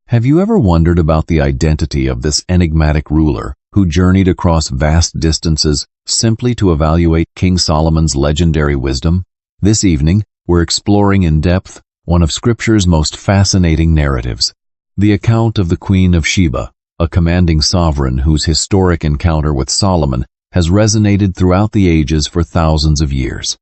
Have you ever wondered about the identity of this enigmatic ruler who journeyed across vast distances simply to evaluate King Solomon's legendary wisdom? This evening, we're exploring in depth one of Scripture's most fascinating narratives, the account of the Queen of Sheba, a commanding sovereign whose historic encounter with Solomon has resonated throughout the ages for thousands of years.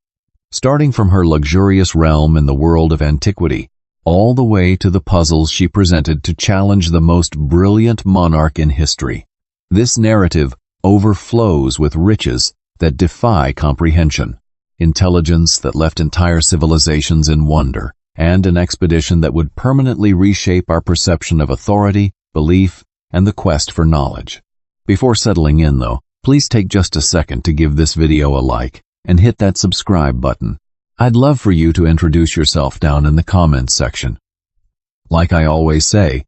Starting from her luxurious realm in the world of antiquity, all the way to the puzzles she presented to challenge the most brilliant monarch in history. This narrative overflows with riches that defy comprehension, intelligence that left entire civilizations in wonder, and an expedition that would permanently reshape our perception of authority, belief, and the quest for knowledge. Before settling in, though, please take just a second to give this video a like and hit that subscribe button. I'd love for you to introduce yourself down in the comments section. Like I always say,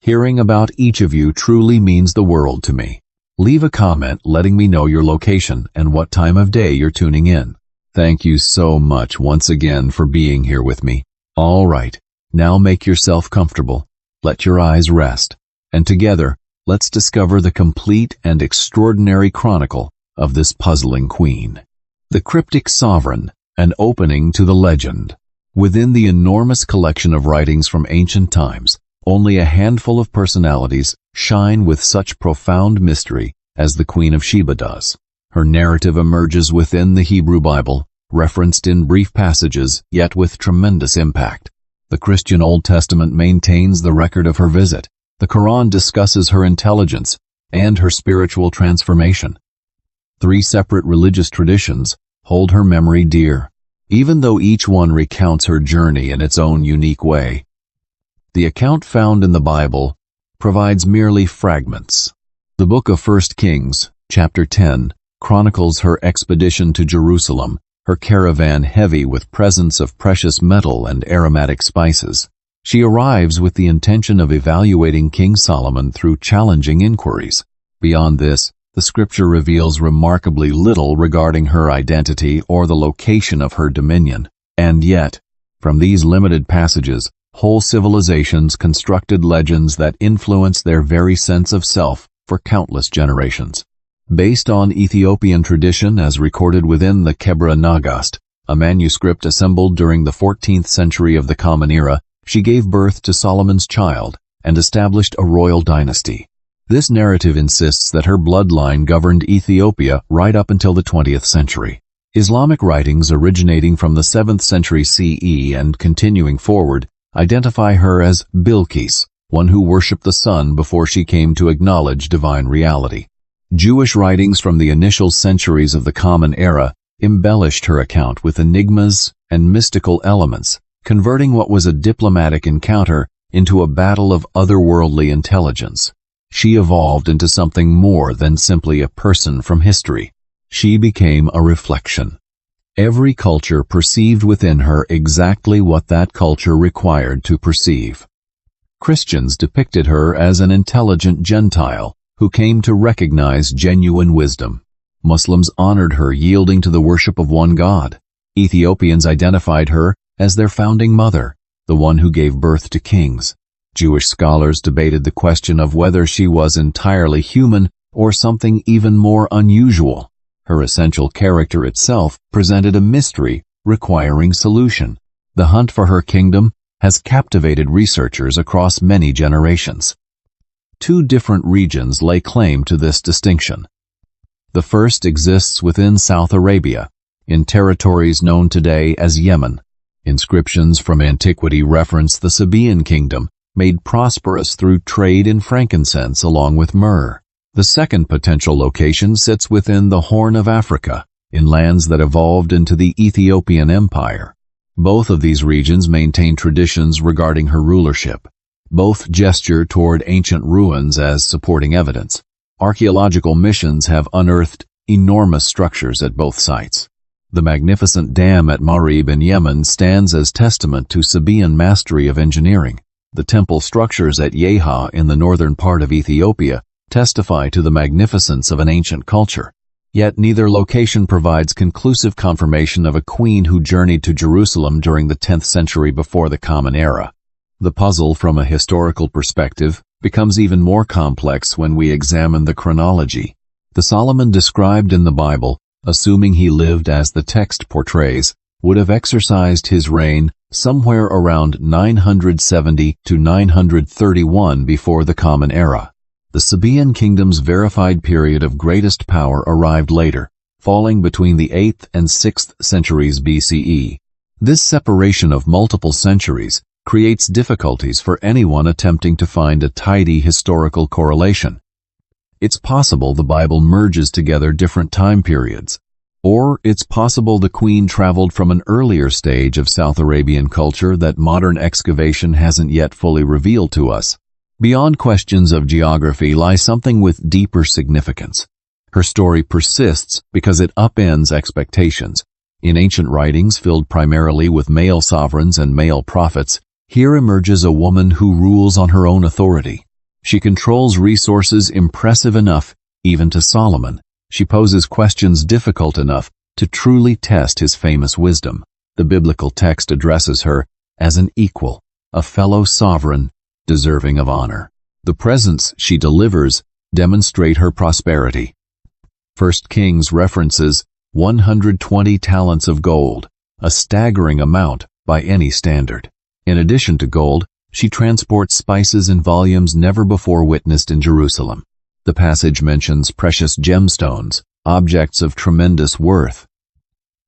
hearing about each of you truly means the world to me. Leave a comment letting me know your location and what time of day you're tuning in. Thank you so much once again for being here with me. All right, now make yourself comfortable, let your eyes rest, and together, let's discover the complete and extraordinary chronicle of this puzzling queen. The cryptic sovereign, an opening to the legend. Within the enormous collection of writings from ancient times, only a handful of personalities shine with such profound mystery as the Queen of Sheba does. Her narrative emerges within the Hebrew Bible, referenced in brief passages, yet with tremendous impact. The Christian Old Testament maintains the record of her visit. The Quran discusses her intelligence and her spiritual transformation. 3 separate religious traditions hold her memory dear, even though each one recounts her journey in its own unique way. The account found in the Bible provides merely fragments. The book of 1 Kings, chapter 10, chronicles her expedition to Jerusalem, her caravan heavy with presents of precious metal and aromatic spices. She arrives with the intention of evaluating King Solomon through challenging inquiries. Beyond this, the scripture reveals remarkably little regarding her identity or the location of her dominion. And yet, from these limited passages, whole civilizations constructed legends that influence their very sense of self for countless generations. Based on Ethiopian tradition as recorded within the Kebra Nagast, a manuscript assembled during the 14th century of the Common Era, she gave birth to Solomon's child and established a royal dynasty. This narrative insists that her bloodline governed Ethiopia right up until the 20th century. Islamic writings originating from the 7th century CE and continuing forward identify her as Bilqis, one who worshipped the sun before she came to acknowledge divine reality. Jewish writings from the initial centuries of the Common Era embellished her account with enigmas and mystical elements, converting what was a diplomatic encounter into a battle of otherworldly intelligence. She evolved into something more than simply a person from history. She became a reflection. Every culture perceived within her exactly what that culture required to perceive. Christians depicted her as an intelligent Gentile who came to recognize genuine wisdom. Muslims honored her yielding to the worship of one God. Ethiopians identified her as their founding mother, the one who gave birth to kings. Jewish scholars debated the question of whether she was entirely human or something even more unusual. Her essential character itself presented a mystery requiring solution. The hunt for her kingdom has captivated researchers across many generations. 2 different regions lay claim to this distinction. The first exists within South Arabia, in territories known today as Yemen. Inscriptions from antiquity reference the Sabaean kingdom, made prosperous through trade in frankincense along with myrrh. The second potential location sits within the Horn of Africa, in lands that evolved into the Ethiopian Empire. Both of these regions maintain traditions regarding her rulership. Both gesture toward ancient ruins as supporting evidence. Archaeological missions have unearthed enormous structures at both sites. The magnificent dam at Marib in Yemen stands as testament to Sabaean mastery of engineering. The temple structures at Yeha in the northern part of Ethiopia testify to the magnificence of an ancient culture. Yet neither location provides conclusive confirmation of a queen who journeyed to Jerusalem during the 10th century before the Common Era. The puzzle from a historical perspective becomes even more complex when we examine the chronology. The Solomon described in the Bible, assuming he lived as the text portrays, would have exercised his reign somewhere around 970 to 931 before the Common Era. The Sabaean kingdom's verified period of greatest power arrived later, falling between the 8th and 6th centuries BCE. This separation of multiple centuries creates difficulties for anyone attempting to find a tidy historical correlation. It's possible the Bible merges together different time periods, or it's possible the queen traveled from an earlier stage of South Arabian culture that modern excavation hasn't yet fully revealed to us. Beyond questions of geography lies something with deeper significance. Her story persists because it upends expectations. In ancient writings filled primarily with male sovereigns and male prophets, here emerges a woman who rules on her own authority. She controls resources impressive enough, even to Solomon. She poses questions difficult enough to truly test his famous wisdom. The biblical text addresses her as an equal, a fellow sovereign, deserving of honor. The presents she delivers demonstrate her prosperity. 1 Kings references 120 talents of gold, a staggering amount by any standard. In addition to gold, she transports spices in volumes never before witnessed in Jerusalem. The passage mentions precious gemstones, objects of tremendous worth.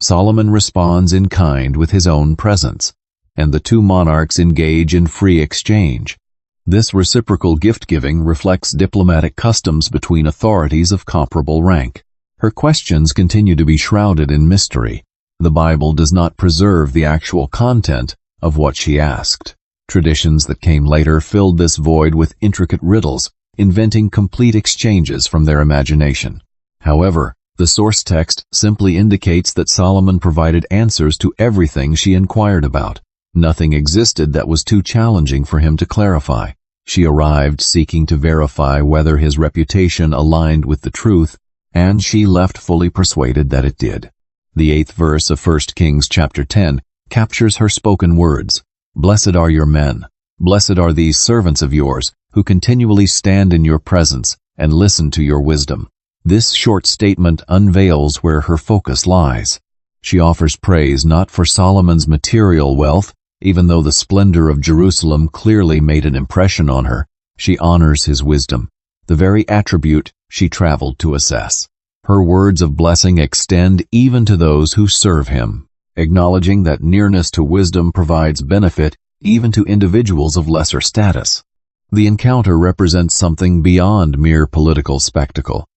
Solomon responds in kind with his own presents, and the two monarchs engage in free exchange. This reciprocal gift-giving reflects diplomatic customs between authorities of comparable rank. Her questions continue to be shrouded in mystery. The Bible does not preserve the actual content of what she asked. Traditions that came later filled this void with intricate riddles, inventing complete exchanges from their imagination. However, the source text simply indicates that Solomon provided answers to everything she inquired about. Nothing existed that was too challenging for him to clarify. She arrived seeking to verify whether his reputation aligned with the truth, and she left fully persuaded that it did. The 8th verse of 1 Kings chapter 10 captures her spoken words. Blessed are your men. Blessed are these servants of yours, who continually stand in your presence and listen to your wisdom. This short statement unveils where her focus lies. She offers praise not for Solomon's material wealth, even though the splendor of Jerusalem clearly made an impression on her. She honors his wisdom, the very attribute she traveled to assess. Her words of blessing extend even to those who serve him, acknowledging that nearness to wisdom provides benefit even to individuals of lesser status. The encounter represents something beyond mere political spectacle.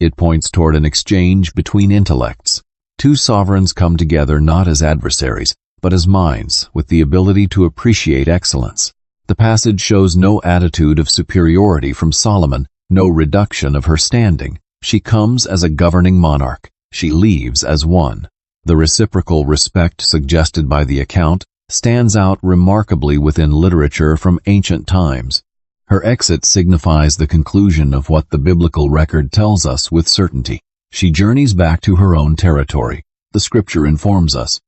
It points toward an exchange between intellects. Two sovereigns come together not as adversaries, but as minds with the ability to appreciate excellence. The passage shows no attitude of superiority from Solomon, no reduction of her standing. She comes as a governing monarch. She leaves as one. The reciprocal respect suggested by the account stands out remarkably within literature from ancient times. Her exit signifies the conclusion of what the biblical record tells us with certainty. She journeys back to her own territory. The scripture informs us.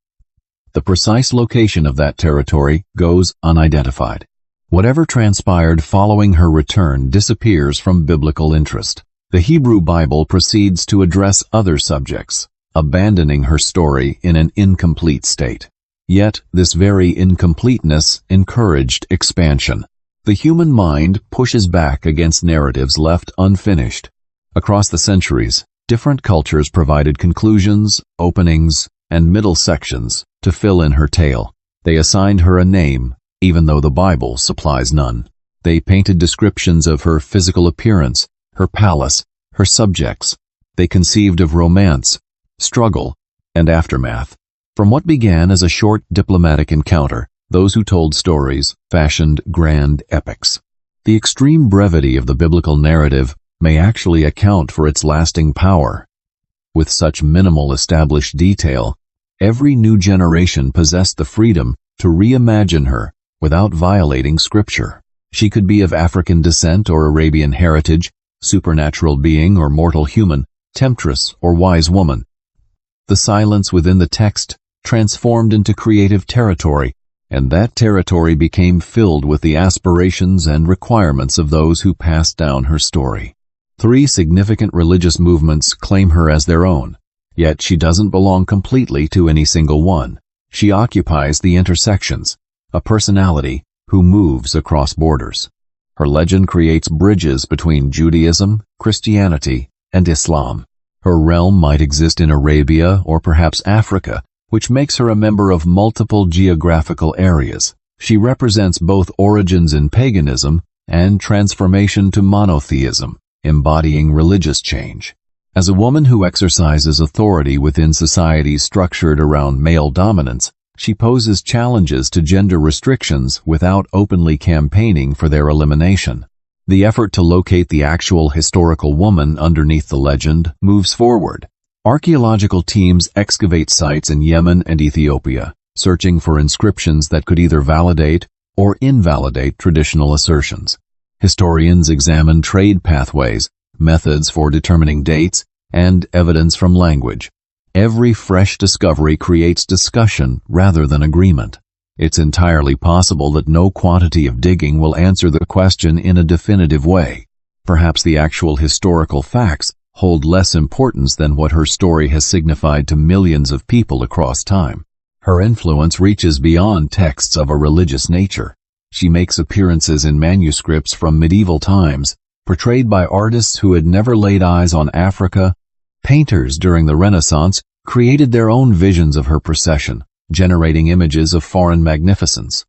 The precise location of that territory goes unidentified. Whatever transpired following her return disappears from biblical interest. The Hebrew Bible proceeds to address other subjects, abandoning her story in an incomplete state. Yet, this very incompleteness encouraged expansion. The human mind pushes back against narratives left unfinished. Across the centuries, different cultures provided conclusions, openings, and middle sections to fill in her tale. They assigned her a name, even though the Bible supplies none. They painted descriptions of her physical appearance, her palace, her subjects. They conceived of romance, struggle, and aftermath. From what began as a short diplomatic encounter, those who told stories fashioned grand epics. The extreme brevity of the biblical narrative may actually account for its lasting power. With such minimal established detail, every new generation possessed the freedom to reimagine her without violating scripture. She could be of African descent or Arabian heritage, supernatural being or mortal human, temptress or wise woman. The silence within the text transformed into creative territory, and that territory became filled with the aspirations and requirements of those who passed down her story. 3 significant religious movements claim her as their own, yet she doesn't belong completely to any single one. She occupies the intersections, a personality who moves across borders. Her legend creates bridges between Judaism, Christianity, and Islam. Her realm might exist in Arabia or perhaps Africa, which makes her a member of multiple geographical areas. She represents both origins in paganism and transformation to monotheism, embodying religious change. As a woman who exercises authority within societies structured around male dominance, she poses challenges to gender restrictions without openly campaigning for their elimination. The effort to locate the actual historical woman underneath the legend moves forward. Archaeological teams excavate sites in Yemen and Ethiopia, searching for inscriptions that could either validate or invalidate traditional assertions. Historians examine trade pathways, methods for determining dates, and evidence from language. Every fresh discovery creates discussion rather than agreement. It's entirely possible that no quantity of digging will answer the question in a definitive way. Perhaps the actual historical facts hold less importance than what her story has signified to millions of people across time. Her influence reaches beyond texts of a religious nature. She makes appearances in manuscripts from medieval times, portrayed by artists who had never laid eyes on Africa. Painters during the Renaissance created their own visions of her procession, generating images of foreign magnificence.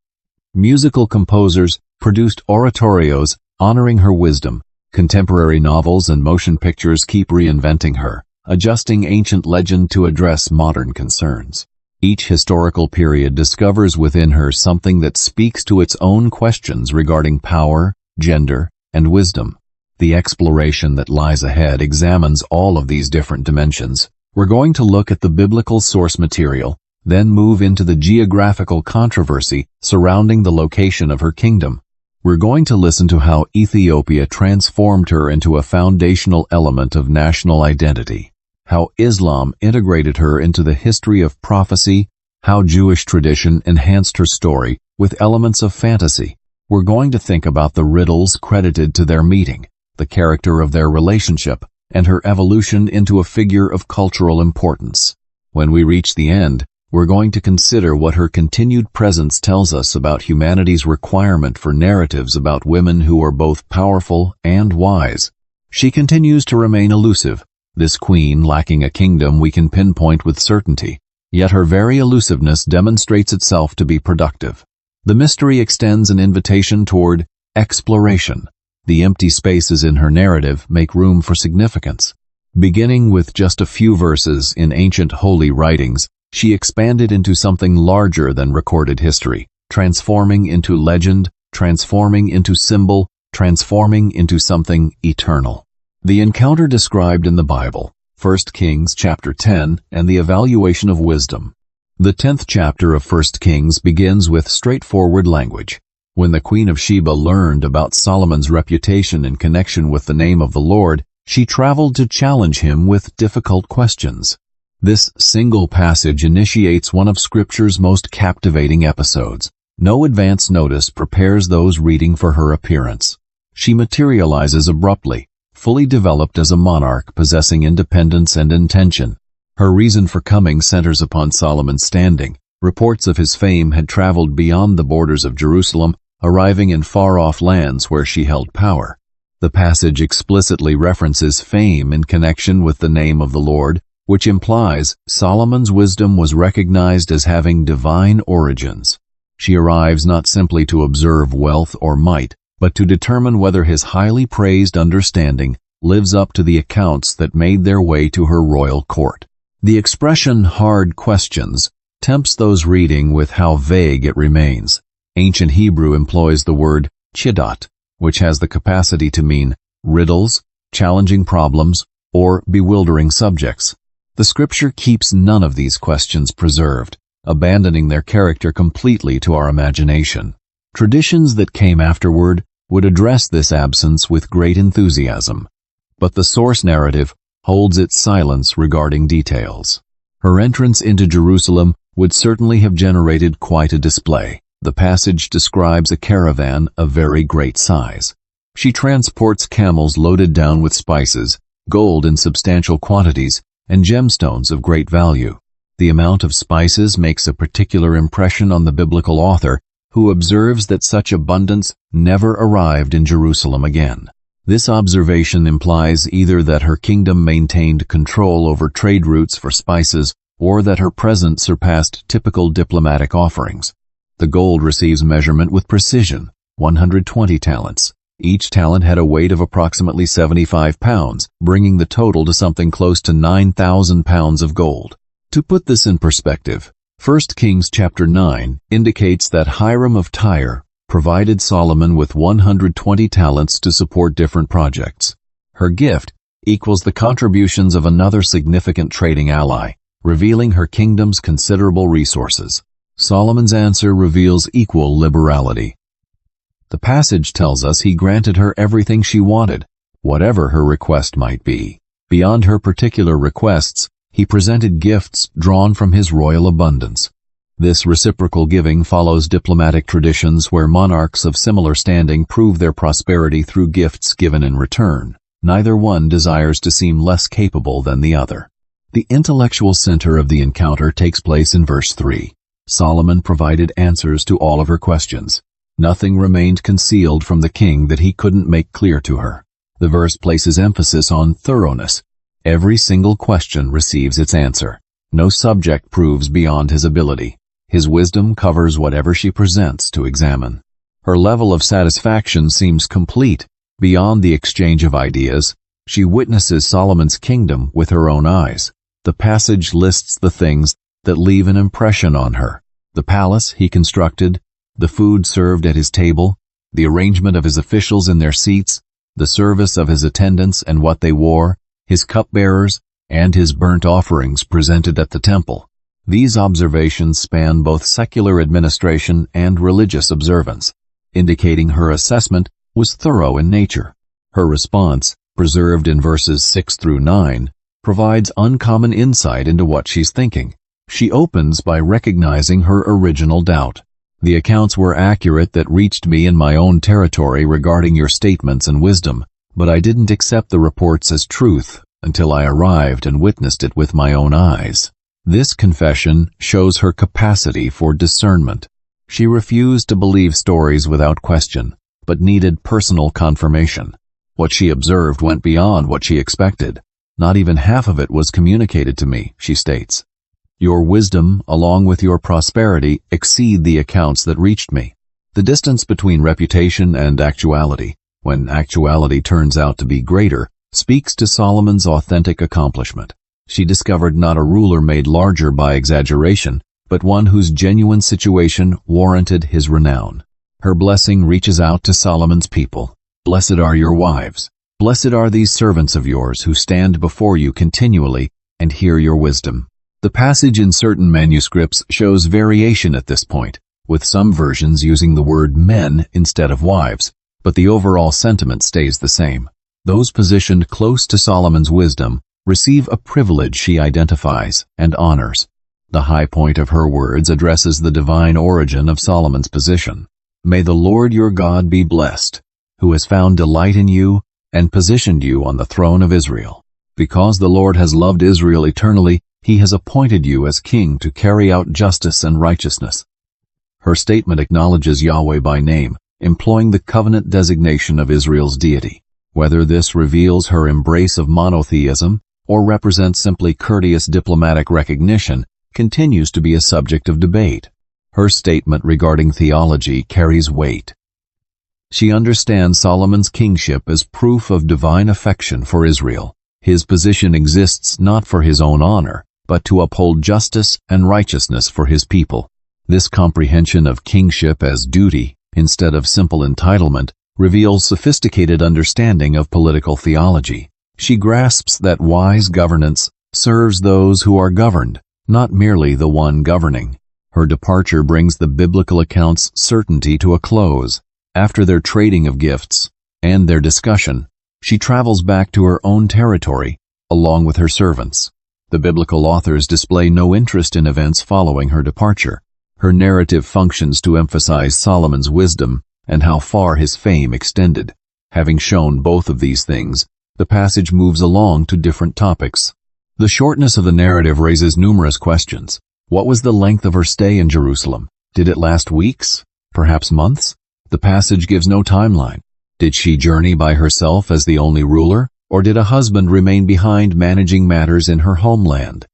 Musical composers produced oratorios honoring her wisdom. Contemporary novels and motion pictures keep reinventing her, adjusting ancient legend to address modern concerns. Each historical period discovers within her something that speaks to its own questions regarding power, gender, and wisdom. The exploration that lies ahead examines all of these different dimensions. We're going to look at the biblical source material, then move into the geographical controversy surrounding the location of her kingdom. We're going to listen to how Ethiopia transformed her into a foundational element of national identity, how Islam integrated her into the history of prophecy, how Jewish tradition enhanced her story with elements of fantasy. We're going to think about the riddles credited to their meeting, the character of their relationship, and her evolution into a figure of cultural importance. When we reach the end, we're going to consider what her continued presence tells us about humanity's requirement for narratives about women who are both powerful and wise. She continues to remain elusive, this queen lacking a kingdom we can pinpoint with certainty, yet her very elusiveness demonstrates itself to be productive. The mystery extends an invitation toward exploration. The empty spaces in her narrative make room for significance. Beginning with just a few verses in ancient holy writings, she expanded into something larger than recorded history, transforming into legend, transforming into symbol, transforming into something eternal. The encounter described in the Bible, 1 Kings chapter 10, and the evaluation of wisdom. The 10th chapter of 1 Kings begins with straightforward language. When the Queen of Sheba learned about Solomon's reputation in connection with the name of the Lord, she traveled to challenge him with difficult questions. This single passage initiates one of Scripture's most captivating episodes. No advance notice prepares those reading for her appearance. She materializes abruptly, fully developed as a monarch possessing independence and intention. Her reason for coming centers upon Solomon's standing. Reports of his fame had traveled beyond the borders of Jerusalem, arriving in far-off lands where she held power. The passage explicitly references fame in connection with the name of the Lord, which implies Solomon's wisdom was recognized as having divine origins. She arrives not simply to observe wealth or might, but to determine whether his highly praised understanding lives up to the accounts that made their way to her royal court. The expression hard questions tempts those reading with how vague it remains. Ancient Hebrew employs the word chidot, which has the capacity to mean riddles, challenging problems, or bewildering subjects. The Scripture keeps none of these questions preserved, abandoning their character completely to our imagination. Traditions that came afterward would address this absence with great enthusiasm, but the source narrative holds its silence regarding details. Her entrance into Jerusalem would certainly have generated quite a display. The passage describes a caravan of very great size. She transports camels loaded down with spices, gold in substantial quantities, and gemstones of great value. The amount of spices makes a particular impression on the biblical author, who observes that such abundance never arrived in Jerusalem again. This observation implies either that her kingdom maintained control over trade routes for spices, or that her present surpassed typical diplomatic offerings. The gold receives measurement with precision, 120 talents. Each talent had a weight of approximately 75 pounds, bringing the total to something close to 9,000 pounds of gold. To put this in perspective, 1 Kings chapter 9 indicates that Hiram of Tyre provided Solomon with 120 talents to support different projects. Her gift equals the contributions of another significant trading ally, revealing her kingdom's considerable resources. Solomon's answer reveals equal liberality. The passage tells us he granted her everything she wanted, whatever her request might be. Beyond her particular requests, he presented gifts drawn from his royal abundance. This reciprocal giving follows diplomatic traditions where monarchs of similar standing prove their prosperity through gifts given in return. Neither one desires to seem less capable than the other. The intellectual center of the encounter takes place in verse 3. Solomon provided answers to all of her questions. Nothing remained concealed from the king that he couldn't make clear to her. The verse places emphasis on thoroughness. Every single question receives its answer. No subject proves beyond his ability. His wisdom covers whatever she presents to examine. Her level of satisfaction seems complete. Beyond the exchange of ideas, she witnesses Solomon's kingdom with her own eyes. The passage lists the things that leave an impression on her. The palace he constructed, the food served at his table, the arrangement of his officials in their seats, the service of his attendants and what they wore, his cupbearers, and his burnt offerings presented at the temple. These observations span both secular administration and religious observance, indicating her assessment was thorough in nature. Her response, preserved in verses 6 through 9, provides uncommon insight into what she's thinking. She opens by recognizing her original doubt. The accounts were accurate that reached me in my own territory regarding your statements and wisdom, but I didn't accept the reports as truth until I arrived and witnessed it with my own eyes. This confession shows her capacity for discernment. She refused to believe stories without question, but needed personal confirmation. What she observed went beyond what she expected. Not even half of it was communicated to me, she states. Your wisdom, along with your prosperity, exceed the accounts that reached me. The distance between reputation and actuality, when actuality turns out to be greater, speaks to Solomon's authentic accomplishment. She discovered not a ruler made larger by exaggeration, but one whose genuine situation warranted his renown. Her blessing reaches out to Solomon's people. Blessed are your wives. Blessed are these servants of yours who stand before you continually and hear your wisdom. The passage in certain manuscripts shows variation at this point, with some versions using the word men instead of wives, but the overall sentiment stays the same. Those positioned close to Solomon's wisdom receive a privilege she identifies and honors. The high point of her words addresses the divine origin of Solomon's position. May the Lord your God be blessed, who has found delight in you and positioned you on the throne of Israel. Because the Lord has loved Israel eternally, he has appointed you as king to carry out justice and righteousness. Her statement acknowledges Yahweh by name, employing the covenant designation of Israel's deity. Whether this reveals her embrace of monotheism or represents simply courteous diplomatic recognition continues to be a subject of debate. Her statement regarding theology carries weight. She understands Solomon's kingship as proof of divine affection for Israel. His position exists not for his own honor, but to uphold justice and righteousness for his people. This comprehension of kingship as duty, instead of simple entitlement, reveals sophisticated understanding of political theology. She grasps that wise governance serves those who are governed, not merely the one governing. Her departure brings the biblical account's certainty to a close. After their trading of gifts and their discussion, she travels back to her own territory, along with her servants. The biblical authors display no interest in events following her departure. Her narrative functions to emphasize Solomon's wisdom and how far his fame extended. Having shown both of these things, the passage moves along to different topics. The shortness of the narrative raises numerous questions. What was the length of her stay in Jerusalem? Did it last weeks? Perhaps months? The passage gives no timeline. Did she journey by herself as the only ruler, or did a husband remain behind managing matters in her homeland?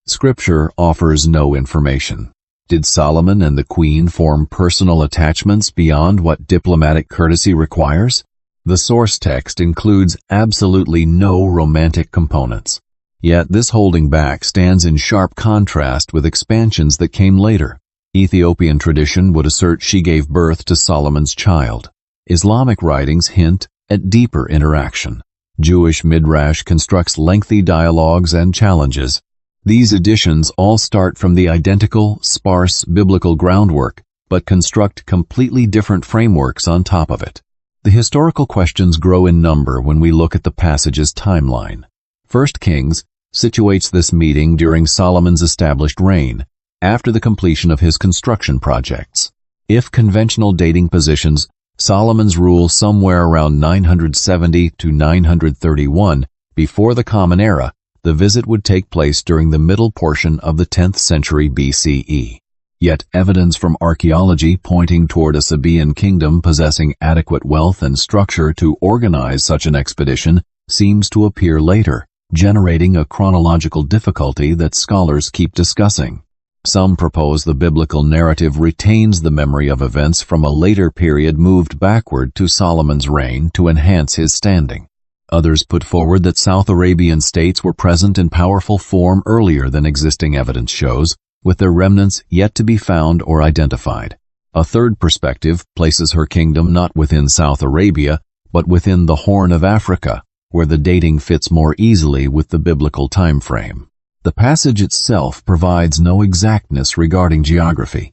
Scripture offers no information. Did Solomon and the queen form personal attachments beyond what diplomatic courtesy requires? The source text includes absolutely no romantic components. Yet this holding back stands in sharp contrast with expansions that came later. Ethiopian tradition would assert she gave birth to Solomon's child. Islamic writings hint at deeper interaction. Jewish midrash constructs lengthy dialogues and challenges. These additions all start from the identical, sparse biblical groundwork, but construct completely different frameworks on top of it. The historical questions grow in number when we look at the passage's timeline. 1 Kings situates this meeting during Solomon's established reign, after the completion of his construction projects. If conventional dating positions Solomon's rule somewhere around 970 to 931 before the Common Era, the visit would take place during the middle portion of the 10th century BCE. Yet evidence from archaeology pointing toward a Sabaean kingdom possessing adequate wealth and structure to organize such an expedition seems to appear later, generating a chronological difficulty that scholars keep discussing. Some propose the biblical narrative retains the memory of events from a later period moved backward to Solomon's reign to enhance his standing. Others put forward that South Arabian states were present in powerful form earlier than existing evidence shows, with their remnants yet to be found or identified. A third perspective places her kingdom not within South Arabia, but within the Horn of Africa, where the dating fits more easily with the biblical time frame. The passage itself provides no exactness regarding geography.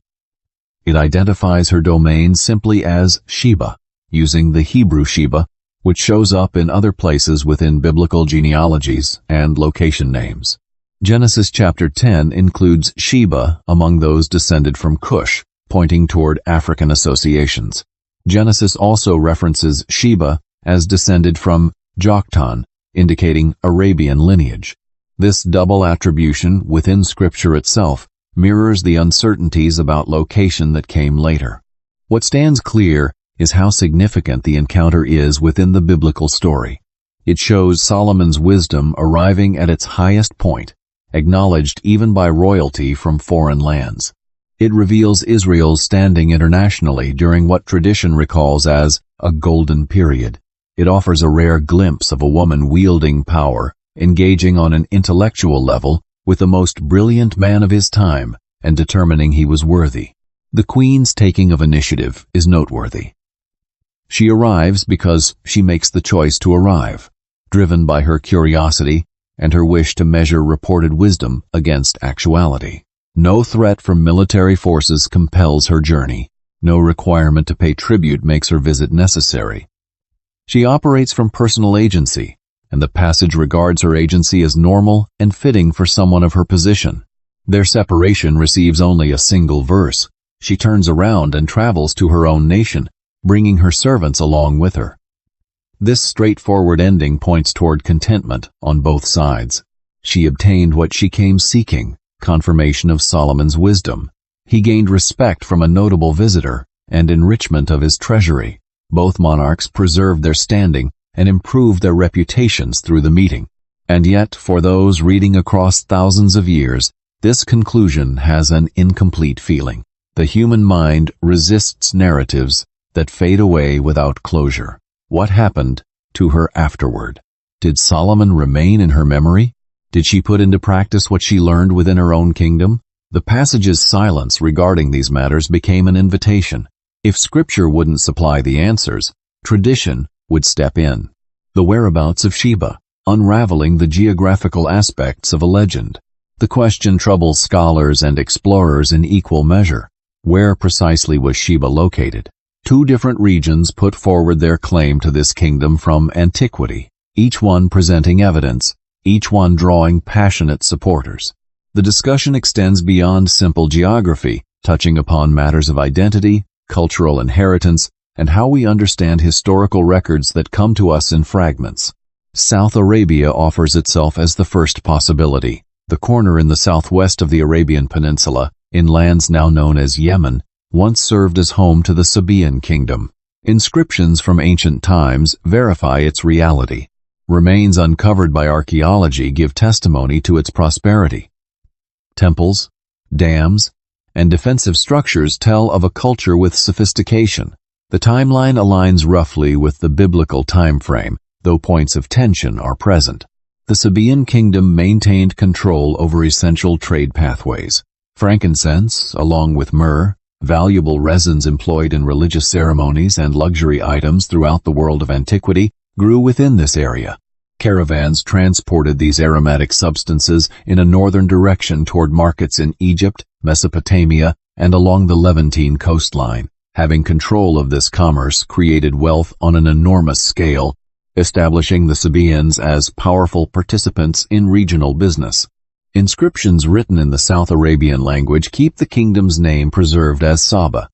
It identifies her domain simply as Sheba, using the Hebrew Sheba, which shows up in other places within biblical genealogies and location names. Genesis chapter 10 includes Sheba among those descended from Cush, pointing toward African associations. Genesis also references Sheba as descended from Joktan, indicating Arabian lineage. This double attribution within Scripture itself mirrors the uncertainties about location that came later. What stands clear is how significant the encounter is within the biblical story. It shows Solomon's wisdom arriving at its highest point, acknowledged even by royalty from foreign lands. It reveals Israel's standing internationally during what tradition recalls as a golden period. It offers a rare glimpse of a woman wielding power, engaging on an intellectual level with the most brilliant man of his time and determining he was worthy. The queen's taking of initiative is noteworthy. She arrives because she makes the choice to arrive, driven by her curiosity and her wish to measure reported wisdom against actuality. No threat from military forces compels her journey. No requirement to pay tribute makes her visit necessary. She operates from personal agency, and the passage regards her agency as normal and fitting for someone of her position. Their separation receives only a single verse. She turns around and travels to her own nation, bringing her servants along with her. This straightforward ending points toward contentment on both sides. She obtained what she came seeking, confirmation of Solomon's wisdom. He gained respect from a notable visitor and enrichment of his treasury. Both monarchs preserved their standing and improved their reputations through the meeting. And yet, for those reading across thousands of years, this conclusion has an incomplete feeling. The human mind resists narratives that fade away without closure. What happened to her afterward? Did Solomon remain in her memory? Did she put into practice what she learned within her own kingdom? The passage's silence regarding these matters became an invitation. If Scripture wouldn't supply the answers, tradition would step in. The whereabouts of Sheba, unraveling the geographical aspects of a legend. The question troubles scholars and explorers in equal measure. Where precisely was Sheba located? Two different regions put forward their claim to this kingdom from antiquity, each one presenting evidence, each one drawing passionate supporters. The discussion extends beyond simple geography touching upon matters of identity, cultural inheritance, and how we understand historical records that come to us in fragments. South Arabia offers itself as the first possibility. The corner in the southwest of the Arabian Peninsula, in lands now known as Yemen, once served as home to the Sabaean kingdom. Inscriptions from ancient times verify its reality. Remains uncovered by archaeology give testimony to its prosperity. Temples, dams, and defensive structures tell of a culture with sophistication. The timeline aligns roughly with the biblical time frame, though points of tension are present. The Sabaean kingdom maintained control over essential trade pathways. Frankincense, along with myrrh, valuable resins employed in religious ceremonies and luxury items throughout the world of antiquity, grew within this area. Caravans transported these aromatic substances in a northern direction toward markets in Egypt, Mesopotamia, and along the Levantine coastline. Having control of this commerce created wealth on an enormous scale, establishing the Sabaeans as powerful participants in regional business. Inscriptions written in the South Arabian language keep the kingdom's name preserved as Saba.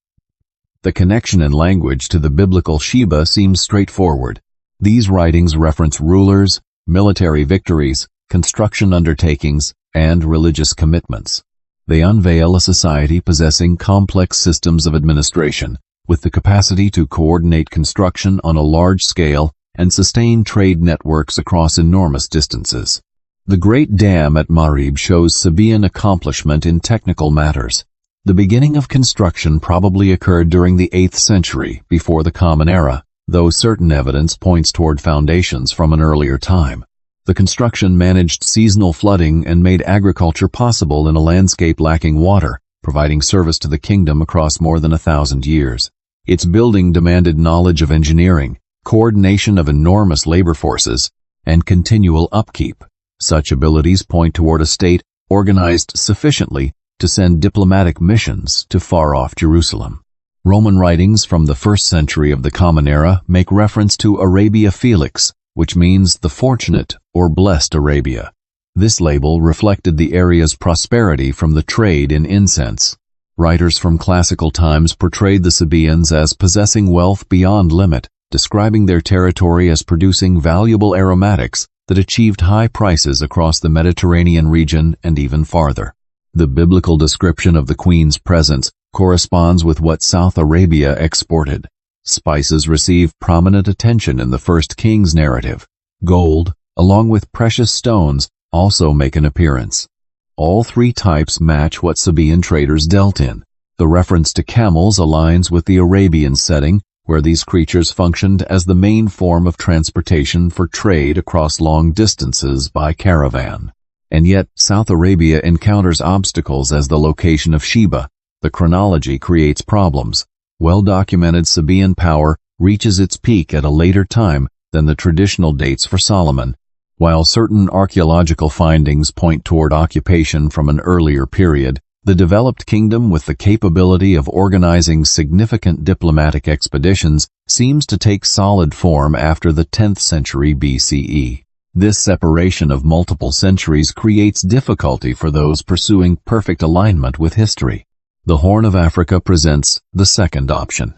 The connection in language to the biblical Sheba seems straightforward. These writings reference rulers, military victories, construction undertakings, and religious commitments. They unveil a society possessing complex systems of administration, with the capacity to coordinate construction on a large scale and sustain trade networks across enormous distances. The Great Dam at Marib shows Sabaean accomplishment in technical matters. The beginning of construction probably occurred during the 8th century, before the Common Era, though certain evidence points toward foundations from an earlier time. The construction managed seasonal flooding and made agriculture possible in a landscape lacking water, providing service to the kingdom across more than 1,000 years. Its building demanded knowledge of engineering, coordination of enormous labor forces, and continual upkeep. Such abilities point toward a state organized sufficiently to send diplomatic missions to far-off Jerusalem. Roman writings from the 1st century of the Common Era make reference to Arabia Felix, which means the fortunate or blessed Arabia. This label reflected the area's prosperity from the trade in incense. Writers from classical times portrayed the Sabaeans as possessing wealth beyond limit, describing their territory as producing valuable aromatics that achieved high prices across the Mediterranean region and even farther. The biblical description of the queen's presence corresponds with what South Arabia exported. Spices receive prominent attention in the First Kings narrative. Gold, along with precious stones, also make an appearance. All three types match what Sabaean traders dealt in. The reference to camels aligns with the Arabian setting, where these creatures functioned as the main form of transportation for trade across long distances by caravan. And yet, South Arabia encounters obstacles as the location of Sheba. The chronology creates problems. Well-documented Sabaean power reaches its peak at a later time than the traditional dates for Solomon, while certain archaeological findings point toward occupation from an earlier period. The developed kingdom with the capability of organizing significant diplomatic expeditions seems to take solid form after the 10th century BCE. This separation of multiple centuries creates difficulty for those pursuing perfect alignment with history. The Horn of Africa presents the second option.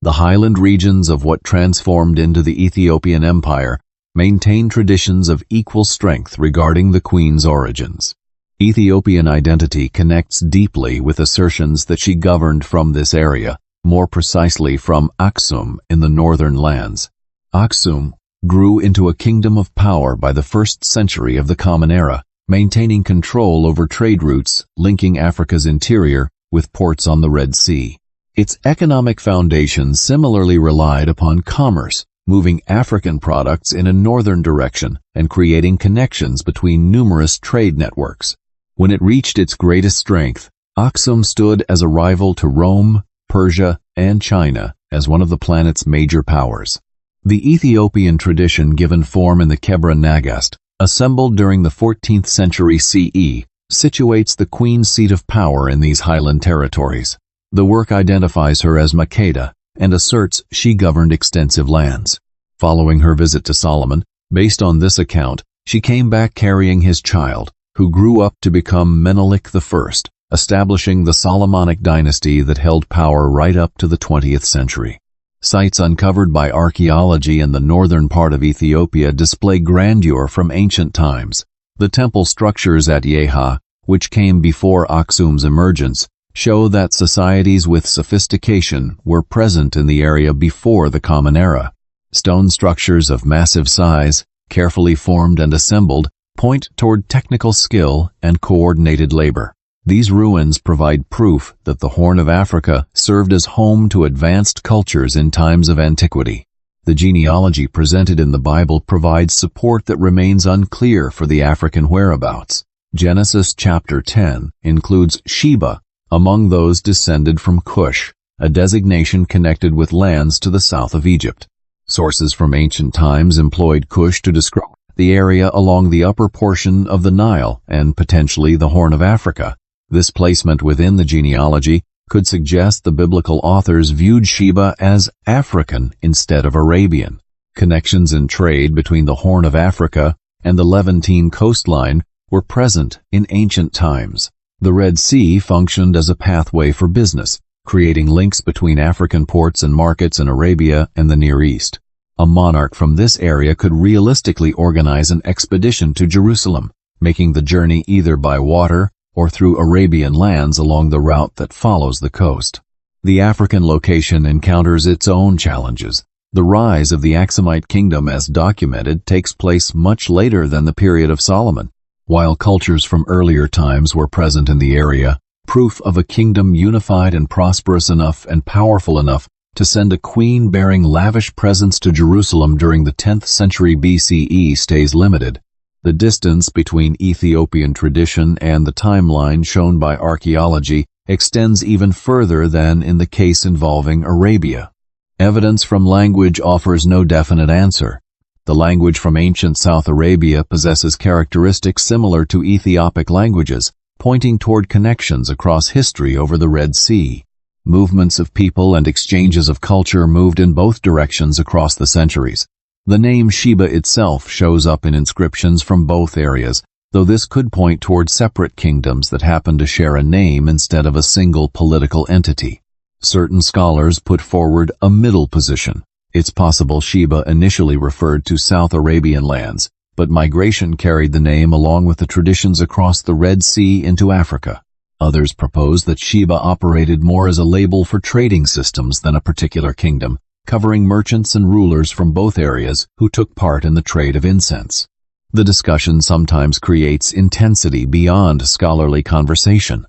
The highland regions of what transformed into the Ethiopian Empire maintain traditions of equal strength regarding the queen's origins. Ethiopian identity connects deeply with assertions that she governed from this area, more precisely from Aksum in the northern lands. Aksum grew into a kingdom of power by the 1st century of the Common Era, maintaining control over trade routes linking Africa's interior with ports on the Red Sea. Its economic foundation similarly relied upon commerce, moving African products in a northern direction and creating connections between numerous trade networks. When it reached its greatest strength, Aksum stood as a rival to Rome, Persia, and China as one of the planet's major powers. The Ethiopian tradition given form in the Kebra Nagast, assembled during the 14th century CE, situates the queen's seat of power in these highland territories. The work identifies her as Makeda and asserts she governed extensive lands. Following her visit to Solomon, based on this account, she came back carrying his child, who grew up to become Menelik I, establishing the Solomonic dynasty that held power right up to the 20th century. Sites uncovered by archaeology in the northern part of Ethiopia display grandeur from ancient times. The temple structures at Yeha, which came before Aksum's emergence, show that societies with sophistication were present in the area before the Common Era. Stone structures of massive size, carefully formed and assembled, point toward technical skill and coordinated labor. These ruins provide proof that the Horn of Africa served as home to advanced cultures in times of antiquity. The genealogy presented in the Bible provides support that remains unclear for the African whereabouts. Genesis chapter 10 includes Sheba among those descended from Cush, a designation connected with lands to the south of Egypt. Sources from ancient times employed Cush to describe the area along the upper portion of the Nile and potentially the Horn of Africa. This placement within the genealogy could suggest the biblical authors viewed Sheba as African instead of Arabian. Connections in trade between the Horn of Africa and the Levantine coastline were present in ancient times. The Red Sea functioned as a pathway for business, creating links between African ports and markets in Arabia and the Near East. A monarch from this area could realistically organize an expedition to Jerusalem, making the journey either by water or through Arabian lands along the route that follows the coast. The African location encounters its own challenges. The rise of the Aksumite kingdom as documented takes place much later than the period of Solomon. While cultures from earlier times were present in the area, proof of a kingdom unified and prosperous enough and powerful enough to send a queen bearing lavish presents to Jerusalem during the 10th century BCE stays limited. The distance between Ethiopian tradition and the timeline shown by archaeology extends even further than in the case involving Arabia. Evidence from language offers no definite answer. The language from ancient South Arabia possesses characteristics similar to Ethiopic languages, pointing toward connections across history over the Red Sea. Movements of people and exchanges of culture moved in both directions across the centuries. The name Sheba itself shows up in inscriptions from both areas, though this could point toward separate kingdoms that happen to share a name instead of a single political entity. Certain scholars put forward a middle position. It's possible Sheba initially referred to South Arabian lands, but migration carried the name along with the traditions across the Red Sea into Africa. Others propose that Sheba operated more as a label for trading systems than a particular kingdom, covering merchants and rulers from both areas who took part in the trade of incense. The discussion sometimes creates intensity beyond scholarly conversation.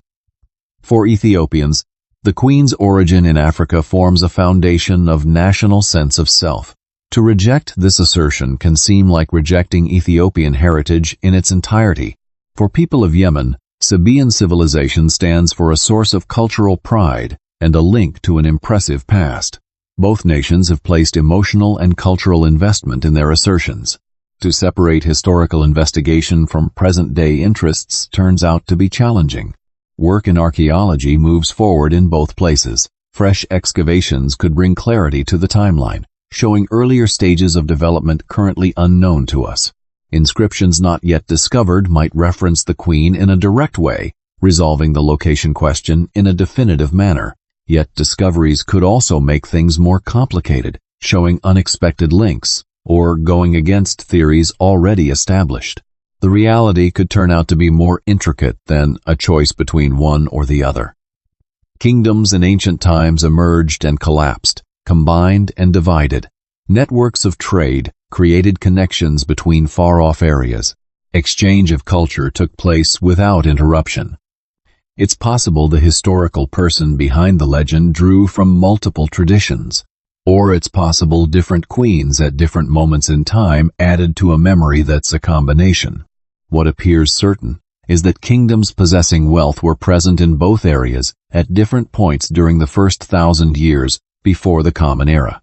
For Ethiopians, the queen's origin in Africa forms a foundation of national sense of self. To reject this assertion can seem like rejecting Ethiopian heritage in its entirety. For people of Yemen, Sabaean civilization stands for a source of cultural pride and a link to an impressive past. Both nations have placed emotional and cultural investment in their assertions. To separate historical investigation from present-day interests turns out to be challenging. Work in archaeology moves forward in both places. Fresh excavations could bring clarity to the timeline, showing earlier stages of development currently unknown to us. Inscriptions not yet discovered might reference the queen in a direct way, resolving the location question in a definitive manner. Yet discoveries could also make things more complicated, showing unexpected links, or going against theories already established. The reality could turn out to be more intricate than a choice between one or the other. Kingdoms in ancient times emerged and collapsed, combined and divided. Networks of trade created connections between far-off areas. Exchange of culture took place without interruption. It's possible the historical person behind the legend drew from multiple traditions. Or it's possible different queens at different moments in time added to a memory that's a combination. What appears certain is that kingdoms possessing wealth were present in both areas at different points during the first 1,000 years before the Common Era.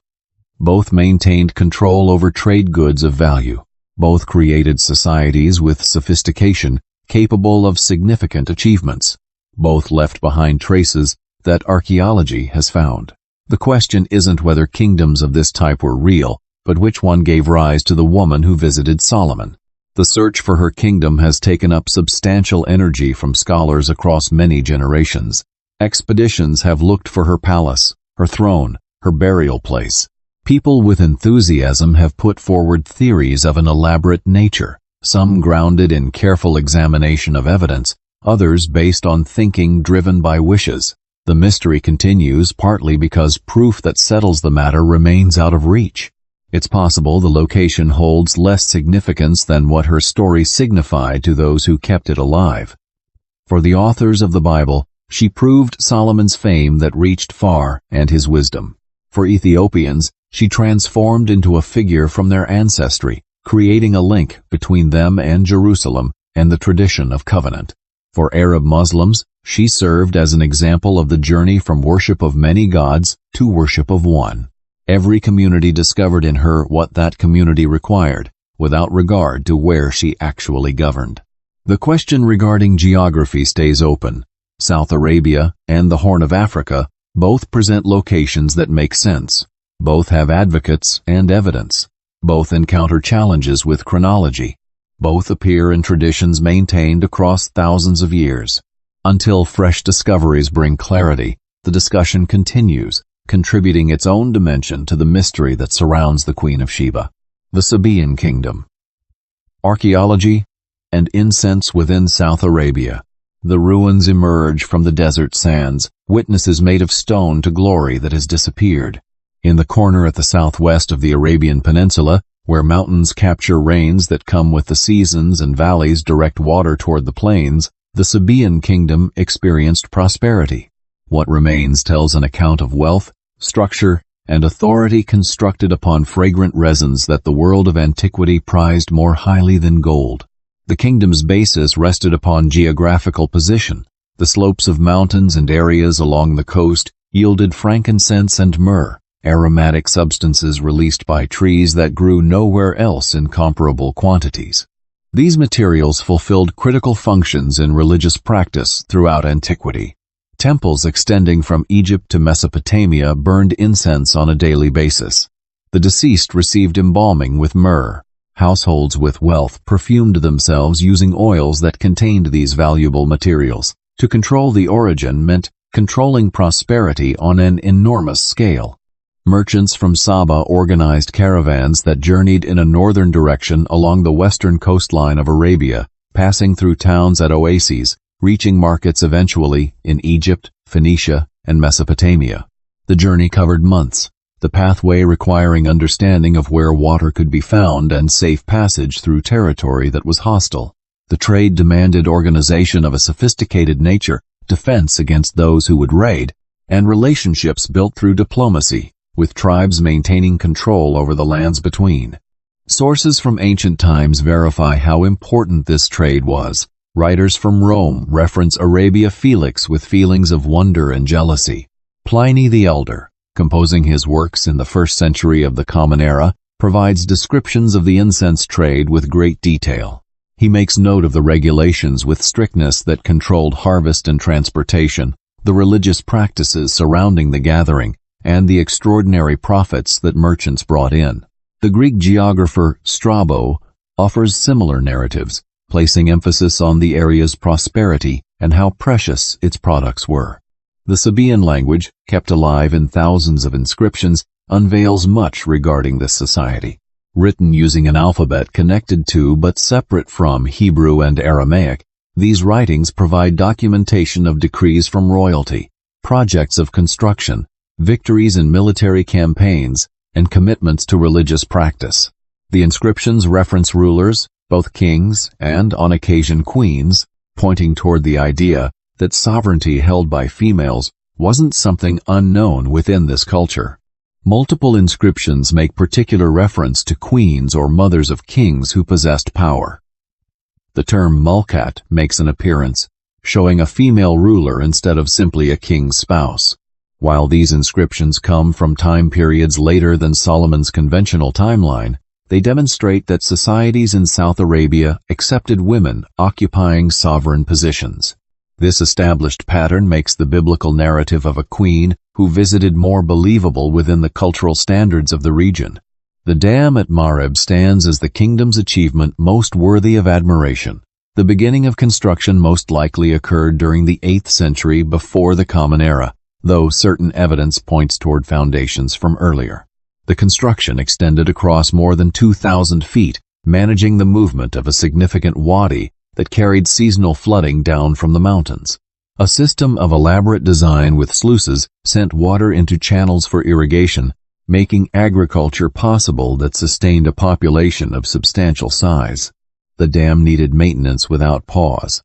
Both maintained control over trade goods of value. Both created societies with sophistication capable of significant achievements. Both left behind traces that archaeology has found. The question isn't whether kingdoms of this type were real, but which one gave rise to the woman who visited Solomon. The search for her kingdom has taken up substantial energy from scholars across many generations. Expeditions have looked for her palace, her throne, her burial place. People with enthusiasm have put forward theories of an elaborate nature, some grounded in careful examination of evidence, others based on thinking driven by wishes. The mystery continues partly because proof that settles the matter remains out of reach. It's possible the location holds less significance than what her story signified to those who kept it alive. For the authors of the Bible, she proved Solomon's fame that reached far and his wisdom. For Ethiopians, she transformed into a figure from their ancestry, creating a link between them and Jerusalem and the tradition of covenant. For Arab Muslims, she served as an example of the journey from worship of many gods to worship of one. Every community discovered in her what that community required, without regard to where she actually governed. The question regarding geography stays open. South Arabia and the Horn of Africa both present locations that make sense. Both have advocates and evidence. Both encounter challenges with chronology. Both appear in traditions maintained across thousands of years. Until fresh discoveries bring clarity, the discussion continues, contributing its own dimension to the mystery that surrounds the Queen of Sheba. The Sabaean Kingdom. Archaeology and incense within South Arabia. The ruins emerge from the desert sands, witnesses made of stone to glory that has disappeared. In the corner at the southwest of the Arabian Peninsula, where mountains capture rains that come with the seasons and valleys direct water toward the plains, the Sabaean Kingdom experienced prosperity. What remains tells an account of wealth, structure, and authority constructed upon fragrant resins that the world of antiquity prized more highly than gold. The kingdom's basis rested upon geographical position. The slopes of mountains and areas along the coast yielded frankincense and myrrh, aromatic substances released by trees that grew nowhere else in comparable quantities. These materials fulfilled critical functions in religious practice throughout antiquity. Temples extending from Egypt to Mesopotamia burned incense on a daily basis. The deceased received embalming with myrrh. Households with wealth perfumed themselves using oils that contained these valuable materials. To control the origin meant controlling prosperity on an enormous scale. Merchants from Saba organized caravans that journeyed in a northern direction along the western coastline of Arabia, passing through towns at oases, reaching markets eventually in Egypt, Phoenicia, and Mesopotamia. The journey covered months, the pathway requiring understanding of where water could be found and safe passage through territory that was hostile. The trade demanded organization of a sophisticated nature, defense against those who would raid, and relationships built through diplomacy, with tribes maintaining control over the lands between. Sources from ancient times verify how important this trade was. Writers from Rome reference Arabia Felix with feelings of wonder and jealousy. Pliny the Elder, composing his works in the 1st century of the Common Era, provides descriptions of the incense trade with great detail. He makes note of the regulations with strictness that controlled harvest and transportation, the religious practices surrounding the gathering, and the extraordinary profits that merchants brought in. The Greek geographer Strabo offers similar narratives, placing emphasis on the area's prosperity and how precious its products were. The Sabaean language, kept alive in thousands of inscriptions, unveils much regarding this society. Written using an alphabet connected to but separate from Hebrew and Aramaic, these writings provide documentation of decrees from royalty, projects of construction, victories in military campaigns, and commitments to religious practice. The inscriptions reference rulers, both kings and, on occasion, queens, pointing toward the idea that sovereignty held by females wasn't something unknown within this culture. Multiple inscriptions make particular reference to queens or mothers of kings who possessed power. The term mulkat makes an appearance, showing a female ruler instead of simply a king's spouse. While these inscriptions come from time periods later than Solomon's conventional timeline, they demonstrate that societies in South Arabia accepted women occupying sovereign positions. This established pattern makes the biblical narrative of a queen who visited more believable within the cultural standards of the region. The dam at Marib stands as the kingdom's achievement most worthy of admiration. The beginning of construction most likely occurred during the 8th century before the Common Era, though certain evidence points toward foundations from earlier. The construction extended across more than 2,000 feet, managing the movement of a significant wadi that carried seasonal flooding down from the mountains. A system of elaborate design with sluices sent water into channels for irrigation, making agriculture possible that sustained a population of substantial size. The dam needed maintenance without pause.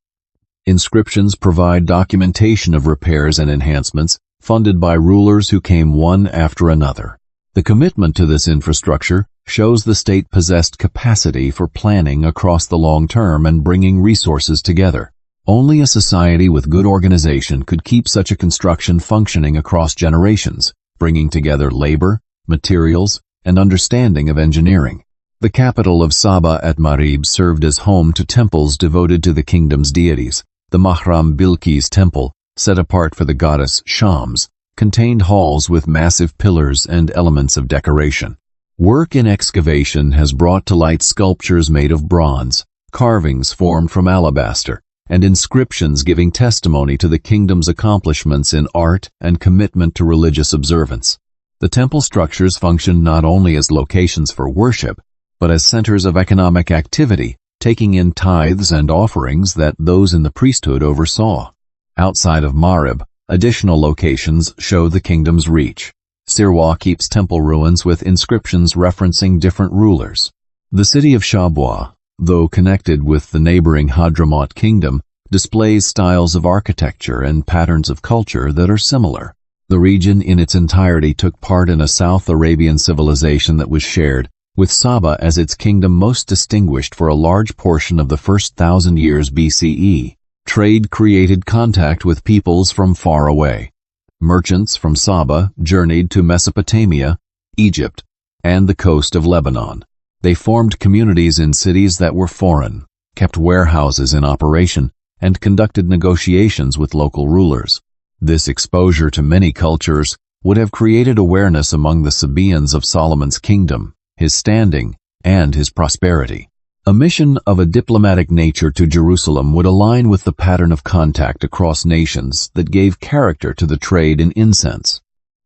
Inscriptions provide documentation of repairs and enhancements, funded by rulers who came one after another. The commitment to this infrastructure shows the state possessed capacity for planning across the long term and bringing resources together. Only a society with good organization could keep such a construction functioning across generations, bringing together labor, materials, and understanding of engineering. The capital of Sheba at Marib served as home to temples devoted to the kingdom's deities. The Mahram Bilqis temple, set apart for the goddess Shams, contained halls with massive pillars and elements of decoration. Work in excavation has brought to light sculptures made of bronze, carvings formed from alabaster, and inscriptions giving testimony to the kingdom's accomplishments in art and commitment to religious observance. The temple structures functioned not only as locations for worship, but as centers of economic activity, taking in tithes and offerings that those in the priesthood oversaw. Outside of Marib, additional locations show the kingdom's reach. Sirwa keeps temple ruins with inscriptions referencing different rulers. The city of Sheba, though connected with the neighboring Hadramaut kingdom, displays styles of architecture and patterns of culture that are similar. The region in its entirety took part in a South Arabian civilization that was shared, with Sheba as its kingdom most distinguished for a large portion of the first 1,000 years BCE. Trade created contact with peoples from far away. Merchants from Sheba journeyed to Mesopotamia, Egypt, and the coast of Lebanon. They formed communities in cities that were foreign, kept warehouses in operation, and conducted negotiations with local rulers. This exposure to many cultures would have created awareness among the Sabaeans of Solomon's kingdom, his standing, and his prosperity. A mission of a diplomatic nature to Jerusalem would align with the pattern of contact across nations that gave character to the trade in incense.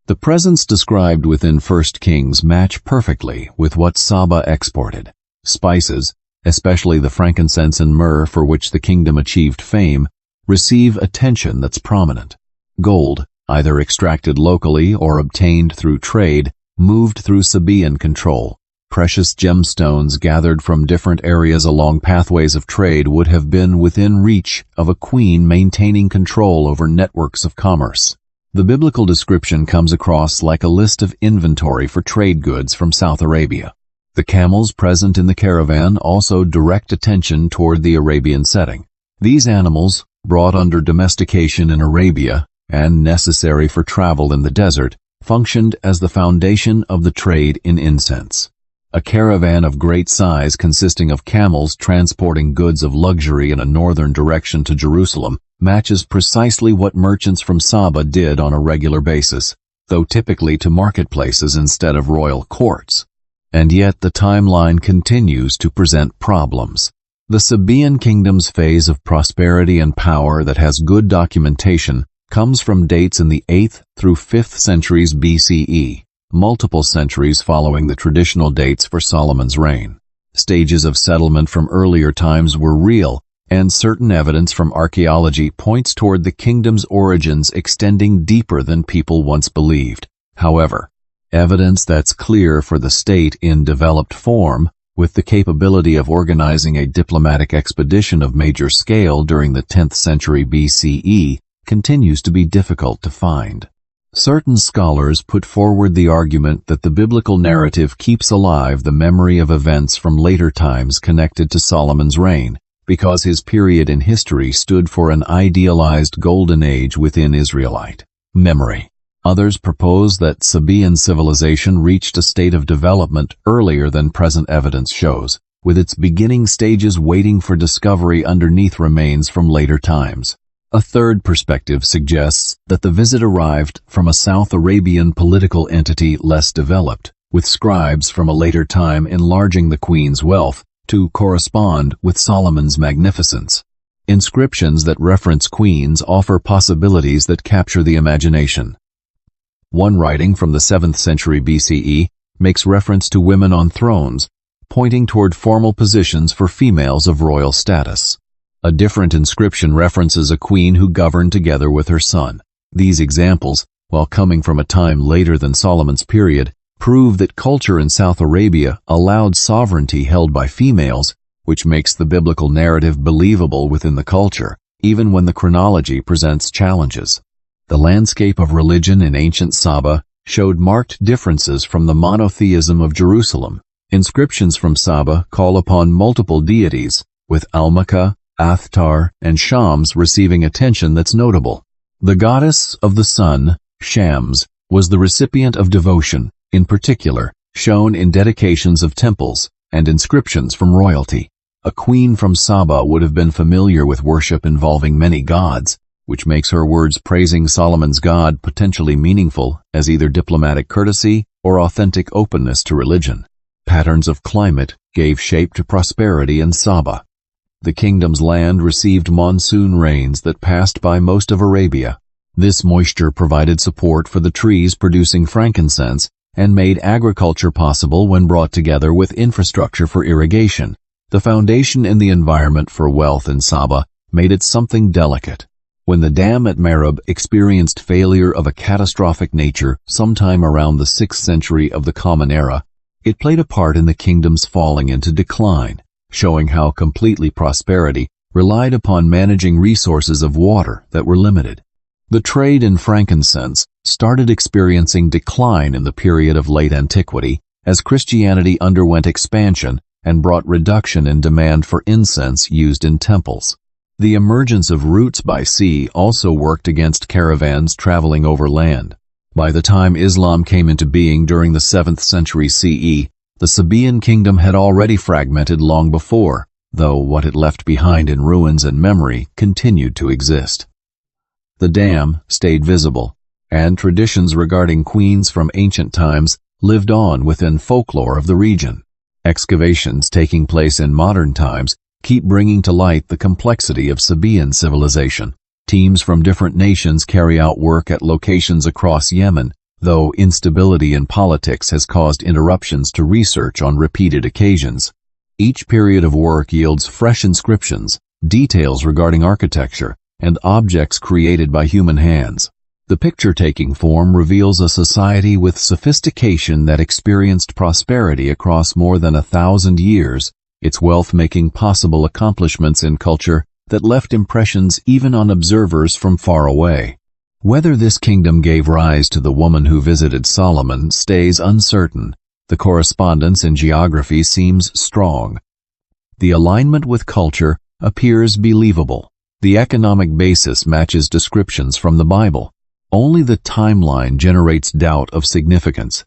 The presents described within 1 Kings match perfectly with what Sheba exported. Spices, especially the frankincense and myrrh for which the kingdom achieved fame, receive attention that's prominent. Gold, either extracted locally or obtained through trade, moved through Sabaean control. Precious gemstones gathered from different areas along pathways of trade would have been within reach of a queen maintaining control over networks of commerce. The biblical description comes across like a list of inventory for trade goods from South Arabia. The camels present in the caravan also direct attention toward the Arabian setting. These animals, brought under domestication in Arabia and necessary for travel in the desert, functioned as the foundation of the trade in incense. A caravan of great size consisting of camels transporting goods of luxury in a northern direction to Jerusalem matches precisely what merchants from Sheba did on a regular basis, though typically to marketplaces instead of royal courts. And yet the timeline continues to present problems. The Sabaean kingdom's phase of prosperity and power that has good documentation comes from dates in the 8th through 5th centuries BCE, multiple centuries following the traditional dates for Solomon's reign. Stages of settlement from earlier times were real, and certain evidence from archaeology points toward the kingdom's origins extending deeper than people once believed. However, evidence that's clear for the state in developed form, with the capability of organizing a diplomatic expedition of major scale during the 10th century BCE, continues to be difficult to find. Certain scholars put forward the argument that the biblical narrative keeps alive the memory of events from later times connected to Solomon's reign, because his period in history stood for an idealized golden age within Israelite memory. Others propose that Sabaean civilization reached a state of development earlier than present evidence shows, with its beginning stages waiting for discovery underneath remains from later times. A third perspective suggests that the visit arrived from a South Arabian political entity less developed, with scribes from a later time enlarging the queen's wealth to correspond with Solomon's magnificence. Inscriptions that reference queens offer possibilities that capture the imagination. One writing from the 7th century BCE makes reference to women on thrones, pointing toward formal positions for females of royal status. A different inscription references a queen who governed together with her son. These examples, while coming from a time later than Solomon's period, prove that culture in South Arabia allowed sovereignty held by females, which makes the biblical narrative believable within the culture, even when the chronology presents challenges. The landscape of religion in ancient Saba showed marked differences from the monotheism of Jerusalem. Inscriptions from Saba call upon multiple deities, with Almaka, Athtar, and Shams receiving attention that's notable. The goddess of the sun, Shams, was the recipient of devotion, in particular, shown in dedications of temples and inscriptions from royalty. A queen from Saba would have been familiar with worship involving many gods, which makes her words praising Solomon's God potentially meaningful as either diplomatic courtesy or authentic openness to religion. Patterns of climate gave shape to prosperity in Saba. The kingdom's land received monsoon rains that passed by most of Arabia. This moisture provided support for the trees producing frankincense and made agriculture possible when brought together with infrastructure for irrigation. The foundation in the environment for wealth in Saba made it something delicate. When the dam at Marib experienced failure of a catastrophic nature sometime around the 6th century of the Common Era, it played a part in the kingdom's falling into decline, showing how completely prosperity relied upon managing resources of water that were limited. The trade in frankincense started experiencing decline in the period of late antiquity as Christianity underwent expansion and brought reduction in demand for incense used in temples. The emergence of routes by sea also worked against caravans traveling over land. By the time Islam came into being during the 7th century CE, the Sabaean kingdom had already fragmented long before, though what it left behind in ruins and memory continued to exist. The dam stayed visible, and traditions regarding queens from ancient times lived on within folklore of the region. Excavations taking place in modern times keep bringing to light the complexity of Sabaean civilization. Teams from different nations carry out work at locations across Yemen, though instability in politics has caused interruptions to research on repeated occasions. Each period of work yields fresh inscriptions, details regarding architecture, and objects created by human hands. The picture-taking form reveals a society with sophistication that experienced prosperity across more than 1,000 years, its wealth making possible accomplishments in culture that left impressions even on observers from far away. Whether this kingdom gave rise to the woman who visited Solomon stays uncertain. The correspondence in geography seems strong. The alignment with culture appears believable. The economic basis matches descriptions from the Bible. Only the timeline generates doubt of significance.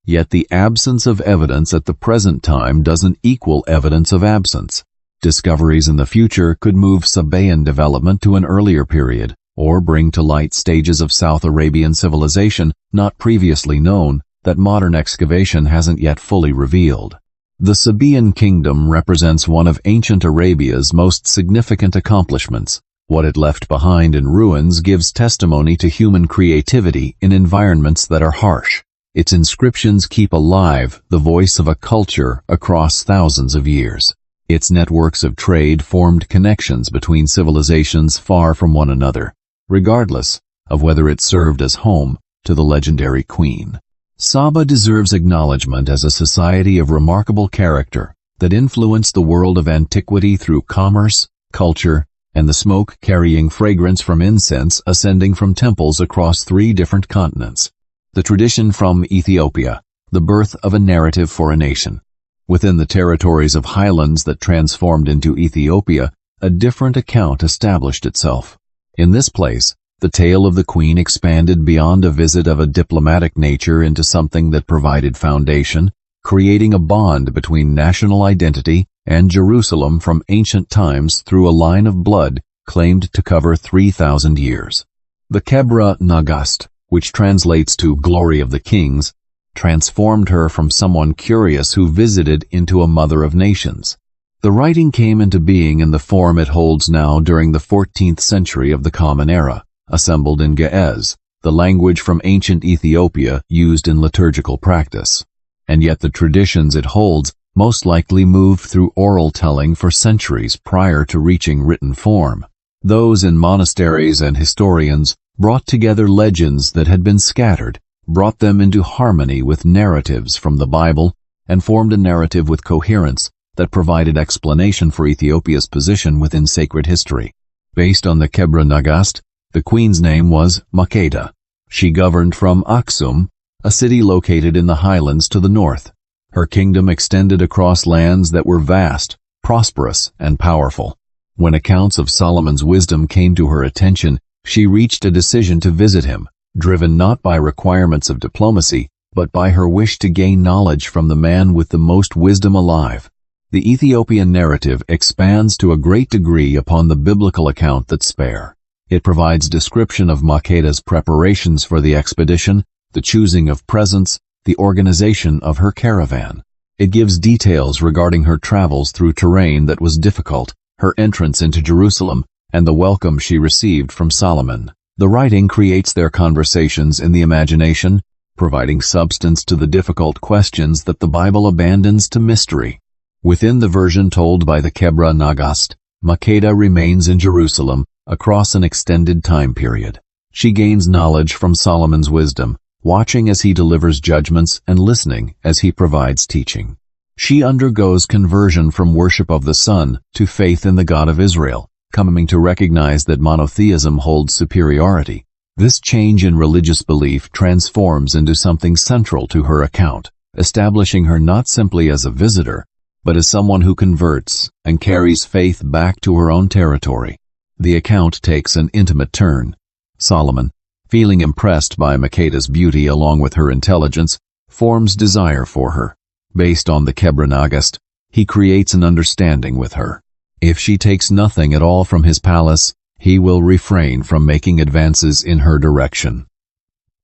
Yet the absence of evidence at the present time doesn't equal evidence of absence. Discoveries in the future could move Sabaean development to an earlier period, or bring to light stages of South Arabian civilization not previously known that modern excavation hasn't yet fully revealed. The Sabaean kingdom represents one of ancient Arabia's most significant accomplishments. What it left behind in ruins gives testimony to human creativity in environments that are harsh. Its inscriptions keep alive the voice of a culture across thousands of years. Its networks of trade formed connections between civilizations far from one another, regardless of whether it served as home to the legendary queen. Saba deserves acknowledgement as a society of remarkable character that influenced the world of antiquity through commerce, culture, and the smoke-carrying fragrance from incense ascending from temples across 3 different continents. The tradition from Ethiopia, the birth of a narrative for a nation. Within the territories of highlands that transformed into Ethiopia, a different account established itself. In this place, the tale of the queen expanded beyond a visit of a diplomatic nature into something that provided foundation, creating a bond between national identity and Jerusalem from ancient times through a line of blood claimed to cover 3,000 years. The Kebra Nagast, which translates to Glory of the Kings, transformed her from someone curious who visited into a mother of nations. The writing came into being in the form it holds now during the 14th century of the Common Era, assembled in Ge'ez, the language from ancient Ethiopia used in liturgical practice. And yet the traditions it holds most likely moved through oral telling for centuries prior to reaching written form. Those in monasteries and historians brought together legends that had been scattered, brought them into harmony with narratives from the Bible, and formed a narrative with coherence that provided explanation for Ethiopia's position within sacred history. Based on the Kebra Nagast, the queen's name was Makeda. She governed from Aksum, a city located in the highlands to the north. Her kingdom extended across lands that were vast, prosperous, and powerful. When accounts of Solomon's wisdom came to her attention, she reached a decision to visit him, driven not by requirements of diplomacy, but by her wish to gain knowledge from the man with the most wisdom alive. The Ethiopian narrative expands to a great degree upon the biblical account that spare. It provides description of Makeda's preparations for the expedition, the choosing of presents, the organization of her caravan. It gives details regarding her travels through terrain that was difficult, her entrance into Jerusalem, and the welcome she received from Solomon. The writing creates their conversations in the imagination, providing substance to the difficult questions that the Bible abandons to mystery. Within the version told by the Kebra Nagast, Makeda remains in Jerusalem across an extended time period. She gains knowledge from Solomon's wisdom, watching as he delivers judgments and listening as he provides teaching. She undergoes conversion from worship of the sun to faith in the God of Israel, coming to recognize that monotheism holds superiority. This change in religious belief transforms into something central to her account, establishing her not simply as a visitor, but as someone who converts and carries faith back to her own territory. The account takes an intimate turn. Solomon, feeling impressed by Makeda's beauty along with her intelligence, forms desire for her. Based on the Kebra Nagast, he creates an understanding with her. If she takes nothing at all from his palace, he will refrain from making advances in her direction.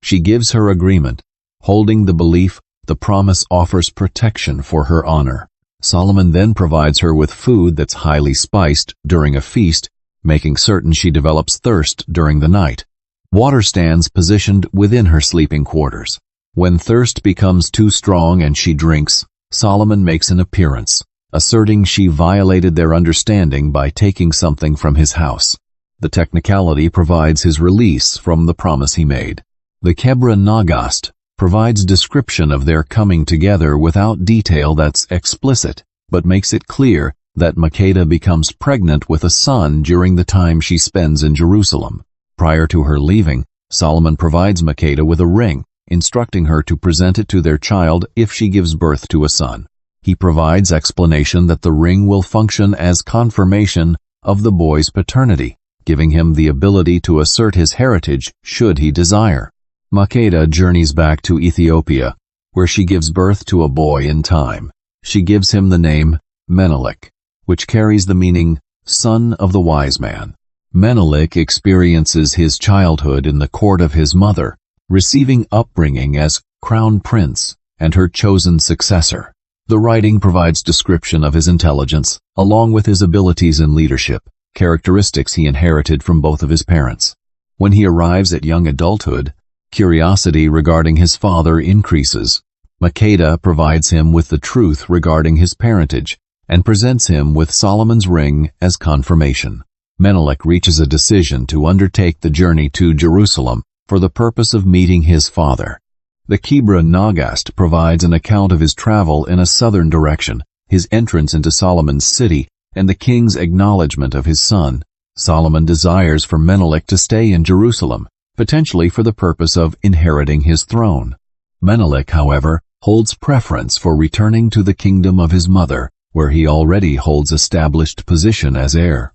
She gives her agreement, holding the belief the promise offers protection for her honor. Solomon then provides her with food that's highly spiced during a feast, making certain she develops thirst during the night. Water stands positioned within her sleeping quarters. When thirst becomes too strong and she drinks, Solomon makes an appearance, asserting she violated their understanding by taking something from his house. The technicality provides his release from the promise he made. The Kebra Nagast provides description of their coming together without detail that's explicit, but makes it clear that Makeda becomes pregnant with a son during the time she spends in Jerusalem. Prior to her leaving, Solomon provides Makeda with a ring, instructing her to present it to their child if she gives birth to a son. He provides explanation that the ring will function as confirmation of the boy's paternity, giving him the ability to assert his heritage should he desire. Makeda journeys back to Ethiopia, where she gives birth to a boy in time. She gives him the name Menelik, which carries the meaning, son of the wise man. Menelik experiences his childhood in the court of his mother, receiving upbringing as crown prince and her chosen successor. The writing provides description of his intelligence, along with his abilities in leadership, characteristics he inherited from both of his parents. When he arrives at young adulthood, curiosity regarding his father increases. Makeda provides him with the truth regarding his parentage and presents him with Solomon's ring as confirmation. Menelik reaches a decision to undertake the journey to Jerusalem for the purpose of meeting his father. The Kebra Nagast provides an account of his travel in a southern direction, his entrance into Solomon's city, and the king's acknowledgement of his son. Solomon desires for Menelik to stay in Jerusalem, potentially for the purpose of inheriting his throne. Menelik, however, holds preference for returning to the kingdom of his mother, where he already holds established position as heir.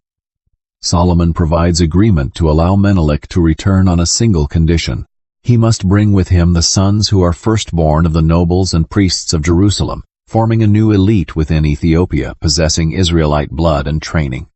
Solomon provides agreement to allow Menelik to return on a single condition. He must bring with him the sons who are firstborn of the nobles and priests of Jerusalem, forming a new elite within Ethiopia possessing Israelite blood and training.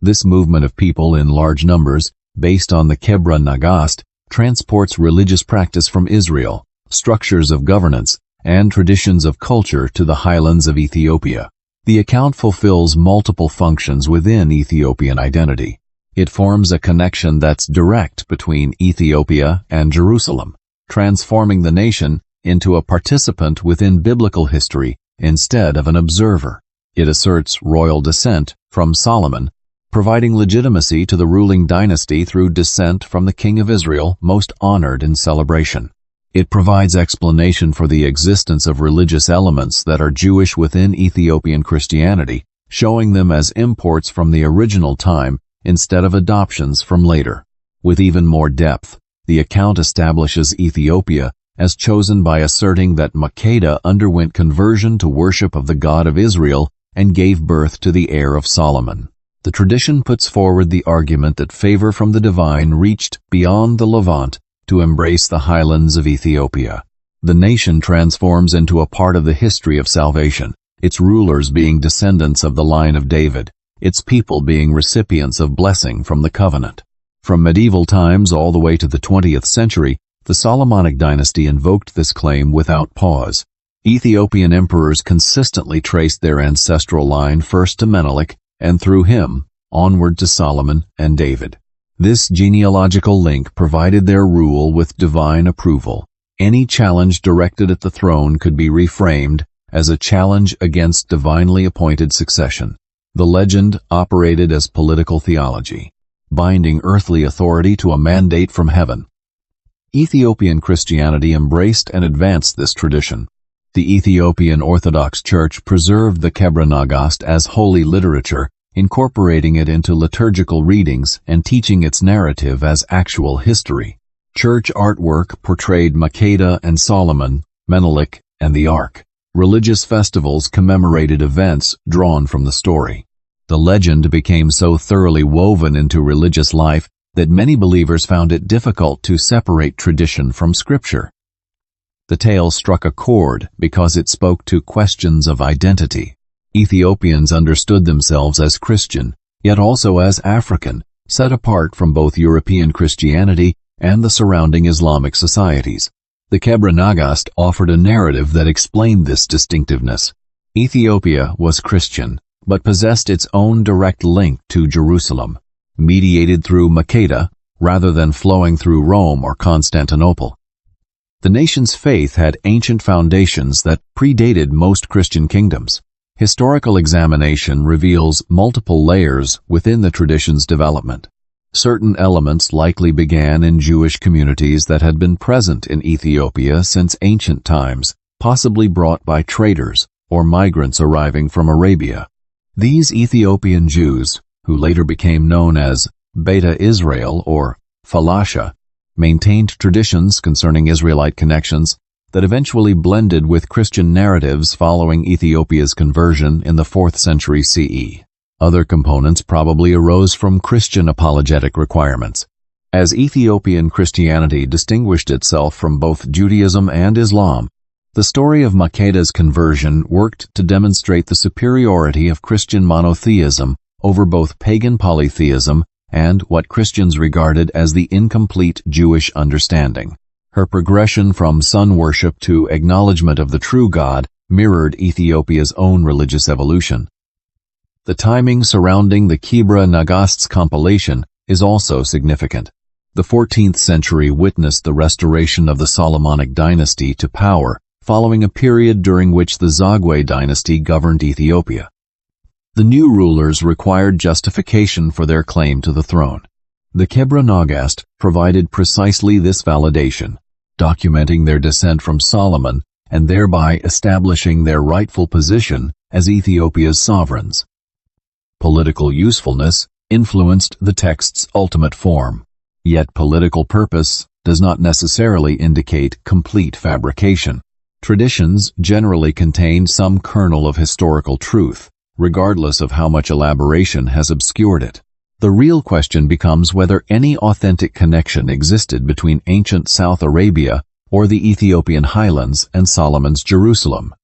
This movement of people in large numbers, based on the Kebra Nagast, transports religious practice from Israel, structures of governance, and traditions of culture to the highlands of Ethiopia. The account fulfills multiple functions within Ethiopian identity. It forms a connection that's direct between Ethiopia and Jerusalem, transforming the nation into a participant within biblical history instead of an observer. It asserts royal descent from Solomon, providing legitimacy to the ruling dynasty through descent from the King of Israel, most honored in celebration. It provides explanation for the existence of religious elements that are Jewish within Ethiopian Christianity, showing them as imports from the original time instead of adoptions from later. With even more depth, the account establishes Ethiopia as chosen by asserting that Makeda underwent conversion to worship of the God of Israel and gave birth to the heir of Solomon. The tradition puts forward the argument that favor from the divine reached beyond the Levant to embrace the highlands of Ethiopia. The nation transforms into a part of the history of salvation, its rulers being descendants of the line of David, its people being recipients of blessing from the covenant. From medieval times all the way to the 20th century, the Solomonic dynasty invoked this claim without pause. Ethiopian emperors consistently traced their ancestral line first to Menelik, and through him, onward to Solomon and David. This genealogical link provided their rule with divine approval. Any challenge directed at the throne could be reframed as a challenge against divinely appointed succession. The legend operated as political theology, binding earthly authority to a mandate from heaven. Ethiopian Christianity embraced and advanced this tradition. The Ethiopian Orthodox Church preserved the Kebra Nagast as holy literature, incorporating it into liturgical readings and teaching its narrative as actual history. Church artwork portrayed Makeda and Solomon, Menelik, and the Ark. Religious festivals commemorated events drawn from the story. The legend became so thoroughly woven into religious life that many believers found it difficult to separate tradition from scripture. The tale struck a chord because it spoke to questions of identity. Ethiopians understood themselves as Christian, yet also as African, set apart from both European Christianity and the surrounding Islamic societies. The Kebra Nagast offered a narrative that explained this distinctiveness. Ethiopia was Christian, but possessed its own direct link to Jerusalem, mediated through Makeda rather than flowing through Rome or Constantinople. The nation's faith had ancient foundations that predated most Christian kingdoms. Historical examination reveals multiple layers within the tradition's development. Certain elements likely began in Jewish communities that had been present in Ethiopia since ancient times, possibly brought by traders or migrants arriving from Arabia. These Ethiopian Jews, who later became known as Beta Israel or Falasha, maintained traditions concerning Israelite connections that eventually blended with Christian narratives following Ethiopia's conversion in the 4th century CE. Other components probably arose from Christian apologetic requirements. As Ethiopian Christianity distinguished itself from both Judaism and Islam, the story of Makeda's conversion worked to demonstrate the superiority of Christian monotheism over both pagan polytheism and what Christians regarded as the incomplete Jewish understanding. Her progression from sun worship to acknowledgement of the true God mirrored Ethiopia's own religious evolution. The timing surrounding the Kebra Nagast's compilation is also significant. The 14th century witnessed the restoration of the Solomonic dynasty to power, following a period during which the Zagwe dynasty governed Ethiopia. The new rulers required justification for their claim to the throne. The Kebra Nagast provided precisely this validation, documenting their descent from Solomon and thereby establishing their rightful position as Ethiopia's sovereigns. Political usefulness influenced the text's ultimate form, yet political purpose does not necessarily indicate complete fabrication. Traditions generally contain some kernel of historical truth, regardless of how much elaboration has obscured it. The real question becomes whether any authentic connection existed between ancient South Arabia or the Ethiopian highlands and Solomon's Jerusalem.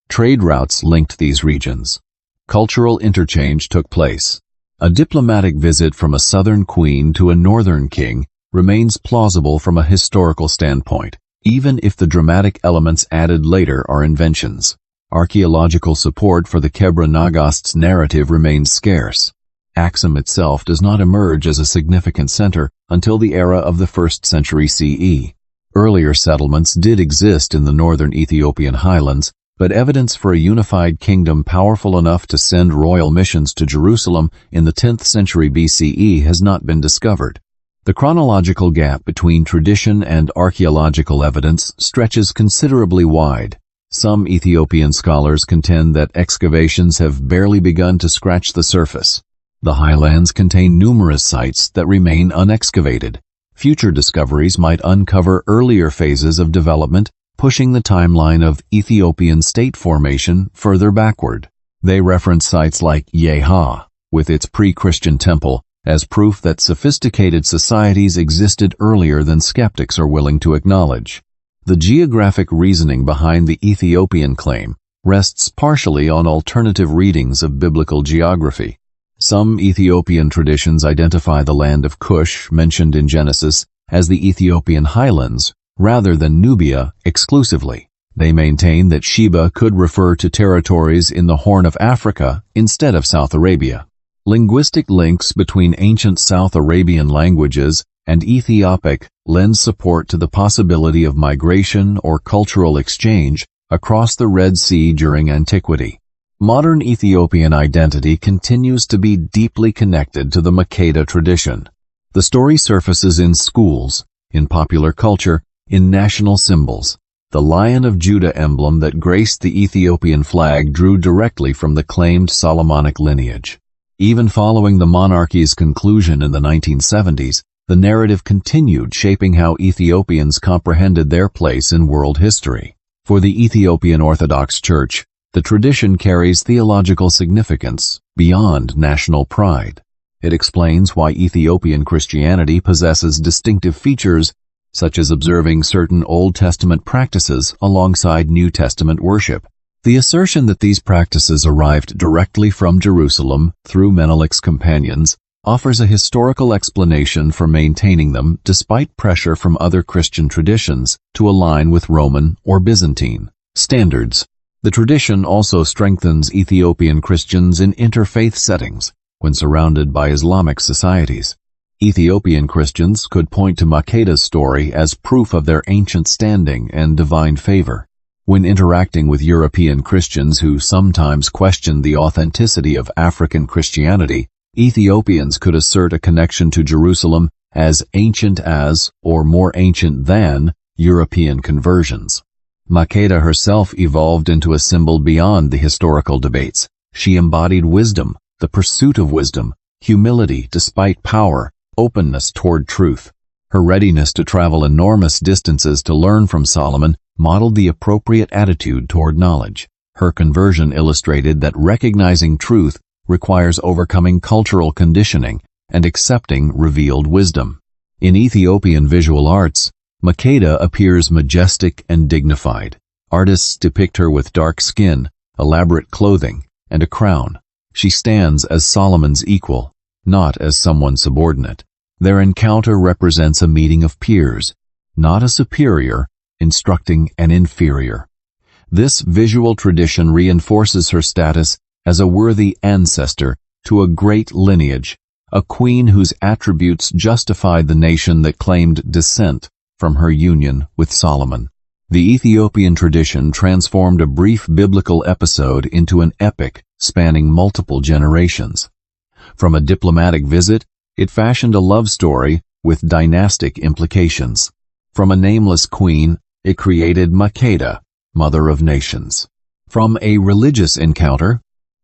Trade routes linked these regions. Cultural interchange took place. A diplomatic visit from a southern queen to a northern king remains plausible from a historical standpoint, even if the dramatic elements added later are inventions. Archaeological support for the Kebra Nagast's narrative remains scarce. Axum itself does not emerge as a significant center until the era of the 1st century CE. Earlier settlements did exist in the northern Ethiopian highlands, but evidence for a unified kingdom powerful enough to send royal missions to Jerusalem in the 10th century BCE has not been discovered. The chronological gap between tradition and archaeological evidence stretches considerably wide. Some Ethiopian scholars contend that excavations have barely begun to scratch the surface. The highlands contain numerous sites that remain unexcavated. Future discoveries might uncover earlier phases of development, pushing the timeline of Ethiopian state formation further backward. They reference sites like Yeha, with its pre-Christian temple, as proof that sophisticated societies existed earlier than skeptics are willing to acknowledge. The geographic reasoning behind the Ethiopian claim rests partially on alternative readings of biblical geography. Some Ethiopian traditions identify the land of Cush, mentioned in Genesis, as the Ethiopian highlands, rather than Nubia exclusively. They maintain that Sheba could refer to territories in the Horn of Africa instead of South Arabia. Linguistic links between ancient South Arabian languages and Ethiopic lend support to the possibility of migration or cultural exchange across the Red Sea during antiquity. Modern Ethiopian identity continues to be deeply connected to the Makeda tradition. The story surfaces in schools, in popular culture, in national symbols. The Lion of Judah emblem that graced the Ethiopian flag drew directly from the claimed Solomonic lineage. Even following the monarchy's conclusion in the 1970s, the narrative continued shaping how Ethiopians comprehended their place in world history. For the Ethiopian Orthodox Church, the tradition carries theological significance beyond national pride. It explains why Ethiopian Christianity possesses distinctive features, such as observing certain Old Testament practices alongside New Testament worship. The assertion that these practices arrived directly from Jerusalem through Menelik's companions offers a historical explanation for maintaining them despite pressure from other Christian traditions to align with Roman or Byzantine standards. The tradition also strengthens Ethiopian Christians in interfaith settings when surrounded by Islamic societies. Ethiopian Christians could point to Makeda's story as proof of their ancient standing and divine favor. When interacting with European Christians who sometimes questioned the authenticity of African Christianity, Ethiopians could assert a connection to Jerusalem as ancient as, or more ancient than, European conversions. Makeda herself evolved into a symbol beyond the historical debates. She embodied wisdom, the pursuit of wisdom, humility despite power, openness toward truth. Her readiness to travel enormous distances to learn from Solomon modeled the appropriate attitude toward knowledge. Her conversion illustrated that recognizing truth requires overcoming cultural conditioning and accepting revealed wisdom. In Ethiopian visual arts, Makeda appears majestic and dignified. Artists depict her with dark skin, elaborate clothing, and a crown. She stands as Solomon's equal, not as someone subordinate. Their encounter represents a meeting of peers, not a superior instructing an inferior. This visual tradition reinforces her status as a worthy ancestor to a great lineage, a queen whose attributes justified the nation that claimed descent from her union with Solomon. The Ethiopian tradition transformed a brief biblical episode into an epic spanning multiple generations. From a diplomatic visit, it fashioned a love story with dynastic implications. From a nameless queen, it created Makeda, Mother of Nations. From a religious encounter,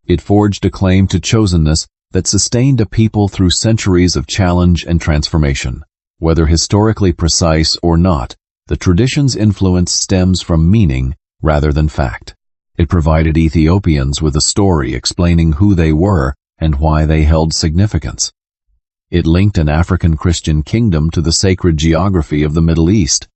it forged a claim to chosenness that sustained a people through centuries of challenge and transformation. Whether historically precise or not, the tradition's influence stems from meaning rather than fact. It provided Ethiopians with a story explaining who they were and why they held significance. It linked an African Christian kingdom to the sacred geography of the Middle East.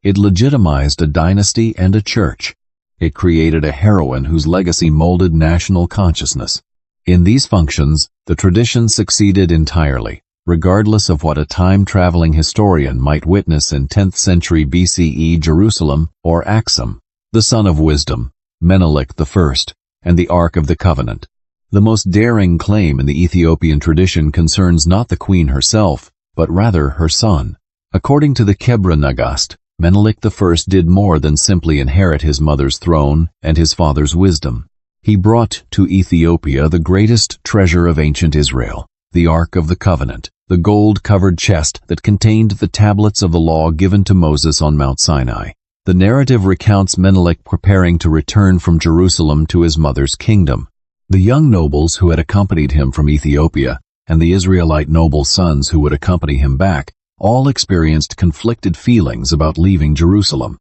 It legitimized a dynasty and a church. It created a heroine whose legacy molded national consciousness. In these functions, the tradition succeeded entirely, regardless of what a time-traveling historian might witness in 10th century BCE Jerusalem or Axum, the son of wisdom, Menelik I, and the Ark of the Covenant. The most daring claim in the Ethiopian tradition concerns not the queen herself, but rather her son. According to the Kebra Nagast, Menelik I did more than simply inherit his mother's throne and his father's wisdom. He brought to Ethiopia the greatest treasure of ancient Israel, the Ark of the Covenant, the gold-covered chest that contained the tablets of the law given to Moses on Mount Sinai. The narrative recounts Menelik preparing to return from Jerusalem to his mother's kingdom. The young nobles who had accompanied him from Ethiopia, and the Israelite noble sons who would accompany him back, all experienced conflicted feelings about leaving Jerusalem.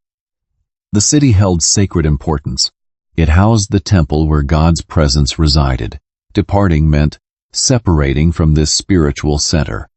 The city held sacred importance. It housed the temple where God's presence resided. Departing meant separating from this spiritual center.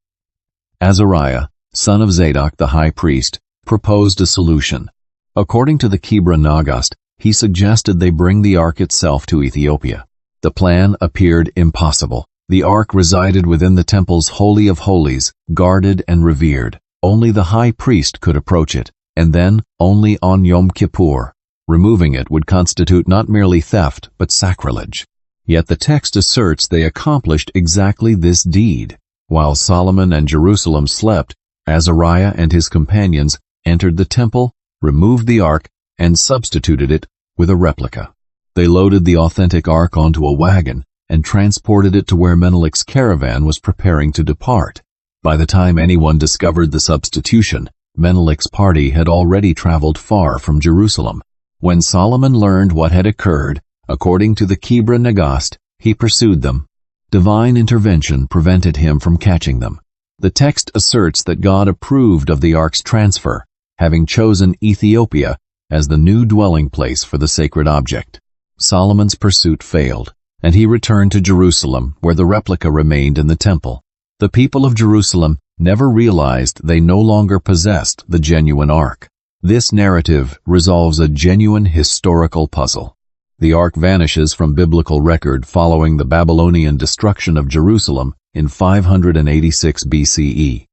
Azariah, son of Zadok the high priest, proposed a solution. According to the Kebra Nagast, he suggested they bring the ark itself to Ethiopia. The plan appeared impossible. The ark resided within the temple's Holy of Holies, guarded and revered. Only the high priest could approach it, and then only on Yom Kippur. Removing it would constitute not merely theft, but sacrilege. Yet the text asserts they accomplished exactly this deed. While Solomon and Jerusalem slept, Azariah and his companions entered the temple, removed the ark, and substituted it with a replica. They loaded the authentic ark onto a wagon and transported it to where Menelik's caravan was preparing to depart. By the time anyone discovered the substitution, Menelik's party had already traveled far from Jerusalem. When Solomon learned what had occurred, according to the Kebra Nagast, he pursued them. Divine intervention prevented him from catching them. The text asserts that God approved of the ark's transfer, having chosen Ethiopia as the new dwelling place for the sacred object. Solomon's pursuit failed, and he returned to Jerusalem, where the replica remained in the temple. The people of Jerusalem never realized they no longer possessed the genuine ark. This narrative resolves a genuine historical puzzle. The ark vanishes from biblical record following the Babylonian destruction of Jerusalem in 586 BCE.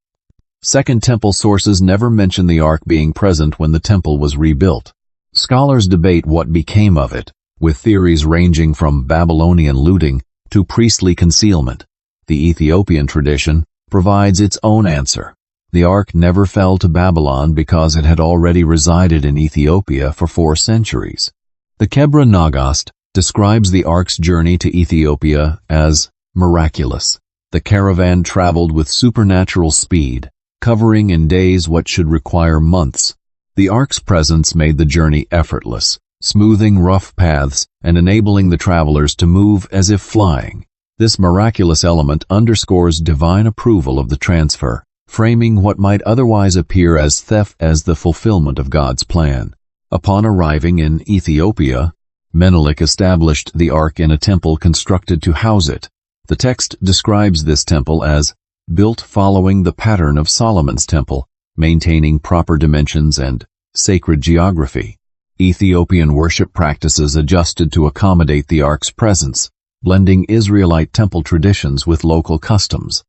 Second Temple sources never mention the ark being present when the temple was rebuilt. Scholars debate what became of it, with theories ranging from Babylonian looting to priestly concealment. The Ethiopian tradition provides its own answer. The ark never fell to Babylon because it had already resided in Ethiopia for 4 centuries. The Kebra Nagast describes the ark's journey to Ethiopia as miraculous. The caravan traveled with supernatural speed, covering in days what should require months. The ark's presence made the journey effortless, smoothing rough paths and enabling the travelers to move as if flying. This miraculous element underscores divine approval of the transfer, framing what might otherwise appear as theft as the fulfillment of God's plan. Upon arriving in Ethiopia, Menelik established the ark in a temple constructed to house it. The text describes this temple as built following the pattern of Solomon's temple, maintaining proper dimensions and sacred geography. Ethiopian worship practices adjusted to accommodate the ark's presence, blending Israelite temple traditions with local customs.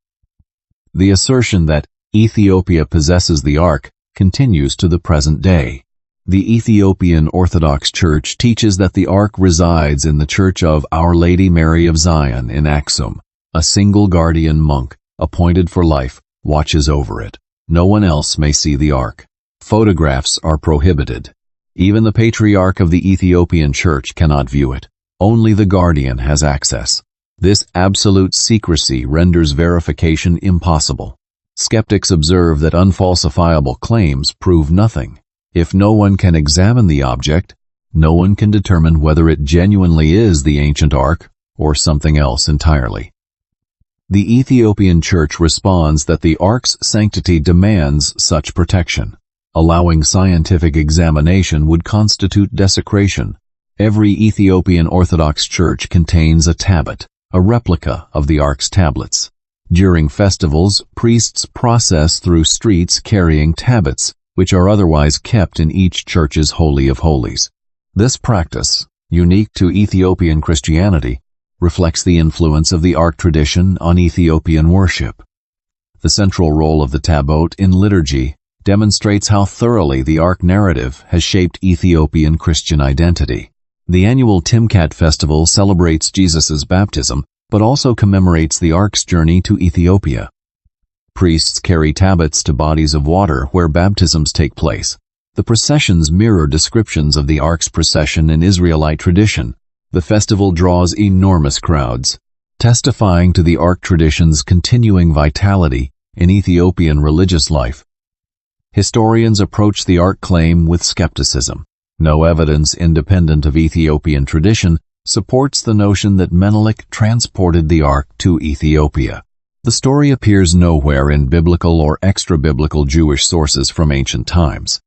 The assertion that Ethiopia possesses the ark continues to the present day. The Ethiopian Orthodox Church teaches that the ark resides in the Church of Our Lady Mary of Zion in Axum. A single guardian monk, appointed for life, watches over it. No one else may see the ark. Photographs are prohibited. Even the patriarch of the Ethiopian Church cannot view it. Only the guardian has access. This absolute secrecy renders verification impossible. Skeptics observe that unfalsifiable claims prove nothing. If no one can examine the object, no one can determine whether it genuinely is the ancient ark or something else entirely. The Ethiopian Church responds that the ark's sanctity demands such protection. Allowing scientific examination would constitute desecration. Every Ethiopian Orthodox Church contains a tablet, a replica of the ark's tablets. During festivals, priests process through streets carrying tablets, which are otherwise kept in each church's Holy of Holies. This practice, unique to Ethiopian Christianity, reflects the influence of the ark tradition on Ethiopian worship. The central role of the tabot in liturgy demonstrates how thoroughly the Ark narrative has shaped Ethiopian Christian identity. The annual Timkat festival celebrates Jesus' baptism, but also commemorates the Ark's journey to Ethiopia. Priests carry tabots to bodies of water where baptisms take place. The processions mirror descriptions of the Ark's procession in Israelite tradition. The festival draws enormous crowds, testifying to the Ark tradition's continuing vitality in Ethiopian religious life. Historians approach the Ark claim with skepticism. No evidence independent of Ethiopian tradition supports the notion that Menelik transported the Ark to Ethiopia. The story appears nowhere in biblical or extra-biblical Jewish sources from ancient times.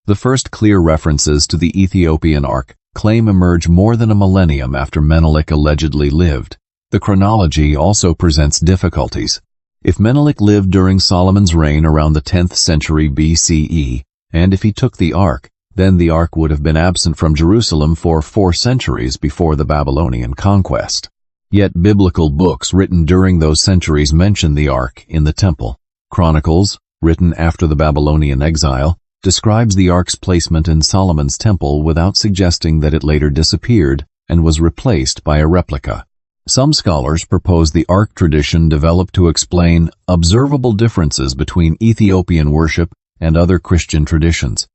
The first clear references to the Ethiopian Ark claim emerge more than a millennium after Menelik allegedly lived. The chronology also presents difficulties. If Menelik lived during Solomon's reign around the 10th century BCE, and if he took the Ark, then the Ark would have been absent from Jerusalem for 4 centuries before the Babylonian conquest. Yet biblical books written during those centuries mention the Ark in the temple. Chronicles, written after the Babylonian exile, describes the Ark's placement in Solomon's temple without suggesting that it later disappeared and was replaced by a replica. Some scholars propose the Ark tradition developed to explain observable differences between Ethiopian worship and other Christian traditions.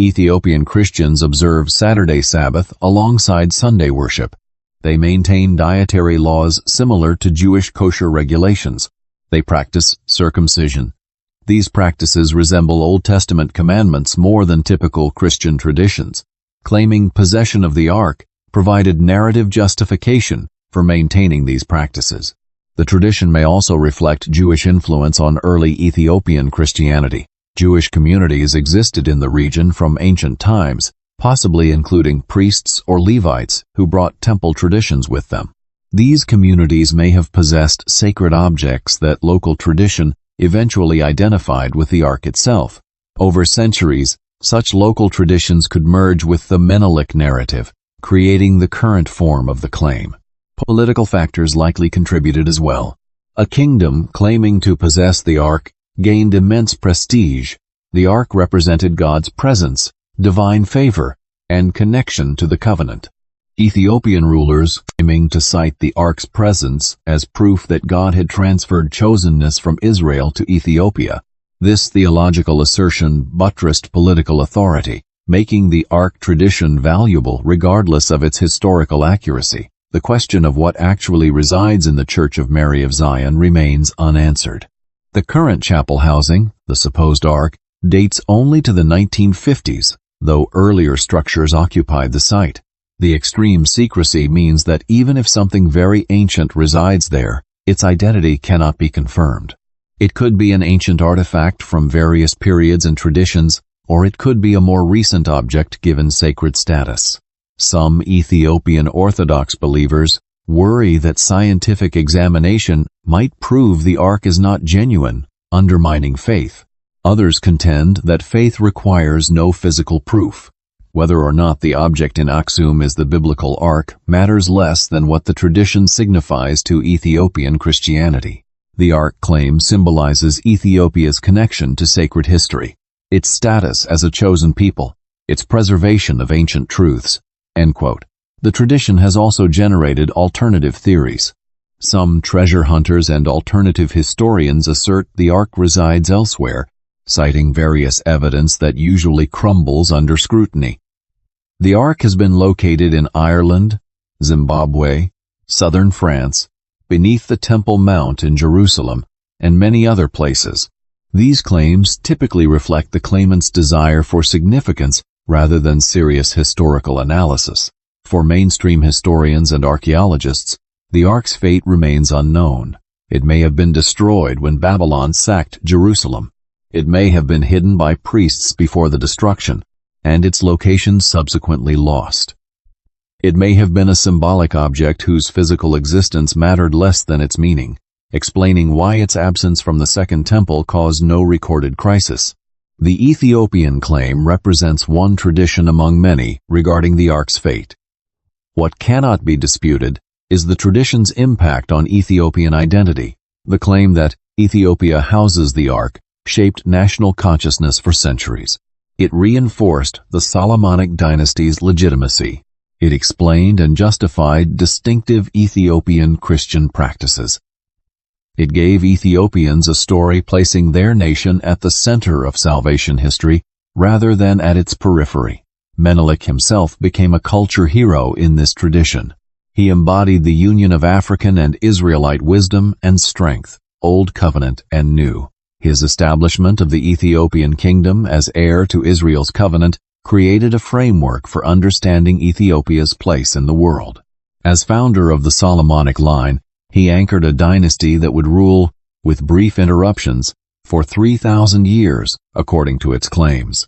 Ethiopian Christians observe Saturday Sabbath alongside Sunday worship. They maintain dietary laws similar to Jewish kosher regulations. They practice circumcision. These practices resemble Old Testament commandments more than typical Christian traditions. Claiming possession of the Ark provided narrative justification for maintaining these practices. The tradition may also reflect Jewish influence on early Ethiopian Christianity. Jewish communities existed in the region from ancient times, possibly including priests or Levites who brought temple traditions with them. These communities may have possessed sacred objects that local tradition eventually identified with the Ark itself. Over centuries, such local traditions could merge with the Menelik narrative, creating the current form of the claim. Political factors likely contributed as well. A kingdom claiming to possess the Ark gained immense prestige. The Ark represented God's presence, divine favor, and connection to the covenant. Ethiopian rulers claiming to cite the Ark's presence as proof that God had transferred chosenness from Israel to Ethiopia. This theological assertion buttressed political authority, making the Ark tradition valuable regardless of its historical accuracy. The question of what actually resides in the Church of Mary of Zion remains unanswered. The current chapel housing, the supposed Ark, dates only to the 1950s, though earlier structures occupied the site. The extreme secrecy means that even if something very ancient resides there, its identity cannot be confirmed. It could be an ancient artifact from various periods and traditions, or it could be a more recent object given sacred status. Some Ethiopian Orthodox believers worry that scientific examination might prove the Ark is not genuine, undermining faith. Others contend that faith requires no physical proof. Whether or not the object in Aksum is the biblical Ark matters less than what the tradition signifies to Ethiopian Christianity. The Ark claim symbolizes Ethiopia's connection to sacred history, its status as a chosen people, its preservation of ancient truths." End quote. The tradition has also generated alternative theories. Some treasure hunters and alternative historians assert the Ark resides elsewhere, citing various evidence that usually crumbles under scrutiny. The Ark has been located in Ireland, Zimbabwe, southern France, beneath the Temple Mount in Jerusalem, and many other places. These claims typically reflect the claimant's desire for significance rather than serious historical analysis. For mainstream historians and archaeologists, the Ark's fate remains unknown. It may have been destroyed when Babylon sacked Jerusalem. It may have been hidden by priests before the destruction, and its location subsequently lost. It may have been a symbolic object whose physical existence mattered less than its meaning, explaining why its absence from the Second Temple caused no recorded crisis. The Ethiopian claim represents one tradition among many regarding the Ark's fate. What cannot be disputed is the tradition's impact on Ethiopian identity. The claim that Ethiopia houses the Ark shaped national consciousness for centuries. It reinforced the Solomonic dynasty's legitimacy. It explained and justified distinctive Ethiopian Christian practices. It gave Ethiopians a story placing their nation at the center of salvation history rather than at its periphery. Menelik himself became a culture hero in this tradition. He embodied the union of African and Israelite wisdom and strength, Old Covenant and New. His establishment of the Ethiopian kingdom as heir to Israel's covenant created a framework for understanding Ethiopia's place in the world. As founder of the Solomonic line, he anchored a dynasty that would rule, with brief interruptions, for 3,000 years, according to its claims.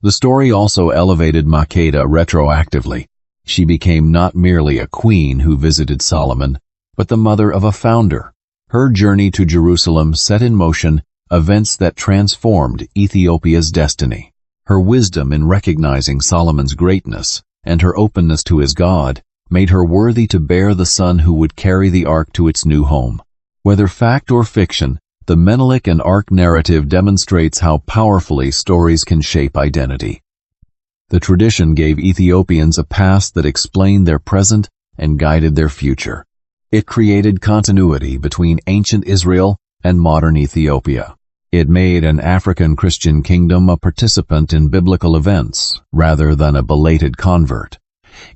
The story also elevated Makeda retroactively. She became not merely a queen who visited Solomon, but the mother of a founder. Her journey to Jerusalem set in motion events that transformed Ethiopia's destiny. Her wisdom in recognizing Solomon's greatness and her openness to his God made her worthy to bear the son who would carry the Ark to its new home. Whether fact or fiction, the Menelik and Ark narrative demonstrates how powerfully stories can shape identity. The tradition gave Ethiopians a past that explained their present and guided their future. It created continuity between ancient Israel and modern Ethiopia. It made an African Christian kingdom a participant in biblical events rather than a belated convert.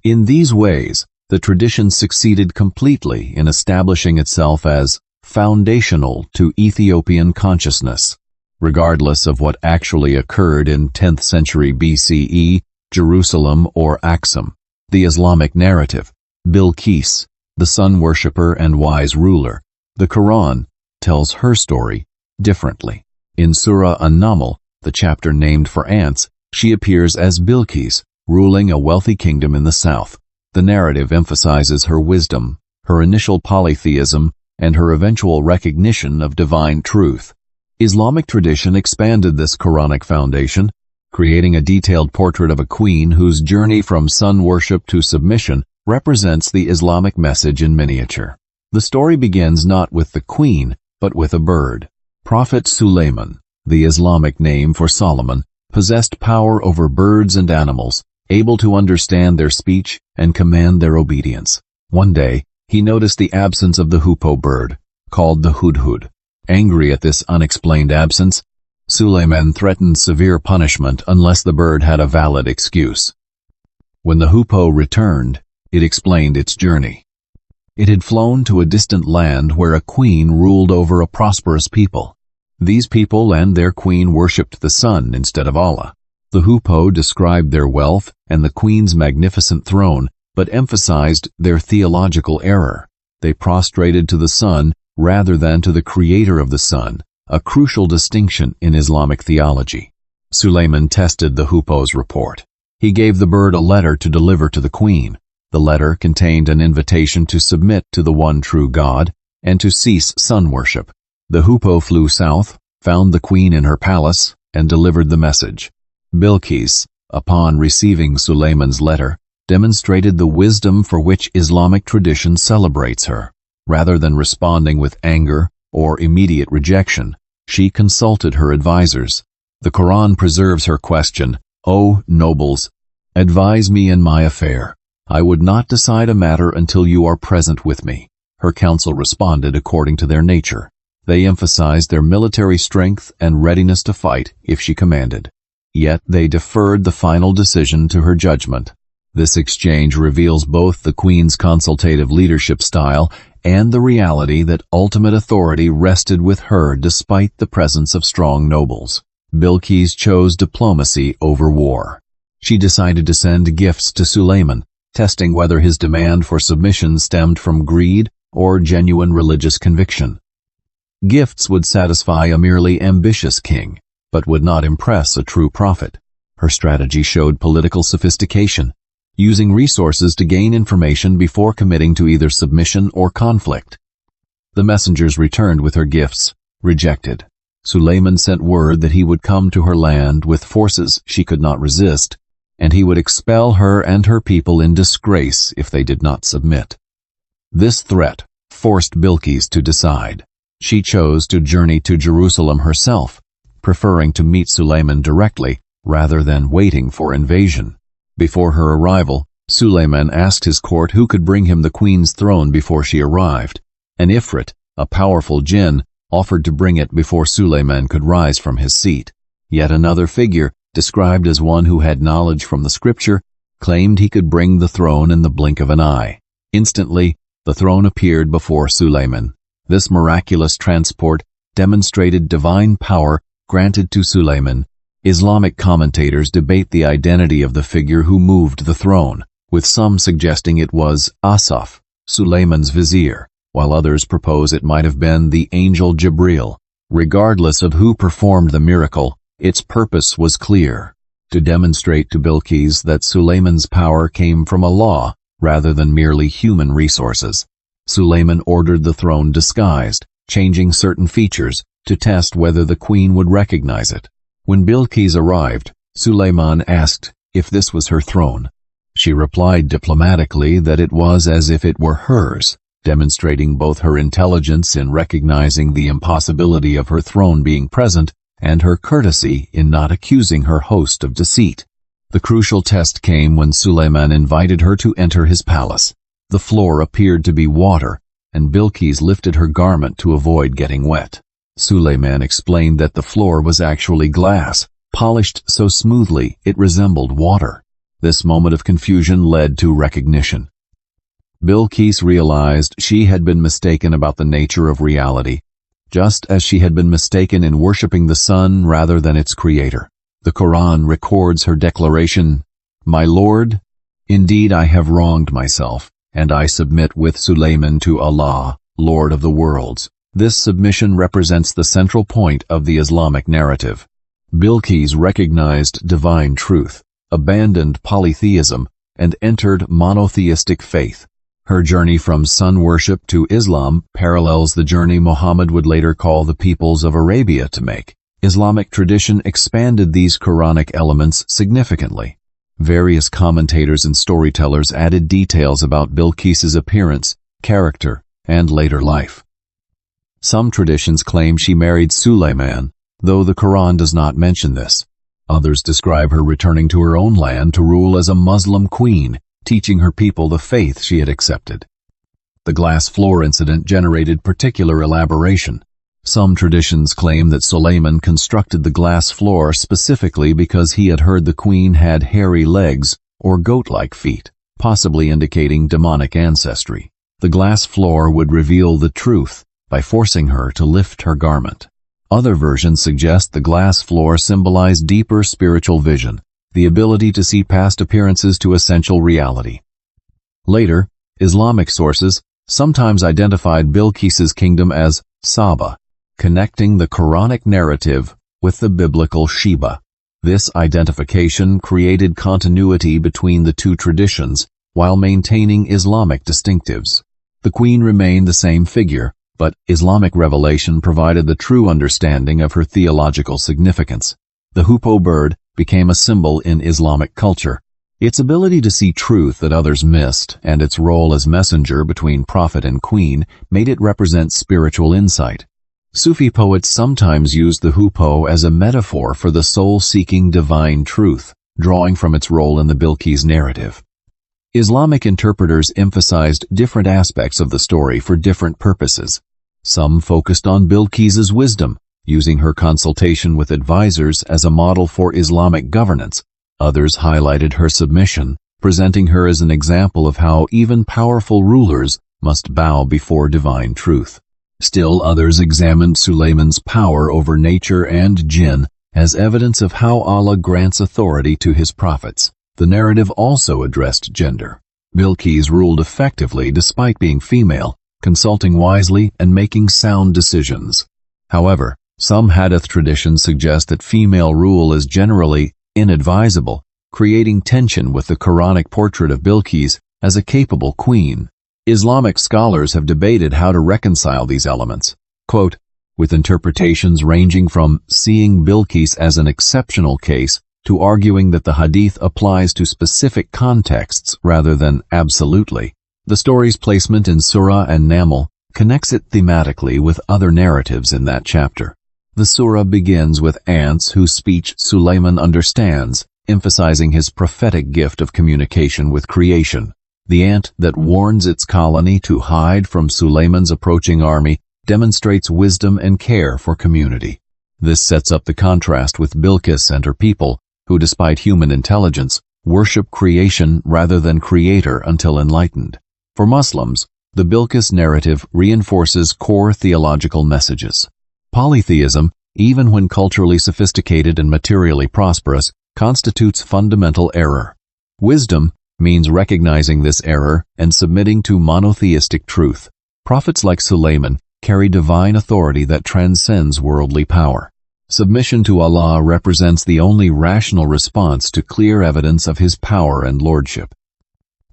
In these ways, the tradition succeeded completely in establishing itself as foundational to Ethiopian consciousness. Regardless of what actually occurred in 10th century BCE, Jerusalem or Aksum, the Islamic narrative, Bilqis, the sun worshipper and wise ruler, the Quran, tells her story differently. In Surah An-Naml, the chapter named for ants, she appears as Bilqis, ruling a wealthy kingdom in the south. The narrative emphasizes her wisdom, her initial polytheism, and her eventual recognition of divine truth. Islamic tradition expanded this Quranic foundation, creating a detailed portrait of a queen whose journey from sun worship to submission represents the Islamic message in miniature. The story begins not with the queen, but with a bird. Prophet Suleiman, the Islamic name for Solomon, possessed power over birds and animals, able to understand their speech and command their obedience. One day, he noticed the absence of the hoopoe bird, called the hudhud. Angry at this unexplained absence, Suleiman threatened severe punishment unless the bird had a valid excuse. When the hoopoe returned, it explained its journey. It had flown to a distant land where a queen ruled over a prosperous people. These people and their queen worshipped the sun instead of Allah. The hoopoe described their wealth and the queen's magnificent throne, but emphasized their theological error. They prostrated to the sun rather than to the creator of the sun, a crucial distinction in Islamic theology. Suleiman tested the hoopoe's report. He gave the bird a letter to deliver to the queen. The letter contained an invitation to submit to the one true God and to cease sun worship. The hoopoe flew south, found the queen in her palace, and delivered the message. Bilqis, upon receiving Suleiman's letter, demonstrated the wisdom for which Islamic tradition celebrates her. Rather than responding with anger or immediate rejection, she consulted her advisors. The Quran preserves her question, "O nobles, advise me in my affair. I would not decide a matter until you are present with me." Her council responded according to their nature. They emphasized their military strength and readiness to fight if she commanded. Yet they deferred the final decision to her judgment. This exchange reveals both the queen's consultative leadership style and the reality that ultimate authority rested with her despite the presence of strong nobles. Bilqis chose diplomacy over war. She decided to send gifts to Suleiman, testing whether his demand for submission stemmed from greed or genuine religious conviction. Gifts would satisfy a merely ambitious king, but would not impress a true prophet. Her strategy showed political sophistication, using resources to gain information before committing to either submission or conflict. The messengers returned with her gifts, rejected. Suleiman sent word that he would come to her land with forces she could not resist, and he would expel her and her people in disgrace if they did not submit. This threat forced Bilqis to decide. She chose to journey to Jerusalem herself, preferring to meet Suleiman directly rather than waiting for invasion. Before her arrival, Suleiman asked his court who could bring him the queen's throne before she arrived. An Ifrit, a powerful jinn, offered to bring it before Suleiman could rise from his seat. Yet another figure, described as one who had knowledge from the scripture, claimed he could bring the throne in the blink of an eye. Instantly, the throne appeared before Suleiman. This miraculous transport demonstrated divine power granted to Suleiman. Islamic commentators debate the identity of the figure who moved the throne, with some suggesting it was Asaf, Suleiman's vizier, while others propose it might have been the angel Jibril. Regardless of who performed the miracle, its purpose was clear: to demonstrate to Bilqis that Suleiman's power came from Allah rather than merely human resources. Suleiman ordered the throne disguised, changing certain features to test whether the queen would recognize it. When Bilqis arrived, Suleiman asked if this was her throne. She replied diplomatically that it was as if it were hers, demonstrating both her intelligence in recognizing the impossibility of her throne being present and her courtesy in not accusing her host of deceit. The crucial test came when Suleiman invited her to enter his palace. The floor appeared to be water, and Bilqis lifted her garment to avoid getting wet. Suleiman explained that the floor was actually glass, polished so smoothly it resembled water. This moment of confusion led to recognition. Bilqis realized she had been mistaken about the nature of reality, just as she had been mistaken in worshipping the sun rather than its creator. The Quran records her declaration, "My Lord, indeed I have wronged myself, and I submit with Suleiman to Allah, Lord of the worlds." This submission represents the central point of the Islamic narrative. Bilqis recognized divine truth, abandoned polytheism, and entered monotheistic faith. Her journey from sun worship to Islam parallels the journey Muhammad would later call the peoples of Arabia to make. Islamic tradition expanded these Quranic elements significantly. Various commentators and storytellers added details about Bilqis's appearance, character, and later life. Some traditions claim she married Suleiman, though the Quran does not mention this. Others describe her returning to her own land to rule as a Muslim queen, teaching her people the faith she had accepted. The glass floor incident generated particular elaboration. Some traditions claim that Suleiman constructed the glass floor specifically because he had heard the queen had hairy legs or goat-like feet, possibly indicating demonic ancestry. The glass floor would reveal the truth by forcing her to lift her garment. Other versions suggest the glass floor symbolized deeper spiritual vision, the ability to see past appearances to essential reality. Later, Islamic sources sometimes identified Bilqis's kingdom as Saba, connecting the Quranic narrative with the biblical Sheba. This identification created continuity between the two traditions while maintaining Islamic distinctives. The queen remained the same figure, but Islamic revelation provided the true understanding of her theological significance. The hoopoe bird became a symbol in Islamic culture. Its ability to see truth that others missed and its role as messenger between prophet and queen made it represent spiritual insight. Sufi poets sometimes used the hoopoe as a metaphor for the soul seeking divine truth, drawing from its role in the Bilqis narrative. Islamic interpreters emphasized different aspects of the story for different purposes. Some focused on Bilqis's wisdom, using her consultation with advisors as a model for Islamic governance. Others highlighted her submission, presenting her as an example of how even powerful rulers must bow before divine truth. Still others examined Suleiman's power over nature and jinn as evidence of how Allah grants authority to his prophets. The narrative also addressed gender. Bilqis ruled effectively despite being female, consulting wisely and making sound decisions. However, some Hadith traditions suggest that female rule is generally inadvisable, creating tension with the Quranic portrait of Bilqis as a capable queen. Islamic scholars have debated how to reconcile these elements. Quote, with interpretations ranging from seeing Bilqis as an exceptional case to arguing that the hadith applies to specific contexts rather than absolutely. The story's placement in Surah and Naml connects it thematically with other narratives in that chapter. The surah begins with ants whose speech Suleiman understands, emphasizing his prophetic gift of communication with creation. The ant that warns its colony to hide from Suleiman's approaching army demonstrates wisdom and care for community. This sets up the contrast with Bilqis and her people, who despite human intelligence, worship creation rather than creator until enlightened. For Muslims, the Bilqis narrative reinforces core theological messages. Polytheism, even when culturally sophisticated and materially prosperous, constitutes fundamental error. Wisdom means recognizing this error and submitting to monotheistic truth. Prophets like Suleiman carry divine authority that transcends worldly power. Submission to Allah represents the only rational response to clear evidence of His power and lordship.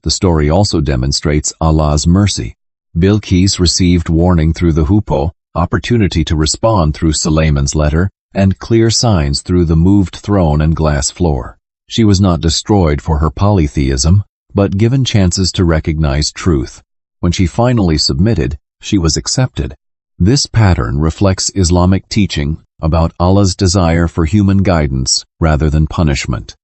The story also demonstrates Allah's mercy. Bilqis received warning through the hoopoe, opportunity to respond through Suleiman's letter, and clear signs through the moved throne and glass floor. She was not destroyed for her polytheism, but given chances to recognize truth. When she finally submitted, she was accepted. This pattern reflects Islamic teaching about Allah's desire for human guidance rather than punishment.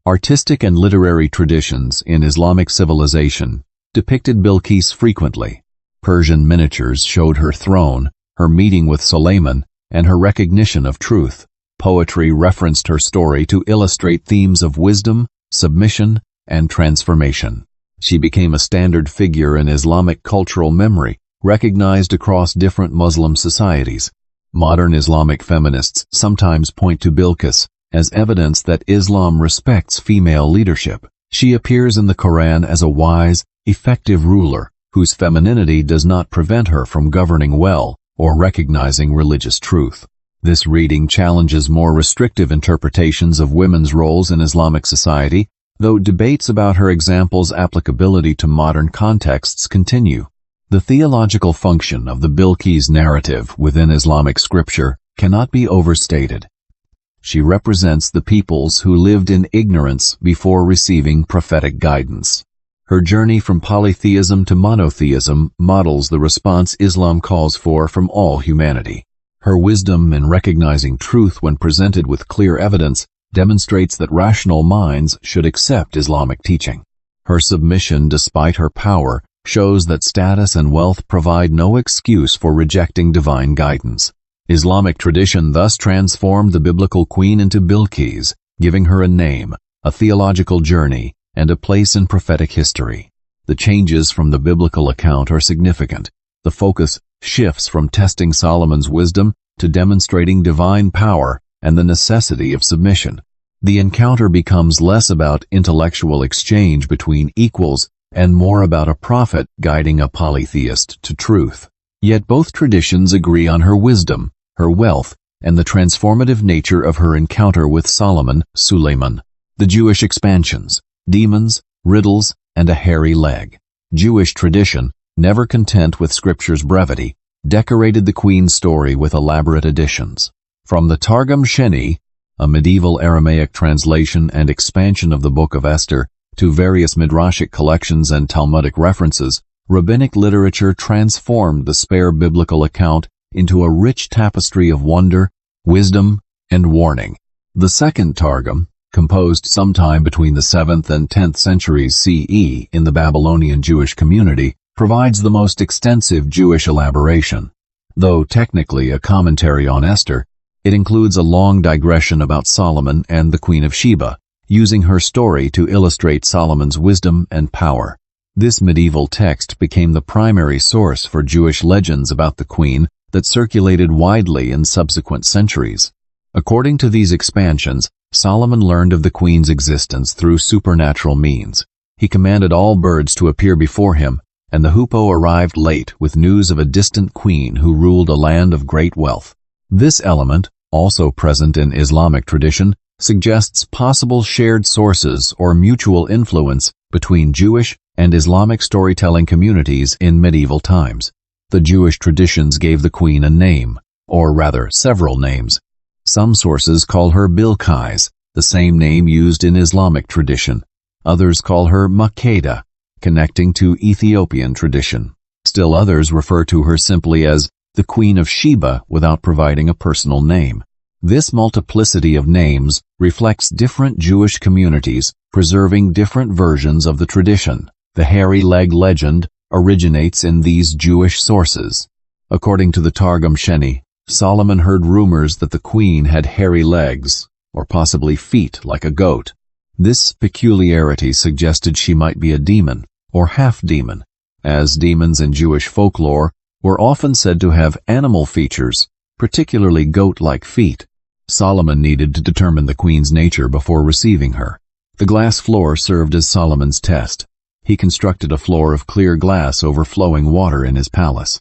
Artistic and literary traditions in Islamic civilization depicted Bilqis frequently. Persian miniatures showed her throne, her meeting with Suleiman, and her recognition of truth. Poetry referenced her story to illustrate themes of wisdom, submission, and transformation. She became a standard figure in Islamic cultural memory, recognized across different Muslim societies. Modern Islamic feminists sometimes point to Bilqis as evidence that Islam respects female leadership. She appears in the Quran as a wise, effective ruler whose femininity does not prevent her from governing well or recognizing religious truth. This reading challenges more restrictive interpretations of women's roles in Islamic society, though debates about her example's applicability to modern contexts continue. The theological function of the Bilqis narrative within Islamic scripture cannot be overstated. She represents the peoples who lived in ignorance before receiving prophetic guidance. Her journey from polytheism to monotheism models the response Islam calls for from all humanity. Her wisdom in recognizing truth when presented with clear evidence demonstrates that rational minds should accept Islamic teaching. Her submission despite her power shows that status and wealth provide no excuse for rejecting divine guidance. Islamic tradition thus transformed the biblical queen into Bilqis, giving her a name, a theological journey, and a place in prophetic history. The changes from the biblical account are significant. The focus shifts from testing Solomon's wisdom to demonstrating divine power and the necessity of submission. The encounter becomes less about intellectual exchange between equals and more about a prophet guiding a polytheist to truth. Yet both traditions agree on her wisdom, her wealth, and the transformative nature of her encounter with Suleiman. The Jewish expansions, demons, riddles, and a hairy leg. Jewish tradition, never content with scripture's brevity, decorated the queen's story with elaborate additions. From the Targum Sheni, a medieval Aramaic translation and expansion of the Book of Esther, to various Midrashic collections and Talmudic references, rabbinic literature transformed the spare biblical account into a rich tapestry of wonder, wisdom, and warning. The second Targum, composed sometime between the 7th and 10th centuries CE in the Babylonian Jewish community, provides the most extensive Jewish elaboration. Though technically a commentary on Esther, it includes a long digression about Solomon and the Queen of Sheba, using her story to illustrate Solomon's wisdom and power. This medieval text became the primary source for Jewish legends about the queen that circulated widely in subsequent centuries. According to these expansions, Solomon learned of the queen's existence through supernatural means. He commanded all birds to appear before him, and the hoopoe arrived late with news of a distant queen who ruled a land of great wealth. This element, also present in Islamic tradition, suggests possible shared sources or mutual influence between Jewish and Islamic storytelling communities in medieval times. The Jewish traditions gave the queen a name, or rather several names. Some sources call her Bilqis, the same name used in Islamic tradition. Others call her Makkeda, connecting to Ethiopian tradition. Still others refer to her simply as the Queen of Sheba without providing a personal name. This multiplicity of names reflects different Jewish communities preserving different versions of the tradition. The hairy leg legend originates in these Jewish sources. According to the Targum Sheni, Solomon heard rumors that the queen had hairy legs, or possibly feet like a goat. This peculiarity suggested she might be a demon, or half-demon, as demons in Jewish folklore were often said to have animal features, particularly goat-like feet. Solomon needed to determine the queen's nature before receiving her. The glass floor served as Solomon's test. He constructed a floor of clear glass overflowing water in his palace.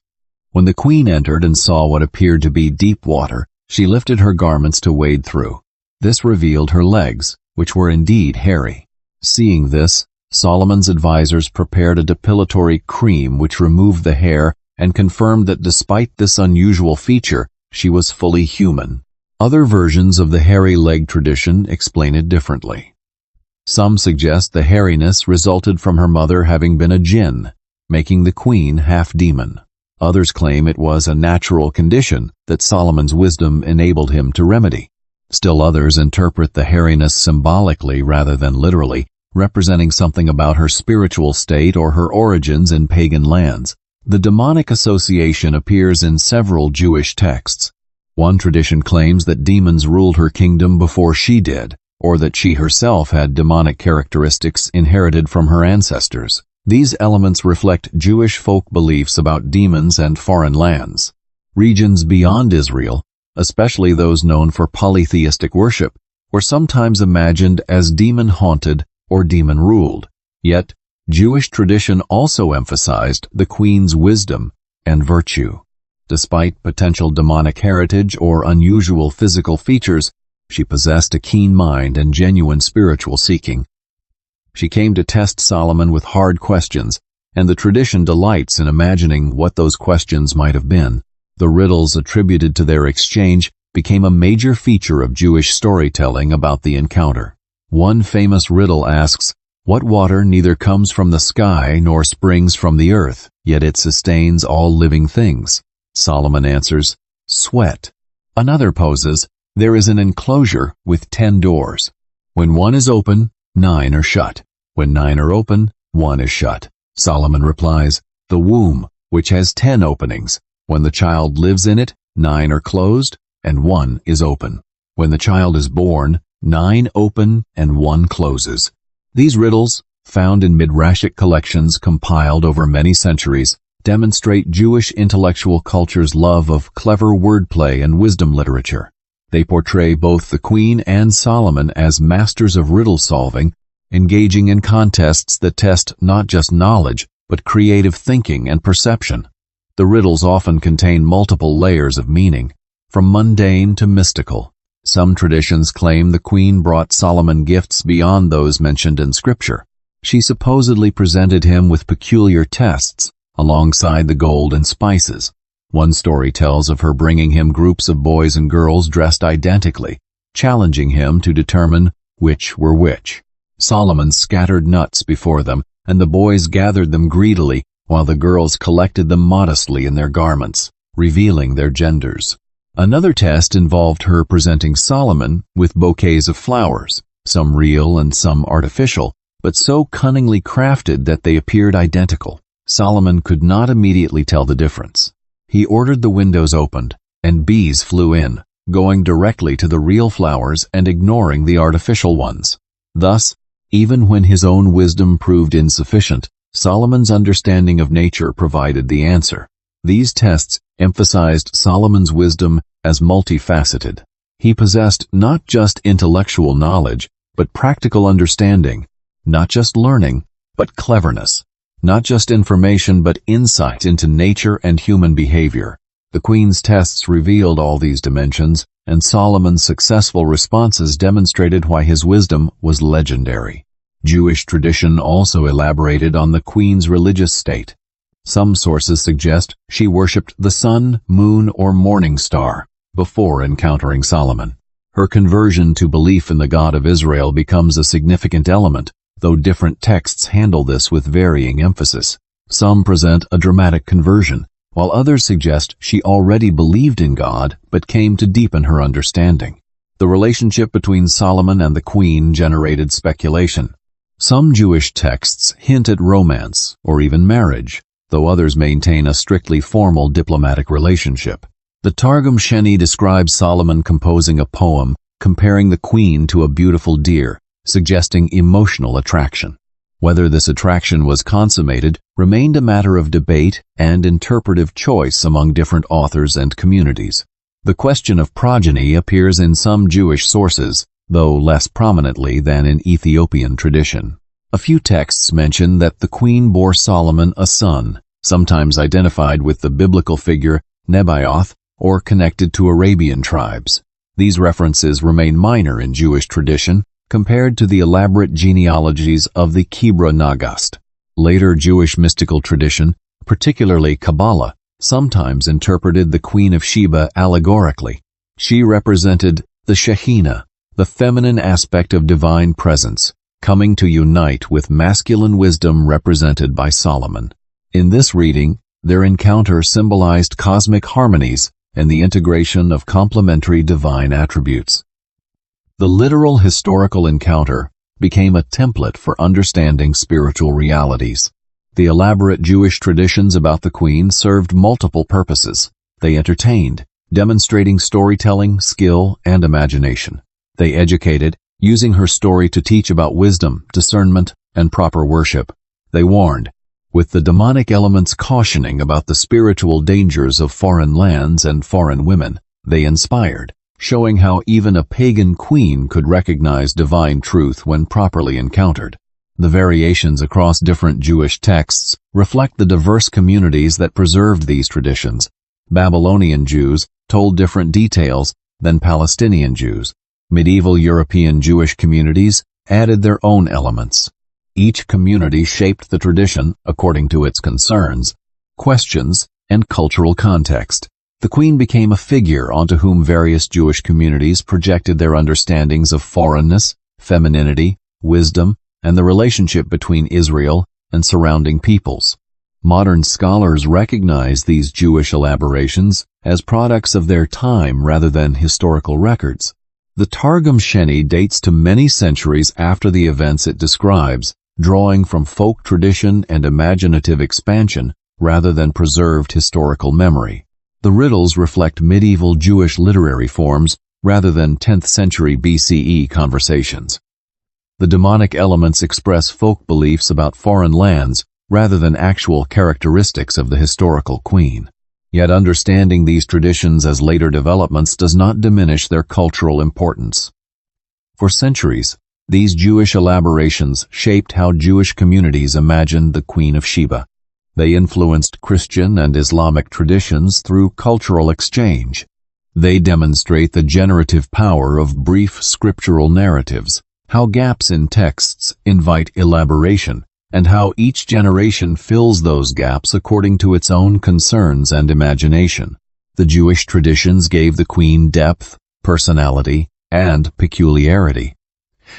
When the queen entered and saw what appeared to be deep water, she lifted her garments to wade through. This revealed her legs, which were indeed hairy. Seeing this, Solomon's advisors prepared a depilatory cream which removed the hair and confirmed that despite this unusual feature, she was fully human. Other versions of the hairy leg tradition explain it differently. Some suggest the hairiness resulted from her mother having been a jinn, making the queen half-demon. Others claim it was a natural condition that Solomon's wisdom enabled him to remedy. Still others interpret the hairiness symbolically rather than literally, representing something about her spiritual state or her origins in pagan lands. The demonic association appears in several Jewish texts. One tradition claims that demons ruled her kingdom before she did, or that she herself had demonic characteristics inherited from her ancestors. These elements reflect Jewish folk beliefs about demons and foreign lands. Regions beyond Israel, especially those known for polytheistic worship, were sometimes imagined as demon-haunted or demon-ruled. Yet, Jewish tradition also emphasized the queen's wisdom and virtue. Despite potential demonic heritage or unusual physical features, she possessed a keen mind and genuine spiritual seeking. She came to test Solomon with hard questions, and the tradition delights in imagining what those questions might have been. The riddles attributed to their exchange became a major feature of Jewish storytelling about the encounter. One famous riddle asks, "What water neither comes from the sky nor springs from the earth, yet it sustains all living things?" Solomon answers, "Sweat." Another poses, "There is an enclosure with 10 doors. When one is open, 9 are shut. When 9 are open, 1 is shut." Solomon replies, "The womb, which has 10 openings. When the child lives in it, 9 are closed, and 1 is open. When the child is born, 9 open and 1 closes." These riddles, found in midrashic collections compiled over many centuries, demonstrate Jewish intellectual culture's love of clever wordplay and wisdom literature. They portray both the queen and Solomon as masters of riddle solving, engaging in contests that test not just knowledge, but creative thinking and perception. The riddles often contain multiple layers of meaning, from mundane to mystical. Some traditions claim the queen brought Solomon gifts beyond those mentioned in Scripture. She supposedly presented him with peculiar tests, alongside the gold and spices. One story tells of her bringing him groups of boys and girls dressed identically, challenging him to determine which were which. Solomon scattered nuts before them, and the boys gathered them greedily, while the girls collected them modestly in their garments, revealing their genders. Another test involved her presenting Solomon with bouquets of flowers, some real and some artificial, but so cunningly crafted that they appeared identical. Solomon could not immediately tell the difference. He ordered the windows opened, and bees flew in, going directly to the real flowers and ignoring the artificial ones. Thus, even when his own wisdom proved insufficient, Solomon's understanding of nature provided the answer. These tests emphasized Solomon's wisdom as multifaceted. He possessed not just intellectual knowledge, but practical understanding, not just learning, but cleverness, not just information, but insight into nature and human behavior. The queen's tests revealed all these dimensions, and Solomon's successful responses demonstrated why his wisdom was legendary. Jewish tradition also elaborated on the queen's religious state. Some sources suggest she worshipped the sun, moon, or morning star before encountering Solomon. Her conversion to belief in the God of Israel becomes a significant element, though different texts handle this with varying emphasis. Some present a dramatic conversion, while others suggest she already believed in God but came to deepen her understanding. The relationship between Solomon and the queen generated speculation. Some Jewish texts hint at romance or even marriage, though others maintain a strictly formal diplomatic relationship. The Targum Sheni describes Solomon composing a poem comparing the queen to a beautiful deer, suggesting emotional attraction. Whether this attraction was consummated remained a matter of debate and interpretive choice among different authors and communities. The question of progeny appears in some Jewish sources, though less prominently than in Ethiopian tradition. A few texts mention that the queen bore Solomon a son, sometimes identified with the biblical figure Nebaioth or connected to Arabian tribes. These references remain minor in Jewish tradition compared to the elaborate genealogies of the Kebra Nagast. Later Jewish mystical tradition, particularly Kabbalah, sometimes interpreted the Queen of Sheba allegorically. She represented the Shekhinah, the feminine aspect of divine presence, coming to unite with masculine wisdom represented by Solomon. In this reading, their encounter symbolized cosmic harmonies and the integration of complementary divine attributes. The literal historical encounter became a template for understanding spiritual realities. The elaborate Jewish traditions about the queen served multiple purposes. They entertained, demonstrating storytelling, skill, and imagination. They educated, using her story to teach about wisdom, discernment, and proper worship. They warned, with the demonic elements cautioning about the spiritual dangers of foreign lands and foreign women. They inspired, showing how even a pagan queen could recognize divine truth when properly encountered. The variations across different Jewish texts reflect the diverse communities that preserved these traditions. Babylonian Jews told different details than Palestinian Jews. Medieval European Jewish communities added their own elements. Each community shaped the tradition according to its concerns, questions, and cultural context. The queen became a figure onto whom various Jewish communities projected their understandings of foreignness, femininity, wisdom, and the relationship between Israel and surrounding peoples. Modern scholars recognize these Jewish elaborations as products of their time rather than historical records. The Targum Sheni dates to many centuries after the events it describes, drawing from folk tradition and imaginative expansion rather than preserved historical memory. The riddles reflect medieval Jewish literary forms rather than 10th century BCE conversations. The demonic elements express folk beliefs about foreign lands rather than actual characteristics of the historical queen. Yet understanding these traditions as later developments does not diminish their cultural importance. For centuries, these Jewish elaborations shaped how Jewish communities imagined the Queen of Sheba. They influenced Christian and Islamic traditions through cultural exchange. They demonstrate the generative power of brief scriptural narratives, how gaps in texts invite elaboration, and how each generation fills those gaps according to its own concerns and imagination. The Jewish traditions gave the queen depth, personality, and peculiarity.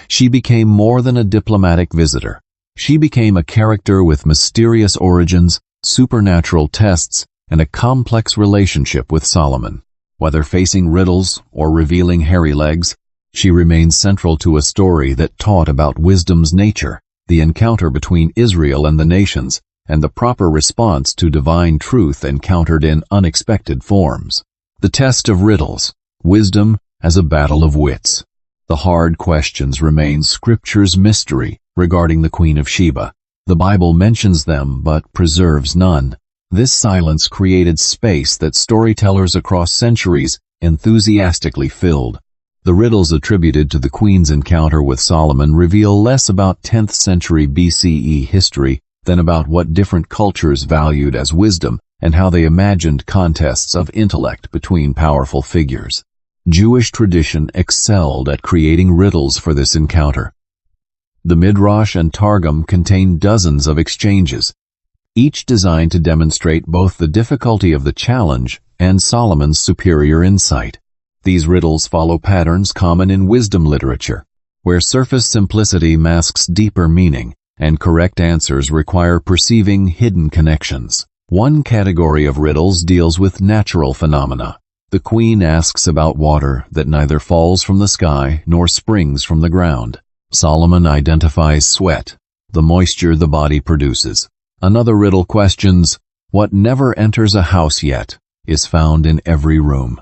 She became more than a diplomatic visitor. She became a character with mysterious origins, supernatural tests, and a complex relationship with Solomon. Whether facing riddles or revealing hairy legs, she remains central to a story that taught about wisdom's nature, the encounter between Israel and the nations, and the proper response to divine truth encountered in unexpected forms. The test of riddles, wisdom as a battle of wits. The hard questions remain Scripture's mystery regarding the Queen of Sheba. The Bible mentions them but preserves none. This silence created space that storytellers across centuries enthusiastically filled. The riddles attributed to the Queen's encounter with Solomon reveal less about 10th century BCE history than about what different cultures valued as wisdom and how they imagined contests of intellect between powerful figures. Jewish tradition excelled at creating riddles for this encounter. The Midrash and Targum contain dozens of exchanges, each designed to demonstrate both the difficulty of the challenge and Solomon's superior insight. These riddles follow patterns common in wisdom literature, where surface simplicity masks deeper meaning. and correct answers require perceiving hidden connections. One category of riddles deals with natural phenomena. The queen asks about water that neither falls from the sky nor springs from the ground. Solomon identifies sweat, the moisture the body produces. Another riddle questions, what never enters a house yet is found in every room.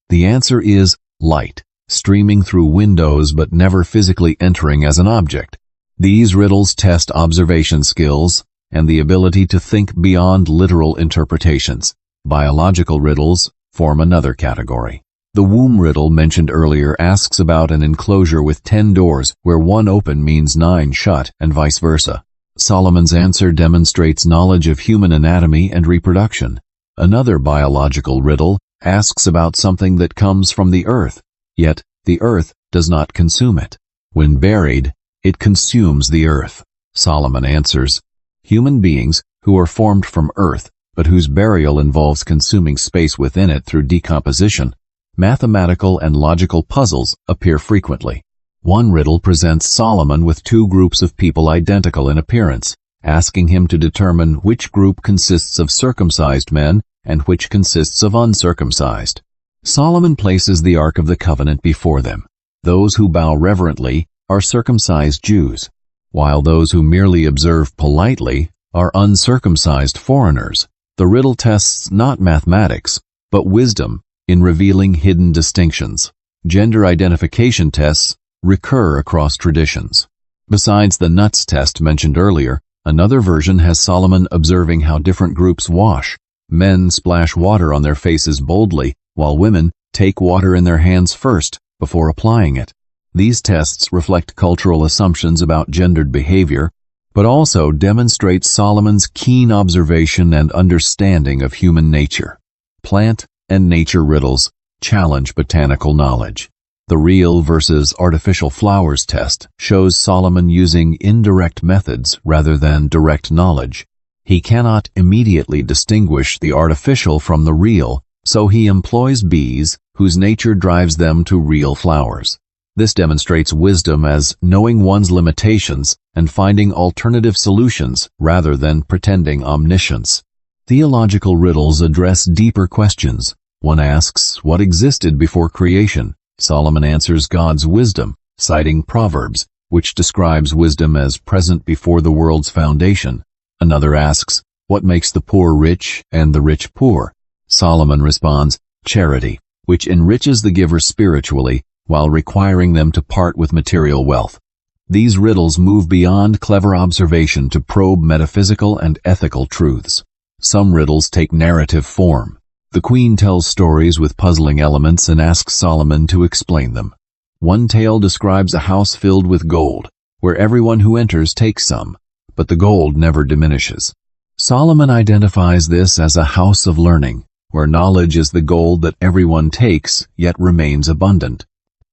The answer is light, streaming through windows but never physically entering as an object. These riddles test observation skills and the ability to think beyond literal interpretations. Biological riddles form another category. The womb riddle mentioned earlier asks about an enclosure with 10 doors where one open means 9 shut and vice versa. Solomon's answer demonstrates knowledge of human anatomy and reproduction. Another biological riddle asks about something that comes from the earth, yet the earth does not consume it. When buried, it consumes the earth. Solomon answers, human beings who are formed from earth, but whose burial involves consuming space within it through decomposition. Mathematical and logical puzzles appear frequently. One riddle presents Solomon with 2 groups of people identical in appearance, asking him to determine which group consists of circumcised men and which consists of uncircumcised. Solomon places the Ark of the Covenant before them. Those who bow reverently are circumcised Jews, while those who merely observe politely are uncircumcised foreigners. The riddle tests not mathematics, but wisdom in revealing hidden distinctions. Gender identification tests recur across traditions. Besides the nuts test mentioned earlier, another version has Solomon observing how different groups wash. Men splash water on their faces boldly, while women take water in their hands first before applying it. These tests reflect cultural assumptions about gendered behavior, but also demonstrate Solomon's keen observation and understanding of human nature. Plant and nature riddles challenge botanical knowledge. The real versus artificial flowers test shows Solomon using indirect methods rather than direct knowledge. He cannot immediately distinguish the artificial from the real, so he employs bees whose nature drives them to real flowers. This demonstrates wisdom as knowing one's limitations and finding alternative solutions rather than pretending omniscience. Theological riddles address deeper questions. One asks, what existed before creation? Solomon answers God's wisdom, citing Proverbs, which describes wisdom as present before the world's foundation. Another asks, what makes the poor rich and the rich poor? Solomon responds, charity, which enriches the giver spiritually while requiring them to part with material wealth. These riddles move beyond clever observation to probe metaphysical and ethical truths. Some riddles take narrative form. The queen tells stories with puzzling elements and asks Solomon to explain them. One tale describes a house filled with gold, where everyone who enters takes some, but the gold never diminishes. Solomon identifies this as a house of learning, where knowledge is the gold that everyone takes, yet remains abundant.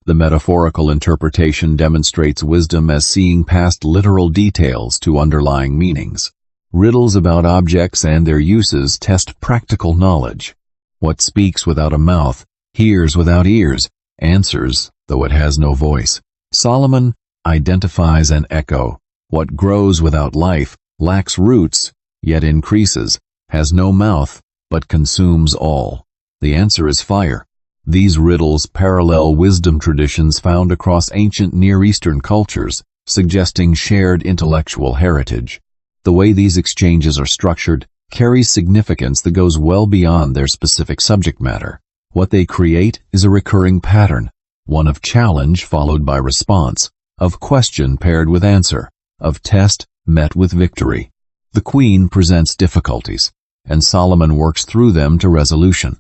The metaphorical interpretation demonstrates wisdom as seeing past literal details to underlying meanings. Riddles about objects and their uses test practical knowledge. What speaks without a mouth, hears without ears, answers, though it has no voice. Solomon identifies an echo. What grows without life, lacks roots, yet increases, has no mouth, but consumes all. The answer is fire. These riddles parallel wisdom traditions found across ancient Near Eastern cultures, suggesting shared intellectual heritage. The way these exchanges are structured carries significance that goes well beyond their specific subject matter. What they create is a recurring pattern, one of challenge followed by response, of question paired with answer, of test met with victory. The queen presents difficulties, and Solomon works through them to resolution.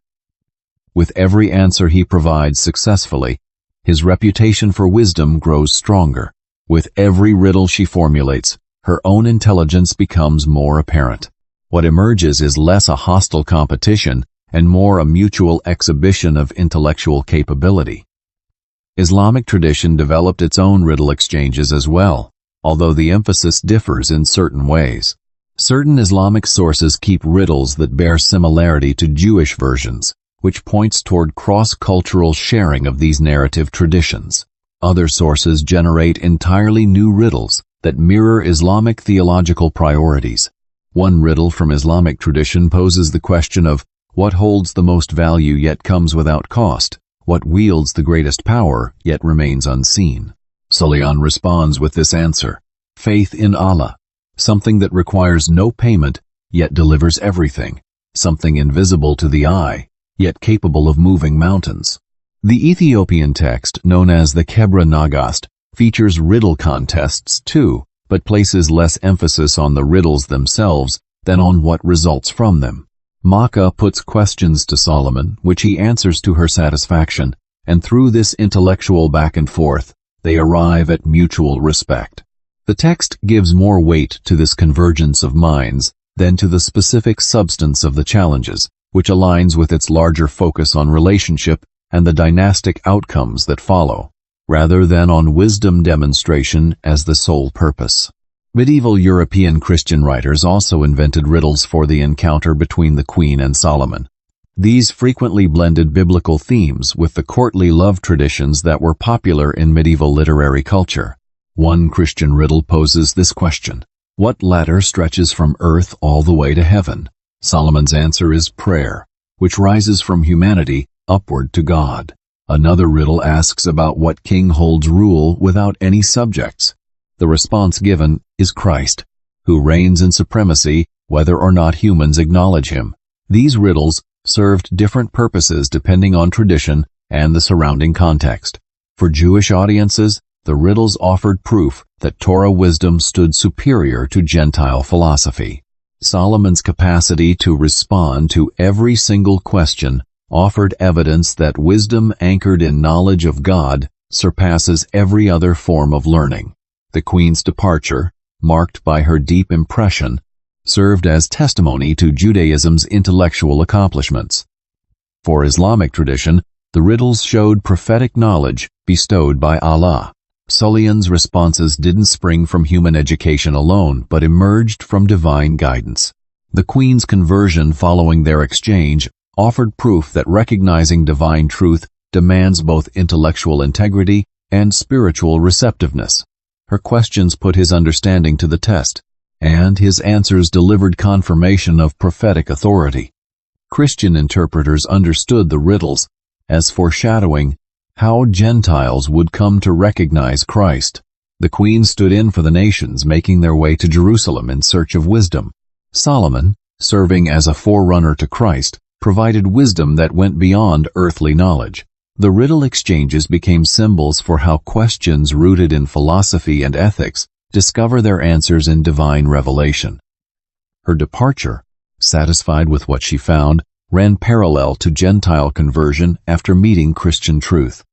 With every answer he provides successfully, his reputation for wisdom grows stronger. With every riddle she formulates, her own intelligence becomes more apparent. What emerges is less a hostile competition and more a mutual exhibition of intellectual capability. Islamic tradition developed its own riddle exchanges as well, although the emphasis differs in certain ways. Certain Islamic sources keep riddles that bear similarity to Jewish versions, which points toward cross-cultural sharing of these narrative traditions. Other sources generate entirely new riddles, that mirror Islamic theological priorities. One riddle from Islamic tradition poses the question of what holds the most value yet comes without cost, what wields the greatest power yet remains unseen. Sulaiman responds with this answer: faith in Allah, something that requires no payment yet delivers everything, something invisible to the eye yet capable of moving mountains. The Ethiopian text, known as the Kebra Nagast, features riddle contests too, but places less emphasis on the riddles themselves than on what results from them. Makkah puts questions to Solomon, which he answers to her satisfaction, and through this intellectual back and forth, they arrive at mutual respect. The text gives more weight to this convergence of minds than to the specific substance of the challenges, which aligns with its larger focus on relationship and the dynastic outcomes that follow, rather than on wisdom demonstration as the sole purpose. Medieval European Christian writers also invented riddles for the encounter between the Queen and Solomon. These frequently blended biblical themes with the courtly love traditions that were popular in medieval literary culture. One Christian riddle poses this question: what ladder stretches from earth all the way to heaven? Solomon's answer is prayer, which rises from humanity upward to God. Another riddle asks about what king holds rule without any subjects. The response given is Christ, who reigns in supremacy whether or not humans acknowledge him. These riddles served different purposes depending on tradition and the surrounding context. For Jewish audiences, the riddles offered proof that Torah wisdom stood superior to Gentile philosophy. Solomon's capacity to respond to every single question offered evidence that wisdom anchored in knowledge of God surpasses every other form of learning. The Queen's departure, marked by her deep impression, served as testimony to Judaism's intellectual accomplishments. For Islamic tradition, the riddles showed prophetic knowledge bestowed by Allah. Sulaiman's responses didn't spring from human education alone, but emerged from divine guidance. The Queen's conversion following their exchange offered proof that recognizing divine truth demands both intellectual integrity and spiritual receptiveness. Her questions put his understanding to the test, and his answers delivered confirmation of prophetic authority. Christian interpreters understood the riddles as foreshadowing how Gentiles would come to recognize Christ. The Queen stood in for the nations making their way to Jerusalem in search of wisdom. Solomon, serving as a forerunner to Christ, provided wisdom that went beyond earthly knowledge. The riddle exchanges became symbols for how questions rooted in philosophy and ethics discover their answers in divine revelation. Her departure, satisfied with what she found, ran parallel to Gentile conversion after meeting Christian truth.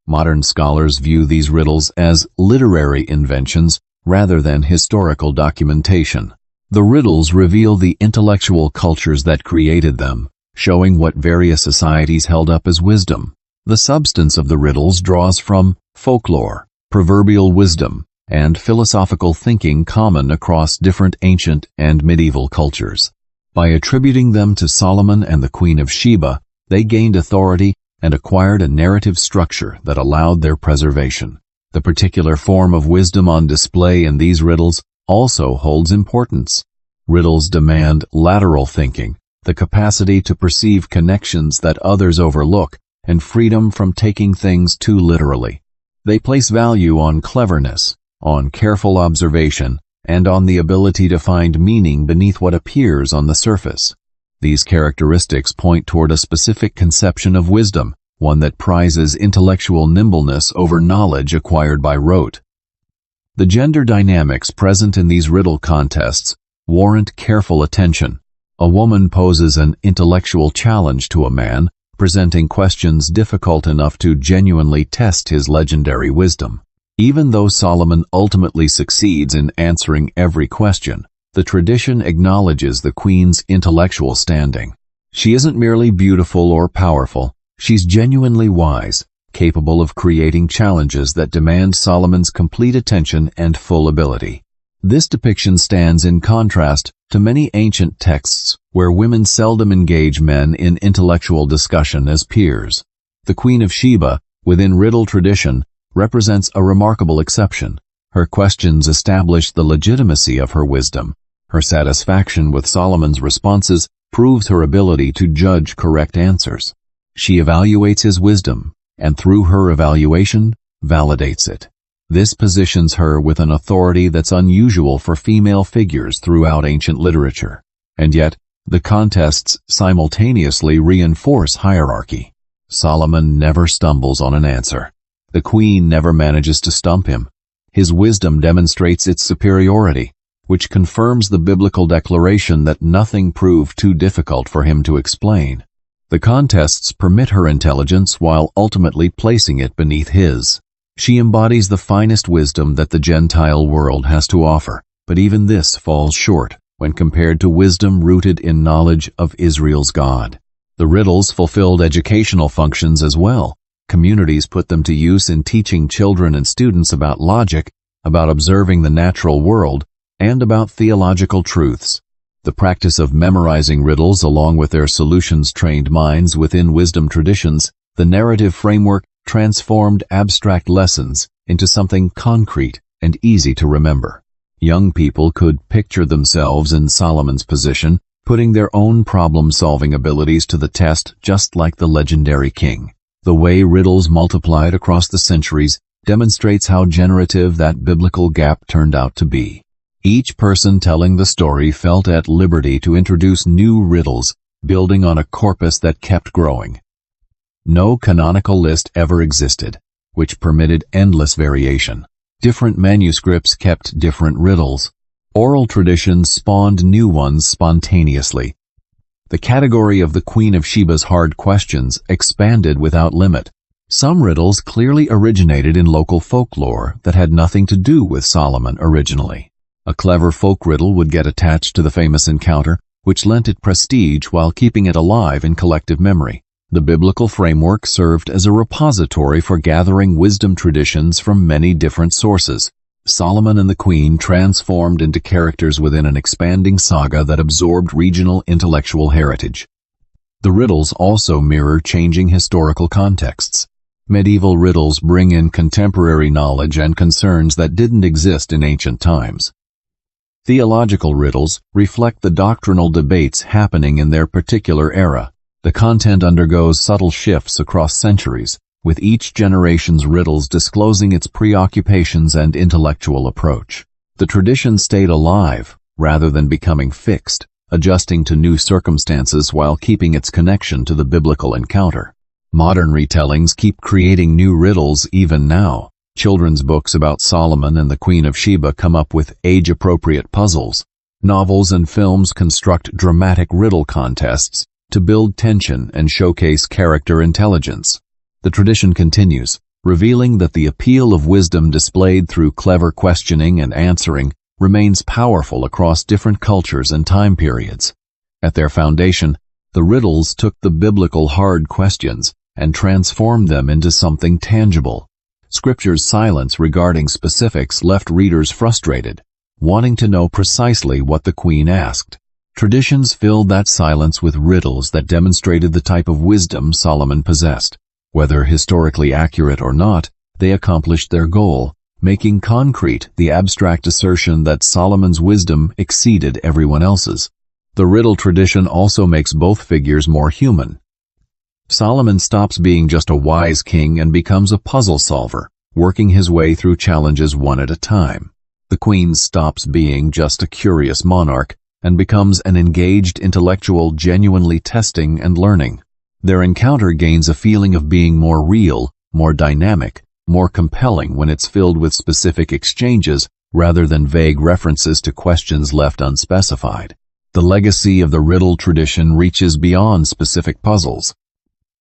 Modern scholars view these riddles as literary inventions rather than historical documentation. The riddles reveal the intellectual cultures that created them, showing what various societies held up as wisdom. The substance of the riddles draws from folklore, proverbial wisdom, and philosophical thinking common across different ancient and medieval cultures. By attributing them to Solomon and the Queen of Sheba, they gained authority and acquired a narrative structure that allowed their preservation. The particular form of wisdom on display in these riddles also holds importance. Riddles demand lateral thinking, the capacity to perceive connections that others overlook, and freedom from taking things too literally. They place value on cleverness, on careful observation, and on the ability to find meaning beneath what appears on the surface. These characteristics point toward a specific conception of wisdom, one that prizes intellectual nimbleness over knowledge acquired by rote. The gender dynamics present in these riddle contests warrant careful attention. A woman poses an intellectual challenge to a man, presenting questions difficult enough to genuinely test his legendary wisdom. Even though Solomon ultimately succeeds in answering every question, the tradition acknowledges the Queen's intellectual standing. She isn't merely beautiful or powerful, she's genuinely wise, capable of creating challenges that demand Solomon's complete attention and full ability. This depiction stands in contrast to many ancient texts where women seldom engage men in intellectual discussion as peers. The Queen of Sheba, within riddle tradition, represents a remarkable exception. Her questions established the legitimacy of her wisdom. Her satisfaction with Solomon's responses proves her ability to judge correct answers. She evaluates his wisdom, and through her evaluation, validates it. This positions her with an authority that's unusual for female figures throughout ancient literature. And yet, the contests simultaneously reinforce hierarchy. Solomon never stumbles on an answer. The queen never manages to stump him. His wisdom demonstrates its superiority, which confirms the biblical declaration that nothing proved too difficult for him to explain. The contests permit her intelligence while ultimately placing it beneath his. She embodies the finest wisdom that the Gentile world has to offer, but even this falls short when compared to wisdom rooted in knowledge of Israel's God. The riddles fulfilled educational functions as well. Communities put them to use in teaching children and students about logic, about observing the natural world, and about theological truths. The practice of memorizing riddles along with their solutions trained minds within wisdom traditions, the narrative framework transformed abstract lessons into something concrete and easy to remember. Young people could picture themselves in Solomon's position, putting their own problem-solving abilities to the test just like the legendary king. The way riddles multiplied across the centuries demonstrates how generative that biblical gap turned out to be. Each person telling the story felt at liberty to introduce new riddles, building on a corpus that kept growing. No canonical list ever existed, which permitted endless variation. Different manuscripts kept different riddles. Oral traditions spawned new ones spontaneously. The category of the Queen of Sheba's hard questions expanded without limit. Some riddles clearly originated in local folklore that had nothing to do with Solomon originally. A clever folk riddle would get attached to the famous encounter, which lent it prestige while keeping it alive in collective memory. The biblical framework served as a repository for gathering wisdom traditions from many different sources. Solomon and the Queen transformed into characters within an expanding saga that absorbed regional intellectual heritage. The riddles also mirror changing historical contexts. Medieval riddles bring in contemporary knowledge and concerns that didn't exist in ancient times. Theological riddles reflect the doctrinal debates happening in their particular era. The content undergoes subtle shifts across centuries, with each generation's riddles disclosing its preoccupations and intellectual approach. The tradition stayed alive, rather than becoming fixed, adjusting to new circumstances while keeping its connection to the biblical encounter. Modern retellings keep creating new riddles even now. Children's books about Solomon and the Queen of Sheba come up with age-appropriate puzzles. Novels and films construct dramatic riddle contests to build tension and showcase character intelligence. The tradition continues, revealing that the appeal of wisdom displayed through clever questioning and answering remains powerful across different cultures and time periods. At their foundation, the riddles took the biblical hard questions and transformed them into something tangible. Scripture's silence regarding specifics left readers frustrated, wanting to know precisely what the queen asked. Traditions filled that silence with riddles that demonstrated the type of wisdom Solomon possessed. Whether historically accurate or not, they accomplished their goal, making concrete the abstract assertion that Solomon's wisdom exceeded everyone else's. The riddle tradition also makes both figures more human. Solomon stops being just a wise king and becomes a puzzle solver, working his way through challenges one at a time. The queen stops being just a curious monarch and becomes an engaged intellectual genuinely testing and learning. Their encounter gains a feeling of being more real, more dynamic, more compelling when it's filled with specific exchanges rather than vague references to questions left unspecified. The legacy of the riddle tradition reaches beyond specific puzzles.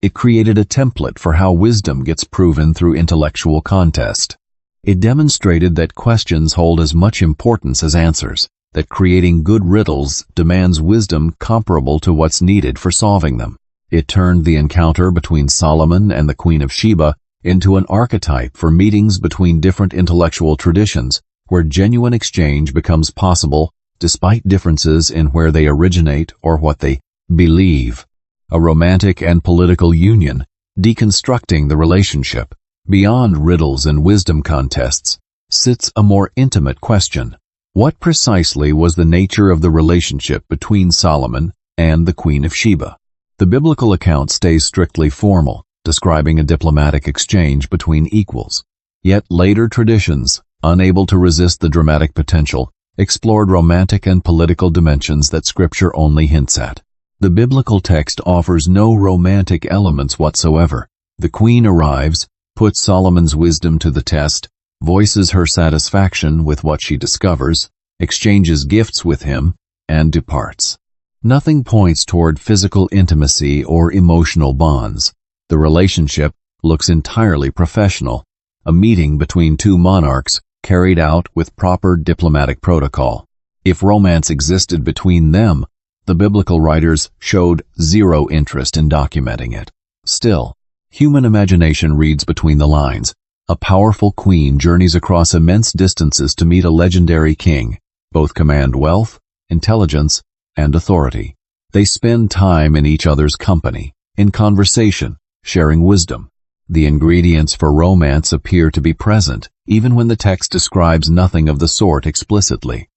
It created a template for how wisdom gets proven through intellectual contest. It demonstrated that questions hold as much importance as answers, that creating good riddles demands wisdom comparable to what's needed for solving them. It turned the encounter between Solomon and the Queen of Sheba into an archetype for meetings between different intellectual traditions, where genuine exchange becomes possible despite differences in where they originate or what they believe. A romantic and political union, deconstructing the relationship. Beyond riddles and wisdom contests, sits a more intimate question. What precisely was the nature of the relationship between Solomon and the Queen of Sheba? The biblical account stays strictly formal, describing a diplomatic exchange between equals. Yet later traditions, unable to resist the dramatic potential, explored romantic and political dimensions that Scripture only hints at. The biblical text offers no romantic elements whatsoever. The queen arrives, puts Solomon's wisdom to the test, voices her satisfaction with what she discovers, exchanges gifts with him, and departs. Nothing points toward physical intimacy or emotional bonds. The relationship looks entirely professional, a meeting between two monarchs carried out with proper diplomatic protocol. If romance existed between them, the biblical writers showed zero interest in documenting it. Still, human imagination reads between the lines. A powerful queen journeys across immense distances to meet a legendary king. Both command wealth, intelligence, and authority. They spend time in each other's company, in conversation, sharing wisdom. The ingredients for romance appear to be present, even when the text describes nothing of the sort explicitly.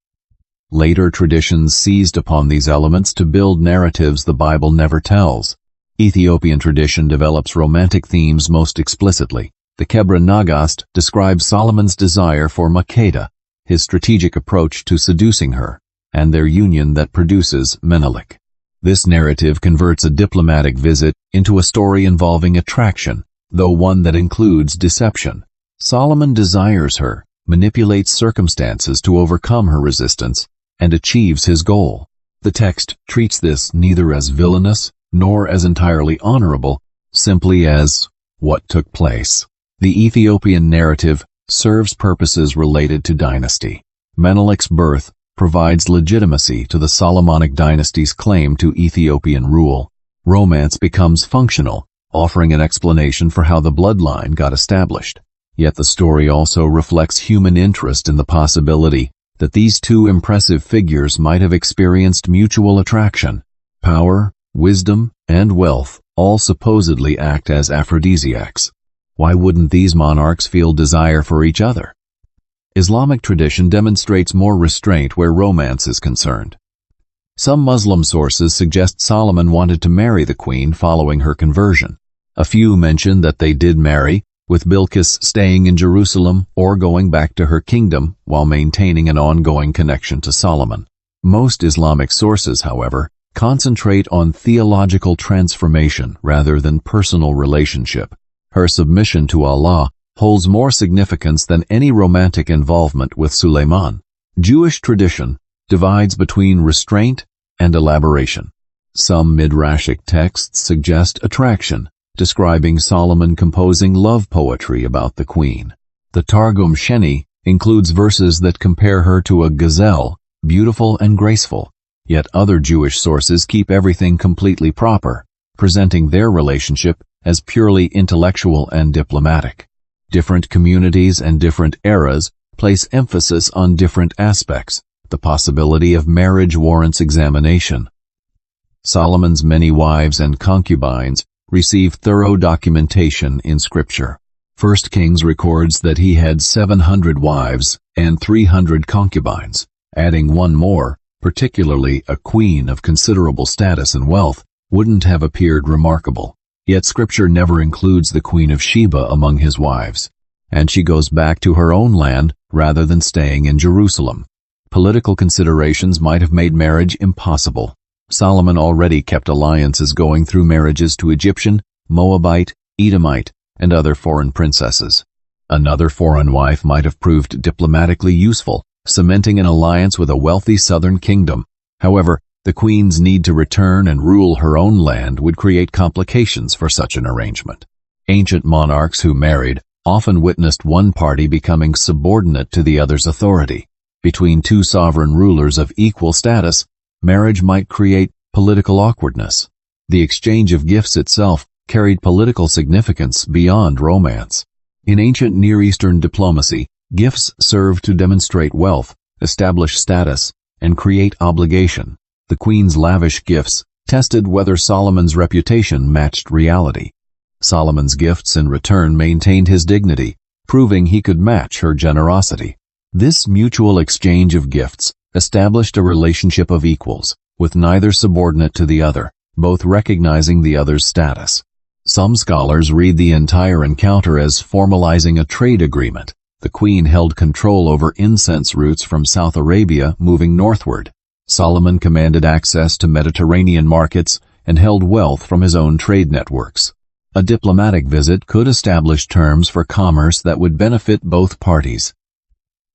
Later traditions seized upon these elements to build narratives the Bible never tells. Ethiopian tradition develops romantic themes most explicitly. The Kebra Nagast describes Solomon's desire for Makeda, his strategic approach to seducing her, and their union that produces Menelik. This narrative converts a diplomatic visit into a story involving attraction, though one that includes deception. Solomon desires her, manipulates circumstances to overcome her resistance, and achieves his goal. The text treats this neither as villainous nor as entirely honorable, simply as what took place. The Ethiopian narrative serves purposes related to dynasty. Menelik's birth provides legitimacy to the Solomonic dynasty's claim to Ethiopian rule. Romance becomes functional, offering an explanation for how the bloodline got established. Yet the story also reflects human interest in the possibility that these two impressive figures might have experienced mutual attraction. Power, wisdom, and wealth all supposedly act as aphrodisiacs. Why wouldn't these monarchs feel desire for each other? Islamic tradition demonstrates more restraint where romance is concerned. Some Muslim sources suggest Solomon wanted to marry the queen following her conversion. A few mention that they did marry, with Bilqis staying in Jerusalem or going back to her kingdom while maintaining an ongoing connection to Solomon. Most Islamic sources, however, concentrate on theological transformation rather than personal relationship. Her submission to Allah holds more significance than any romantic involvement with Suleiman. Jewish tradition divides between restraint and elaboration. Some midrashic texts suggest attraction, describing Solomon composing love poetry about the queen. The Targum Sheni includes verses that compare her to a gazelle, beautiful and graceful. Yet other Jewish sources keep everything completely proper, presenting their relationship as purely intellectual and diplomatic. Different communities and different eras place emphasis on different aspects. The possibility of marriage warrants examination. Solomon's many wives and concubines receive thorough documentation in Scripture. 1 Kings records that he had 700 wives and 300 concubines. Adding one more, particularly a queen of considerable status and wealth, wouldn't have appeared remarkable. Yet Scripture never includes the Queen of Sheba among his wives, and she goes back to her own land rather than staying in Jerusalem. Political considerations might have made marriage impossible. Solomon already kept alliances going through marriages to Egyptian, Moabite, Edomite, and other foreign princesses. Another foreign wife might have proved diplomatically useful, cementing an alliance with a wealthy southern kingdom. However, the queen's need to return and rule her own land would create complications for such an arrangement. Ancient monarchs who married often witnessed one party becoming subordinate to the other's authority. Between two sovereign rulers of equal status, marriage might create political awkwardness. The exchange of gifts itself carried political significance beyond romance. In ancient Near Eastern diplomacy, gifts served to demonstrate wealth, establish status, and create obligation. The queen's lavish gifts tested whether Solomon's reputation matched reality. Solomon's gifts in return maintained his dignity, proving he could match her generosity. This mutual exchange of gifts established a relationship of equals, with neither subordinate to the other, both recognizing the other's status. Some scholars read the entire encounter as formalizing a trade agreement. The queen held control over incense routes from South Arabia moving northward. Solomon commanded access to Mediterranean markets and held wealth from his own trade networks. A diplomatic visit could establish terms for commerce that would benefit both parties.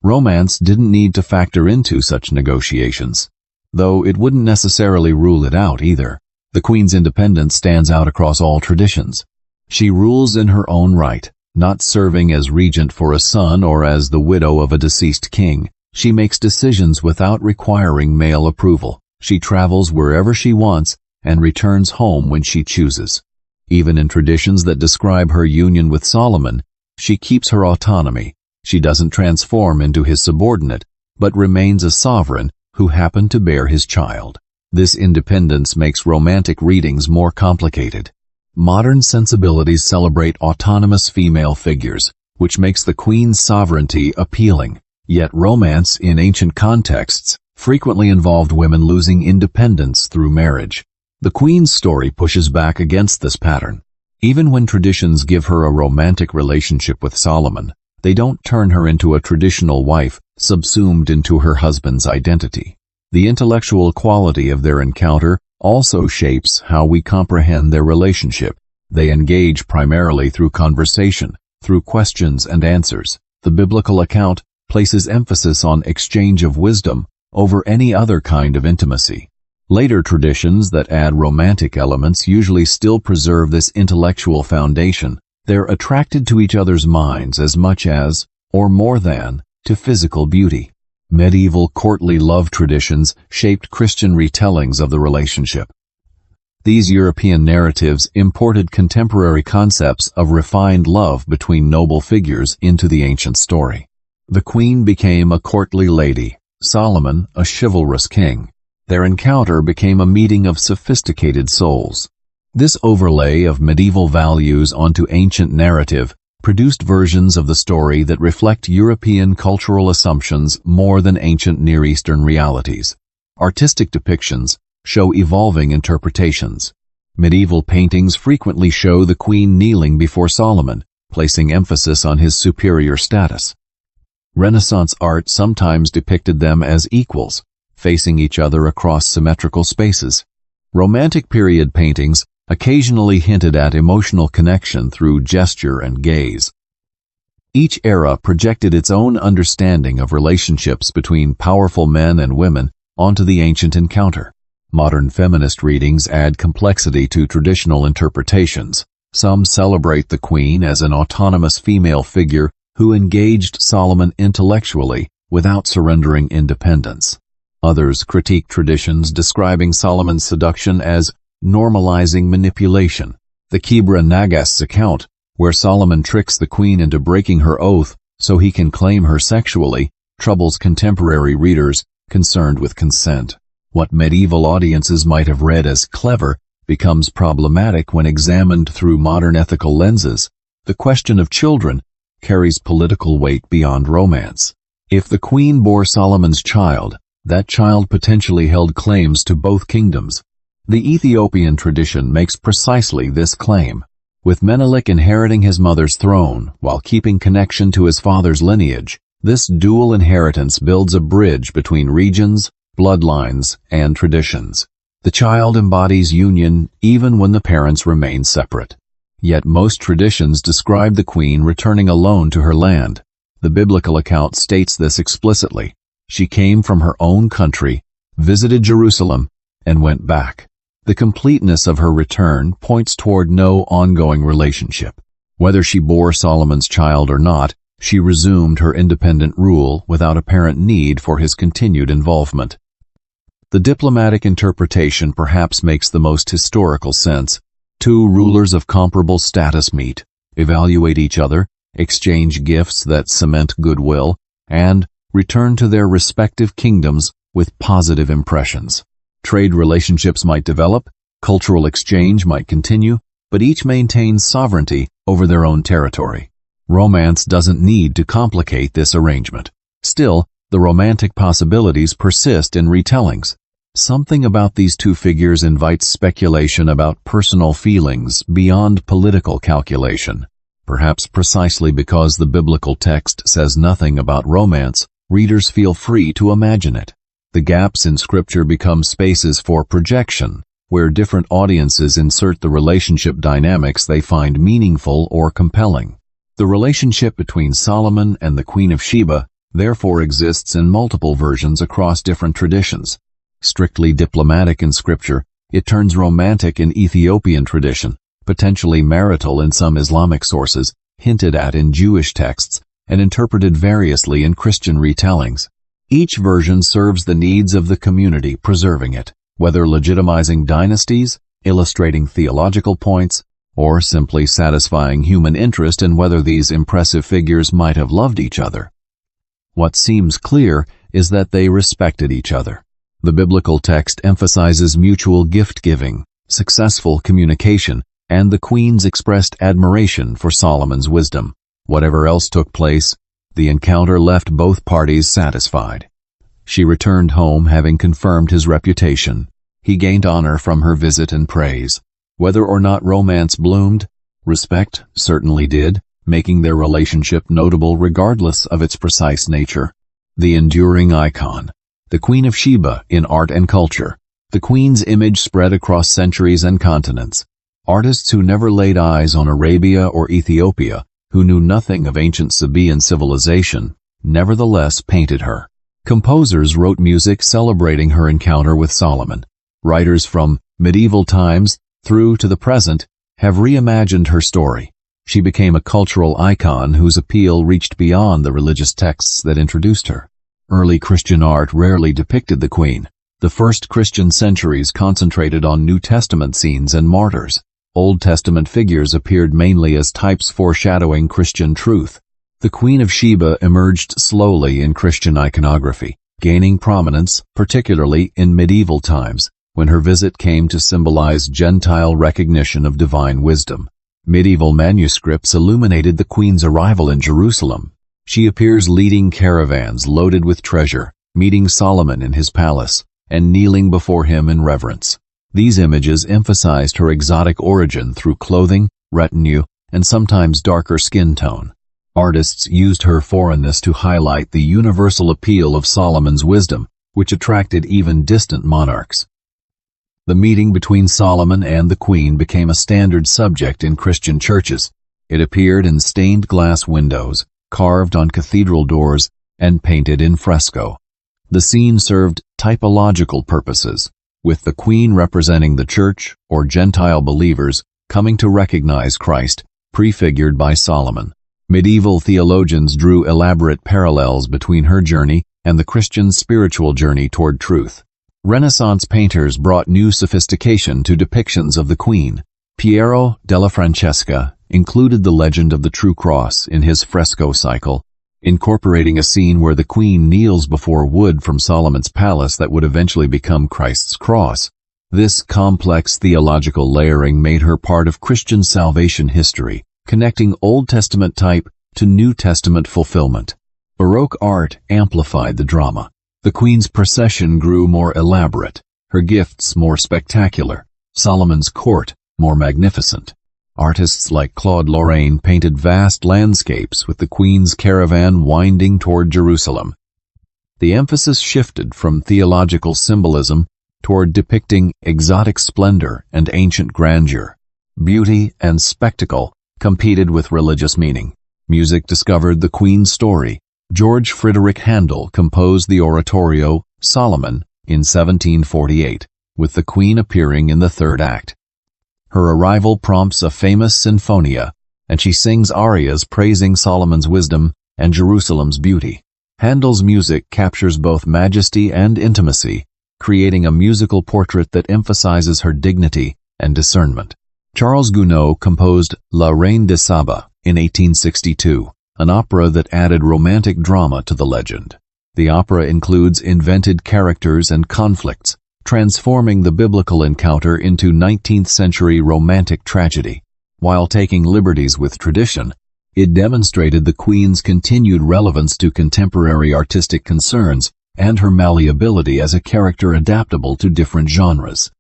Romance didn't need to factor into such negotiations, though it wouldn't necessarily rule it out either. The queen's independence stands out across all traditions. She rules in her own right, not serving as regent for a son or as the widow of a deceased king. She makes decisions without requiring male approval. She travels wherever she wants and returns home when she chooses. Even in traditions that describe her union with Solomon, she keeps her autonomy. She doesn't transform into his subordinate, but remains a sovereign who happened to bear his child. This independence makes romantic readings more complicated. Modern sensibilities celebrate autonomous female figures, which makes the queen's sovereignty appealing. Yet romance, in ancient contexts, frequently involved women losing independence through marriage. The queen's story pushes back against this pattern. Even when traditions give her a romantic relationship with Solomon, they don't turn her into a traditional wife subsumed into her husband's identity. The intellectual quality of their encounter also shapes how we comprehend their relationship. They engage primarily through conversation, through questions and answers. The biblical account places emphasis on exchange of wisdom over any other kind of intimacy. Later traditions that add romantic elements usually still preserve this intellectual foundation. They're attracted to each other's minds as much as, or more than, to physical beauty. Medieval courtly love traditions shaped Christian retellings of the relationship. These European narratives imported contemporary concepts of refined love between noble figures into the ancient story. The queen became a courtly lady, Solomon a chivalrous king. Their encounter became a meeting of sophisticated souls. This overlay of medieval values onto ancient narrative produced versions of the story that reflect European cultural assumptions more than ancient Near Eastern realities. Artistic depictions show evolving interpretations. Medieval paintings frequently show the queen kneeling before Solomon, placing emphasis on his superior status. Renaissance art sometimes depicted them as equals, facing each other across symmetrical spaces. Romantic period paintings occasionally hinted at emotional connection through gesture and gaze. Each era projected its own understanding of relationships between powerful men and women onto the ancient encounter. Modern feminist readings add complexity to traditional interpretations. Some celebrate the queen as an autonomous female figure who engaged Solomon intellectually without surrendering independence. Others critique traditions describing Solomon's seduction as normalizing manipulation. The Kebra Nagast's account, where Solomon tricks the queen into breaking her oath so he can claim her sexually, troubles contemporary readers concerned with consent. What medieval audiences might have read as clever becomes problematic when examined through modern ethical lenses. The question of children carries political weight beyond romance. If the queen bore Solomon's child, that child potentially held claims to both kingdoms. The Ethiopian tradition makes precisely this claim, with Menelik inheriting his mother's throne while keeping connection to his father's lineage. This dual inheritance builds a bridge between regions, bloodlines, and traditions. The child embodies union even when the parents remain separate. Yet most traditions describe the queen returning alone to her land. The biblical account states this explicitly. She came from her own country, visited Jerusalem, and went back. The completeness of her return points toward no ongoing relationship. Whether she bore Solomon's child or not, she resumed her independent rule without apparent need for his continued involvement. The diplomatic interpretation perhaps makes the most historical sense. Two rulers of comparable status meet, evaluate each other, exchange gifts that cement goodwill, and return to their respective kingdoms with positive impressions. Trade relationships might develop, cultural exchange might continue, but each maintains sovereignty over their own territory. Romance doesn't need to complicate this arrangement. Still, the romantic possibilities persist in retellings. Something about these two figures invites speculation about personal feelings beyond political calculation. Perhaps precisely because the biblical text says nothing about romance, readers feel free to imagine it. The gaps in Scripture become spaces for projection, where different audiences insert the relationship dynamics they find meaningful or compelling. The relationship between Solomon and the Queen of Sheba therefore exists in multiple versions across different traditions. Strictly diplomatic in Scripture, it turns romantic in Ethiopian tradition, potentially marital in some Islamic sources, hinted at in Jewish texts, and interpreted variously in Christian retellings. Each version serves the needs of the community preserving it, whether legitimizing dynasties, illustrating theological points, or simply satisfying human interest in whether these impressive figures might have loved each other. What seems clear is that they respected each other. The biblical text emphasizes mutual gift-giving, successful communication, and the queen's expressed admiration for Solomon's wisdom. Whatever else took place, the encounter left both parties satisfied. She returned home having confirmed his reputation. He gained honor from her visit and praise. Whether or not romance bloomed, respect certainly did, making their relationship notable regardless of its precise nature. The enduring icon. The Queen of Sheba in art and culture. The Queen's image spread across centuries and continents. Artists who never laid eyes on Arabia or Ethiopia, who knew nothing of ancient Sabaean civilization, nevertheless painted her. Composers wrote music celebrating her encounter with Solomon. Writers from medieval times through to the present have reimagined her story. She became a cultural icon whose appeal reached beyond the religious texts that introduced her. Early Christian art rarely depicted the Queen. The first Christian centuries concentrated on New Testament scenes and martyrs. Old Testament figures appeared mainly as types foreshadowing Christian truth. The Queen of Sheba emerged slowly in Christian iconography, gaining prominence, particularly in medieval times, when her visit came to symbolize Gentile recognition of divine wisdom. Medieval manuscripts illuminated the Queen's arrival in Jerusalem. She appears leading caravans loaded with treasure, meeting Solomon in his palace, and kneeling before him in reverence. These images emphasized her exotic origin through clothing, retinue, and sometimes darker skin tone. Artists used her foreignness to highlight the universal appeal of Solomon's wisdom, which attracted even distant monarchs. The meeting between Solomon and the Queen became a standard subject in Christian churches. It appeared in stained glass windows, carved on cathedral doors, and painted in fresco. The scene served typological purposes, with the Queen representing the Church or Gentile believers coming to recognize Christ, prefigured by Solomon. Medieval theologians drew elaborate parallels between her journey and the Christian spiritual journey toward truth. Renaissance painters brought new sophistication to depictions of the Queen. Piero della Francesca included the legend of the True Cross in his fresco cycle, incorporating a scene where the Queen kneels before wood from Solomon's palace that would eventually become Christ's cross. This complex theological layering made her part of Christian salvation history, connecting Old Testament type to New Testament fulfillment. Baroque art amplified the drama. The Queen's procession grew more elaborate, her gifts more spectacular, Solomon's court more magnificent. Artists like Claude Lorraine painted vast landscapes with the Queen's caravan winding toward Jerusalem. The emphasis shifted from theological symbolism toward depicting exotic splendor and ancient grandeur. Beauty and spectacle competed with religious meaning. Music discovered the Queen's story. George Frideric Handel composed the oratorio Solomon in 1748, with the Queen appearing in the third act. Her arrival prompts a famous sinfonia, and she sings arias praising Solomon's wisdom and Jerusalem's beauty. Handel's music captures both majesty and intimacy, creating a musical portrait that emphasizes her dignity and discernment. Charles Gounod composed La Reine de Saba in 1862, an opera that added romantic drama to the legend. The opera includes invented characters and conflicts, transforming the biblical encounter into 19th-century romantic tragedy. While taking liberties with tradition, It demonstrated the Queen's continued relevance to contemporary artistic concerns and her malleability as a character adaptable to different genres.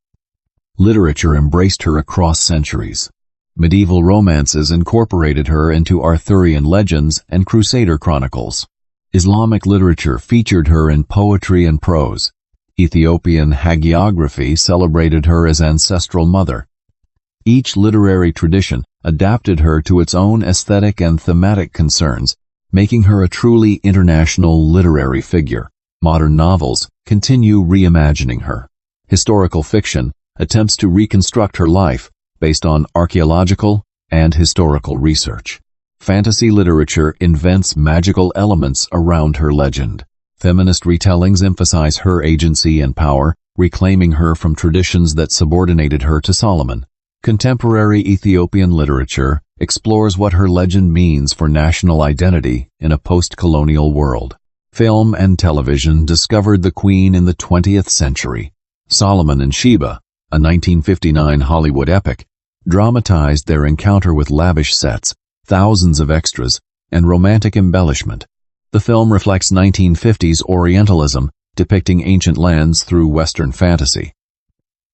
Literature embraced her across centuries. Medieval romances incorporated her into Arthurian legends and Crusader chronicles. Islamic literature featured her in poetry and prose. Ethiopian hagiography celebrated her as ancestral mother. Each literary tradition adapted her to its own aesthetic and thematic concerns, making her a truly international literary figure. Modern novels continue reimagining her. Historical fiction attempts to reconstruct her life based on archaeological and historical research. Fantasy literature invents magical elements around her legend. Feminist retellings emphasize her agency and power, reclaiming her from traditions that subordinated her to Solomon. Contemporary Ethiopian literature explores what her legend means for national identity in a post-colonial world. Film and television discovered the Queen in the 20th century. Solomon and Sheba, a 1959 Hollywood epic, dramatized their encounter with lavish sets, thousands of extras, and romantic embellishment. The film reflects 1950s Orientalism, depicting ancient lands through Western fantasy.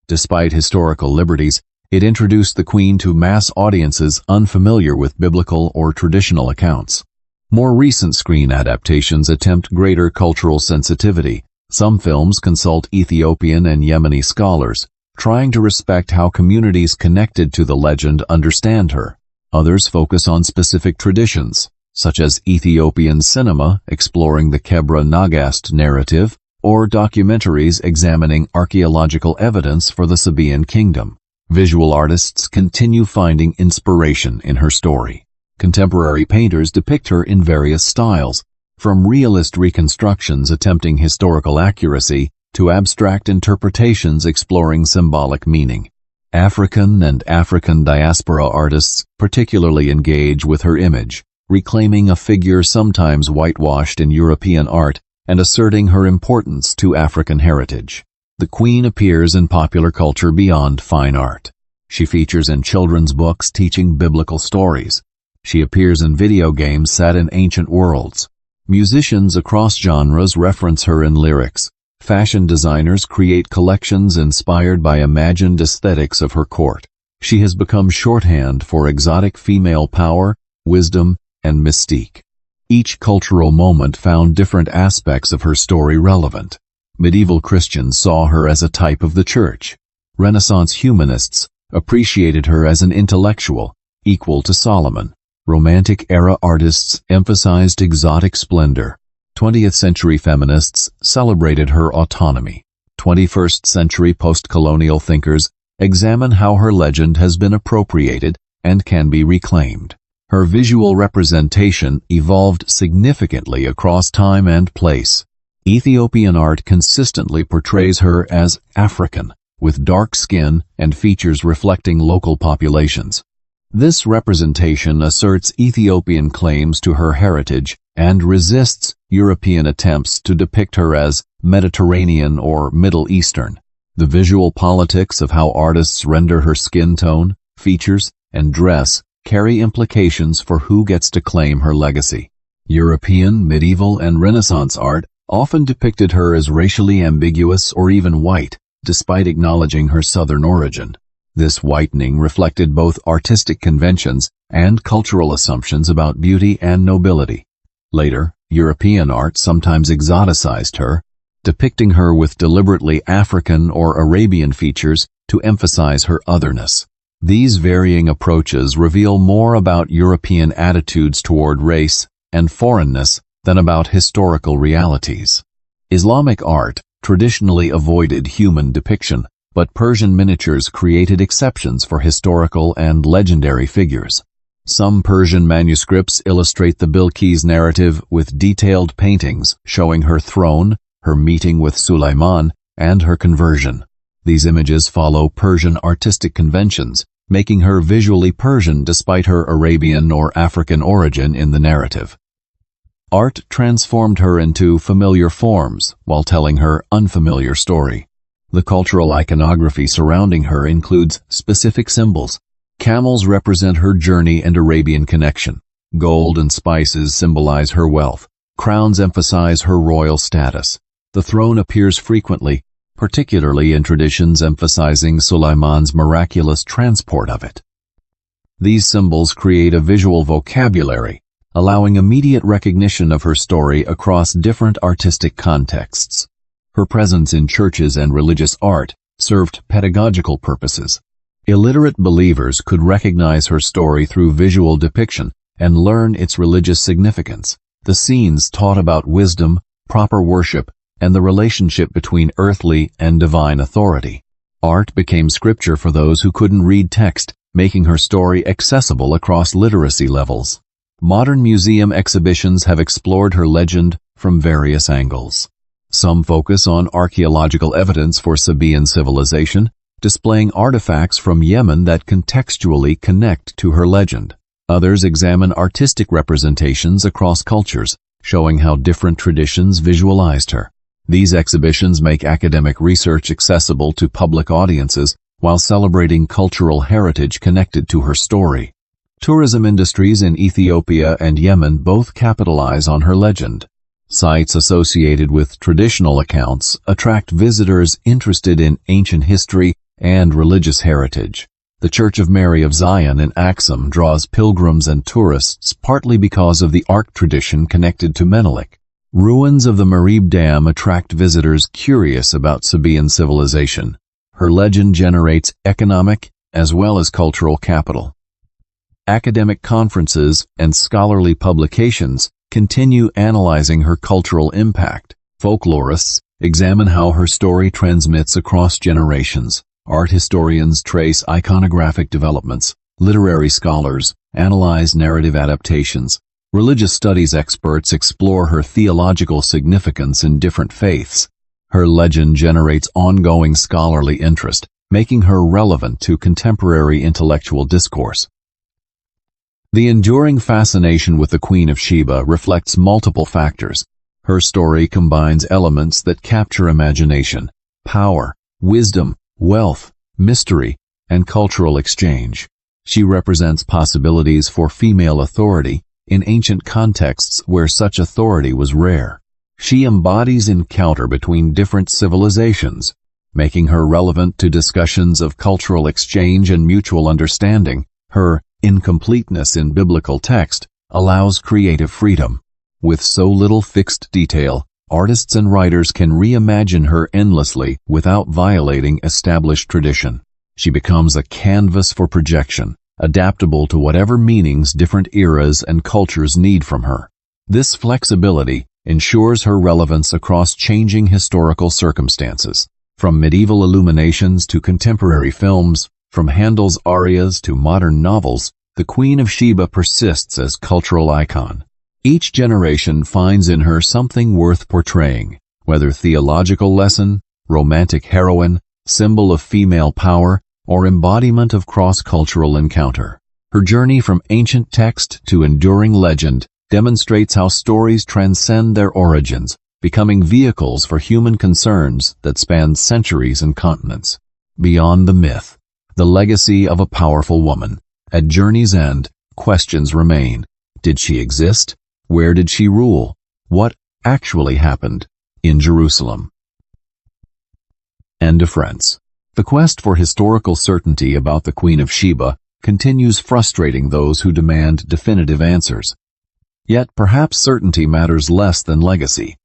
Despite historical liberties, it introduced the Queen to mass audiences unfamiliar with biblical or traditional accounts. More recent screen adaptations attempt greater cultural sensitivity. Some films consult Ethiopian and Yemeni scholars, trying to respect how communities connected to the legend understand her. Others focus on specific traditions, such as Ethiopian cinema exploring the Kebra Nagast narrative, or documentaries examining archaeological evidence for the Sabaean kingdom. Visual artists continue finding inspiration in her story. Contemporary painters depict her in various styles, from realist reconstructions attempting historical accuracy to abstract interpretations exploring symbolic meaning. African and African diaspora artists particularly engage with her image, reclaiming a figure sometimes whitewashed in European art and asserting her importance to African heritage. The Queen appears in popular culture beyond fine art. She features in children's books teaching biblical stories. She appears in video games set in ancient worlds. Musicians across genres reference her in lyrics. Fashion designers create collections inspired by imagined aesthetics of her court. She has become shorthand for exotic female power, wisdom, and mystique. Each cultural moment found different aspects of her story relevant. Medieval Christians saw her as a type of the Church. Renaissance humanists appreciated her as an intellectual, equal to Solomon. Romantic-era artists emphasized exotic splendor. 20th century feminists celebrated her autonomy. 21st century post-colonial thinkers examine how her legend has been appropriated and can be reclaimed. Her visual representation evolved significantly across time and place. Ethiopian art consistently portrays her as African, with dark skin and features reflecting local populations. This representation asserts Ethiopian claims to her heritage and resists European attempts to depict her as Mediterranean or Middle Eastern. The visual politics of how artists render her skin tone, features, and dress carry implications for who gets to claim her legacy. European, medieval, and Renaissance art often depicted her as racially ambiguous or even white, despite acknowledging her southern origin. This whitening reflected both artistic conventions and cultural assumptions about beauty and nobility. Later, European art sometimes exoticized her, depicting her with deliberately African or Arabian features to emphasize her otherness. These varying approaches reveal more about European attitudes toward race and foreignness than about historical realities. Islamic art traditionally avoided human depiction, but Persian miniatures created exceptions for historical and legendary figures. Some Persian manuscripts illustrate the Bilqis narrative with detailed paintings showing her throne, her meeting with Suleiman, and her conversion. These images follow Persian artistic conventions, making her visually Persian despite her Arabian or African origin in the narrative. Art transformed her into familiar forms while telling her unfamiliar story. The cultural iconography surrounding her includes specific symbols. Camels represent her journey and Arabian connection. Gold and spices symbolize her wealth. Crowns emphasize her royal status. The throne appears frequently, particularly in traditions emphasizing Suleiman's miraculous transport of it. These symbols create a visual vocabulary, allowing immediate recognition of her story across different artistic contexts. Her presence in churches and religious art served pedagogical purposes. Illiterate believers could recognize her story through visual depiction and learn its religious significance. The scenes taught about wisdom, proper worship, and the relationship between earthly and divine authority. Art became scripture for those who couldn't read text, making her story accessible across literacy levels. Modern museum exhibitions have explored her legend from various angles. Some focus on archaeological evidence for Sabaean civilization, displaying artifacts from Yemen that contextually connect to her legend. Others examine artistic representations across cultures, showing how different traditions visualized her. These exhibitions make academic research accessible to public audiences while celebrating cultural heritage connected to her story. Tourism industries in Ethiopia and Yemen both capitalize on her legend. Sites associated with traditional accounts attract visitors interested in ancient history and religious heritage. The Church of Mary of Zion in Aksum draws pilgrims and tourists partly because of the ark tradition connected to Menelik. Ruins of the Marib Dam attract visitors curious about Sabaean civilization. Her legend generates economic as well as cultural capital. Academic conferences and scholarly publications continue analyzing her cultural impact. Folklorists examine how her story transmits across generations. Art historians trace iconographic developments. Literary scholars analyze narrative adaptations. Religious studies experts explore her theological significance in different faiths. Her legend generates ongoing scholarly interest, making her relevant to contemporary intellectual discourse. The enduring fascination with the Queen of Sheba reflects multiple factors. Her story combines elements that capture imagination, power, wisdom, wealth, mystery, and cultural exchange. She represents possibilities for female authority in ancient contexts where such authority was rare. She embodies encounter between different civilizations, making her relevant to discussions of cultural exchange and mutual understanding. Her incompleteness in biblical text allows creative freedom. With so little fixed detail, artists and writers can reimagine her endlessly without violating established tradition. She becomes a canvas for projection, adaptable to whatever meanings different eras and cultures need from her. This flexibility ensures her relevance across changing historical circumstances. From medieval illuminations to contemporary films, from Handel's arias to modern novels, the Queen of Sheba persists as cultural icon. Each generation finds in her something worth portraying, whether theological lesson, romantic heroine, symbol of female power, or embodiment of cross-cultural encounter. Her journey from ancient text to enduring legend demonstrates how stories transcend their origins, becoming vehicles for human concerns that span centuries and continents. Beyond the myth, the legacy of a powerful woman. At journey's end, questions remain. Did she exist? Where did she rule? What actually happened in Jerusalem? End of Friends. The quest for historical certainty about the Queen of Sheba continues frustrating those who demand definitive answers. Yet perhaps certainty matters less than legacy.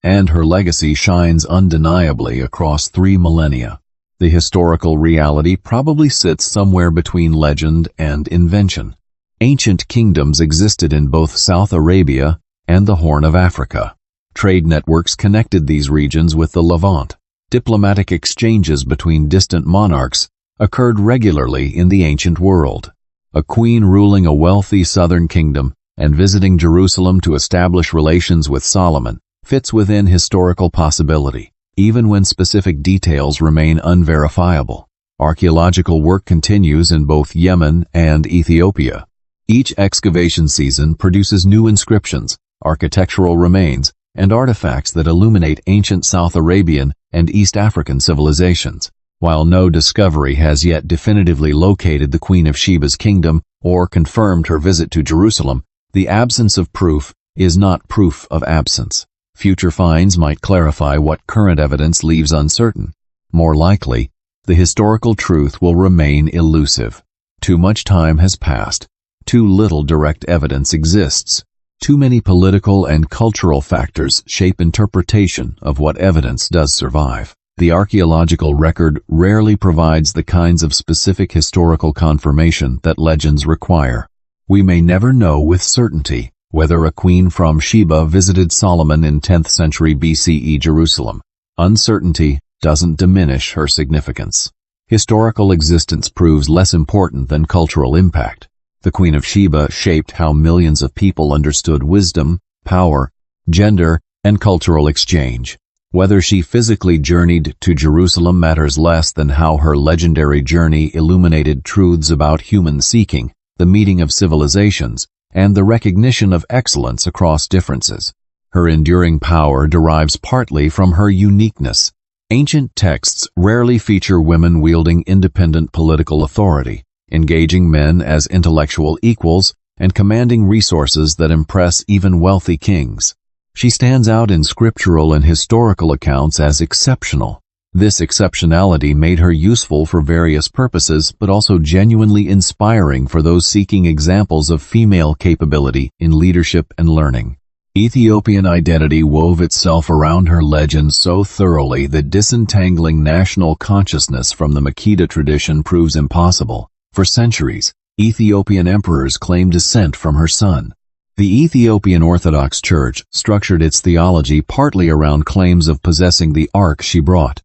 And her legacy shines undeniably across 3 millennia. The historical reality probably sits somewhere between legend and invention. Ancient kingdoms existed in both South Arabia and the Horn of Africa. Trade networks connected these regions with the Levant. Diplomatic exchanges between distant monarchs occurred regularly in the ancient world. A queen ruling a wealthy southern kingdom and visiting Jerusalem to establish relations with Solomon fits within historical possibility, even when specific details remain unverifiable. Archaeological work continues in both Yemen and Ethiopia. Each excavation season produces new inscriptions, architectural remains, and artifacts that illuminate ancient South Arabian and East African civilizations. While no discovery has yet definitively located the Queen of Sheba's kingdom or confirmed her visit to Jerusalem, The absence of proof is not proof of absence. Future finds might clarify what current evidence leaves uncertain. More likely, the historical truth will remain elusive. Too much time has passed. Too little direct evidence exists. Too many political and cultural factors shape interpretation of what evidence does survive. The archaeological record rarely provides the kinds of specific historical confirmation that legends require. We may never know with certainty whether a queen from Sheba visited Solomon in 10th century BCE Jerusalem. Uncertainty doesn't diminish her significance. Historical existence proves less important than cultural impact. The Queen of Sheba shaped how millions of people understood wisdom, power, gender, and cultural exchange. Whether she physically journeyed to Jerusalem matters less than how her legendary journey illuminated truths about human seeking, the meeting of civilizations, and the recognition of excellence across differences. Her enduring power derives partly from her uniqueness. Ancient texts rarely feature women wielding independent political authority, engaging men as intellectual equals, and commanding resources that impress even wealthy kings. She stands out in scriptural and historical accounts as exceptional. This exceptionality made her useful for various purposes, but also genuinely inspiring for those seeking examples of female capability in leadership and learning. Ethiopian identity wove itself around her legend so thoroughly that disentangling national consciousness from the Makeda tradition proves impossible. For centuries, Ethiopian emperors claimed descent from her son. The Ethiopian Orthodox Church structured its theology partly around claims of possessing the ark she brought.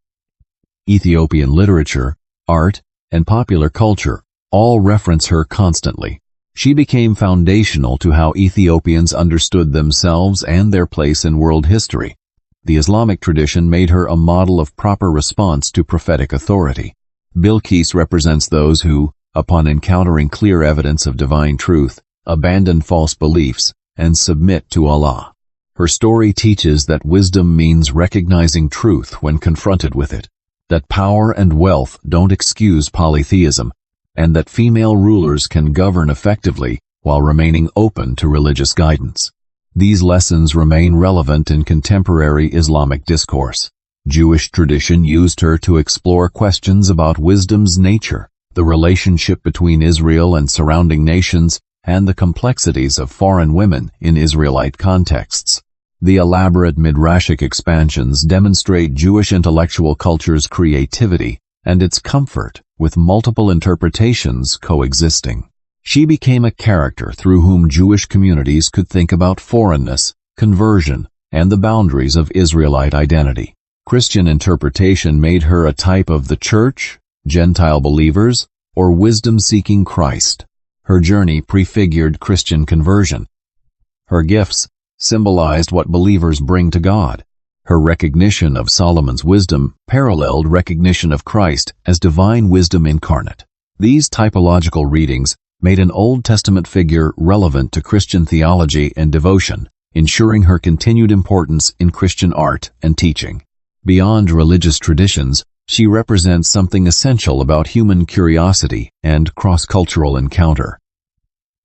Ethiopian literature, art, and popular culture all reference her constantly. She became foundational to how Ethiopians understood themselves and their place in world history. The Islamic tradition made her a model of proper response to prophetic authority. Bilqis represents those who, upon encountering clear evidence of divine truth, abandon false beliefs and submit to Allah. Her story teaches that wisdom means recognizing truth when confronted with it, that power and wealth don't excuse polytheism, and that female rulers can govern effectively while remaining open to religious guidance. These lessons remain relevant in contemporary Islamic discourse. Jewish tradition used her to explore questions about wisdom's nature, the relationship between Israel and surrounding nations, and the complexities of foreign women in Israelite contexts. The elaborate midrashic expansions demonstrate Jewish intellectual culture's creativity and its comfort with multiple interpretations coexisting. She became a character through whom Jewish communities could think about foreignness, conversion, and the boundaries of Israelite identity. Christian interpretation made her a type of the church, Gentile believers, or wisdom-seeking Christ. Her journey prefigured Christian conversion. Her gifts symbolized what believers bring to God. Her recognition of Solomon's wisdom paralleled recognition of Christ as divine wisdom incarnate. These typological readings made an Old Testament figure relevant to Christian theology and devotion, ensuring her continued importance in Christian art and teaching. Beyond religious traditions, she represents something essential about human curiosity and cross-cultural encounter.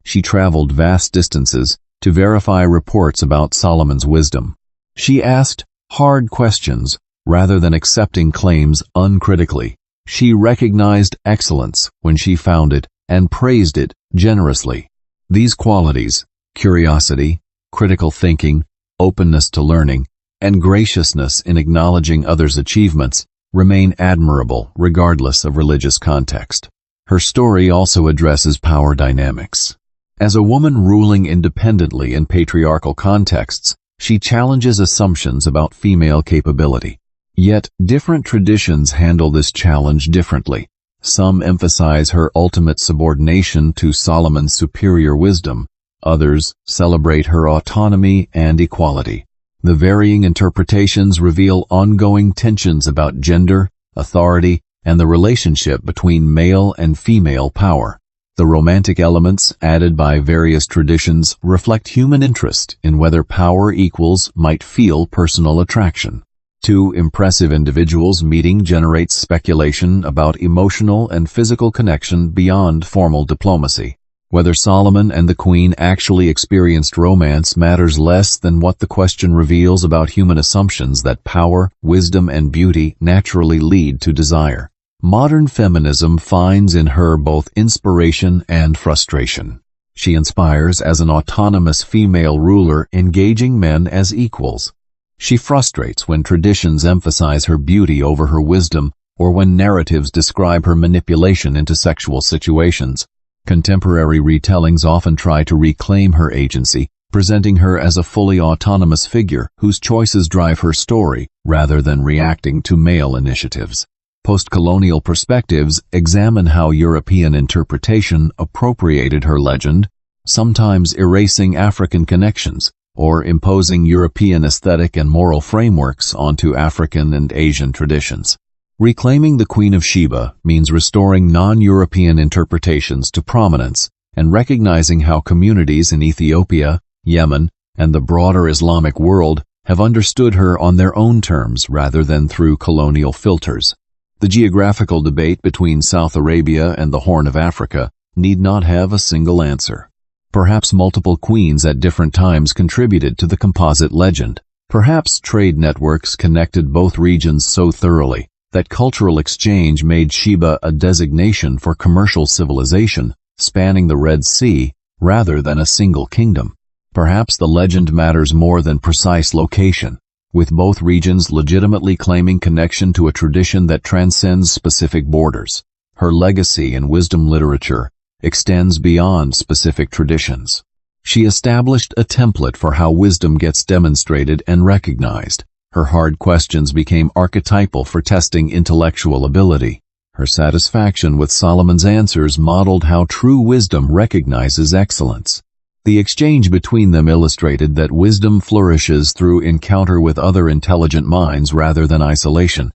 She traveled vast distances to verify reports about Solomon's wisdom. She asked hard questions rather than accepting claims uncritically. She recognized excellence when she found it and praised it generously. These qualities, curiosity, critical thinking, openness to learning, and graciousness in acknowledging others' achievements, remain admirable regardless of religious context. Her story also addresses power dynamics. As a woman ruling independently in patriarchal contexts, she challenges assumptions about female capability. Yet, different traditions handle this challenge differently. Some emphasize her ultimate subordination to Solomon's superior wisdom. Others celebrate her autonomy and equality. The varying interpretations reveal ongoing tensions about gender, authority, and the relationship between male and female power. The romantic elements added by various traditions reflect human interest in whether power equals might feel personal attraction. Two impressive individuals meeting generates speculation about emotional and physical connection beyond formal diplomacy. Whether Solomon and the queen actually experienced romance matters less than what the question reveals about human assumptions that power, wisdom, and beauty naturally lead to desire. Modern feminism finds in her both inspiration and frustration. She inspires as an autonomous female ruler engaging men as equals. She frustrates when traditions emphasize her beauty over her wisdom, or when narratives describe her manipulation into sexual situations. Contemporary retellings often try to reclaim her agency, presenting her as a fully autonomous figure whose choices drive her story rather than reacting to male initiatives. Post-colonial perspectives examine how European interpretation appropriated her legend, sometimes erasing African connections or imposing European aesthetic and moral frameworks onto African and Asian traditions. Reclaiming the Queen of Sheba means restoring non-European interpretations to prominence and recognizing how communities in Ethiopia, Yemen, and the broader Islamic world have understood her on their own terms rather than through colonial filters. The geographical debate between South Arabia and the Horn of Africa need not have a single answer. Perhaps multiple queens at different times contributed to the composite legend. Perhaps trade networks connected both regions so thoroughly that cultural exchange made Sheba a designation for commercial civilization, spanning the Red Sea, rather than a single kingdom. Perhaps the legend matters more than precise location, with both regions legitimately claiming connection to a tradition that transcends specific borders. Her legacy in wisdom literature extends beyond specific traditions. She established a template for how wisdom gets demonstrated and recognized. Her hard questions became archetypal for testing intellectual ability. Her satisfaction with Solomon's answers modeled how true wisdom recognizes excellence. The exchange between them illustrated that wisdom flourishes through encounter with other intelligent minds rather than isolation.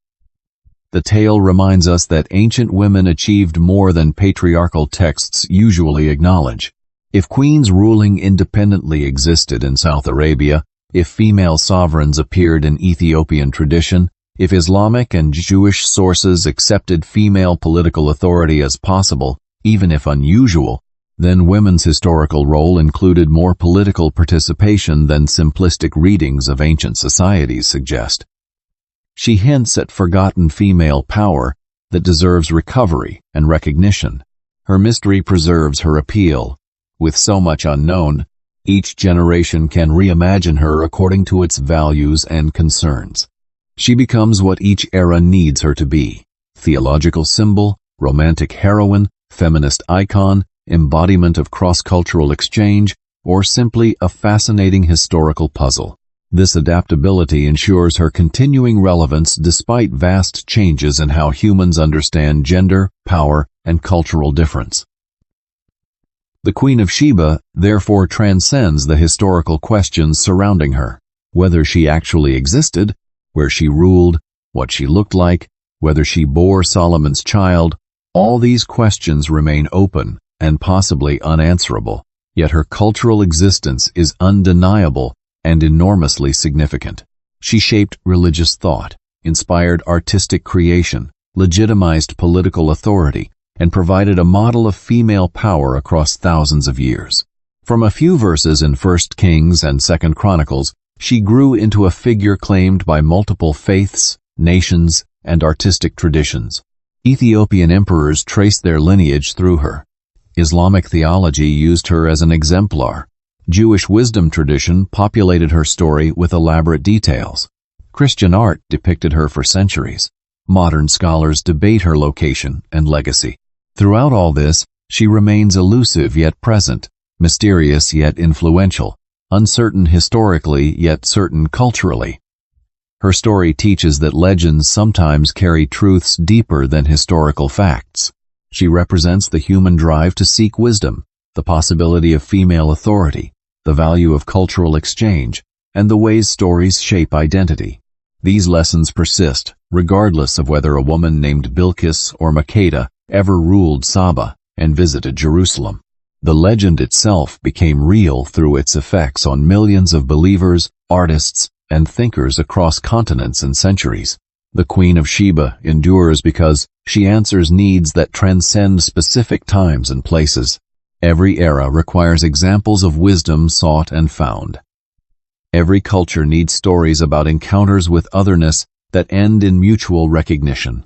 The tale reminds us that ancient women achieved more than patriarchal texts usually acknowledge. If queens ruling independently existed in South Arabia, if female sovereigns appeared in Ethiopian tradition, if Islamic and Jewish sources accepted female political authority as possible, even if unusual, then women's historical role included more political participation than simplistic readings of ancient societies suggest. She hints at forgotten female power that deserves recovery and recognition. Her mystery preserves her appeal. With so much unknown, each generation can reimagine her according to its values and concerns. She becomes what each era needs her to be: theological symbol, romantic heroine, feminist icon, embodiment of cross-cultural exchange, or simply a fascinating historical puzzle. This adaptability ensures her continuing relevance despite vast changes in how humans understand gender, power, and cultural difference. The Queen of Sheba therefore transcends the historical questions surrounding her. Whether she actually existed, where she ruled, what she looked like, whether she bore Solomon's child, all these questions remain open and possibly unanswerable, yet her cultural existence is undeniable and enormously significant. She shaped religious thought, inspired artistic creation, legitimized political authority, and provided a model of female power across thousands of years. From a few verses in 1 Kings and 2 Chronicles, she grew into a figure claimed by multiple faiths, nations, and artistic traditions. Ethiopian emperors traced their lineage through her. Islamic theology used her as an exemplar. Jewish wisdom tradition populated her story with elaborate details. Christian art depicted her for centuries. Modern scholars debate her location and legacy. Throughout all this, she remains elusive yet present, mysterious yet influential, uncertain historically yet certain culturally. Her story teaches that legends sometimes carry truths deeper than historical facts. She represents the human drive to seek wisdom, the possibility of female authority, the value of cultural exchange, and the ways stories shape identity. These lessons persist, regardless of whether a woman named Bilqis or Makeda ever ruled Saba and visited Jerusalem. The legend itself became real through its effects on millions of believers, artists, and thinkers across continents and centuries. The Queen of Sheba endures because she answers needs that transcend specific times and places. Every era requires examples of wisdom sought and found. Every culture needs stories about encounters with otherness that end in mutual recognition.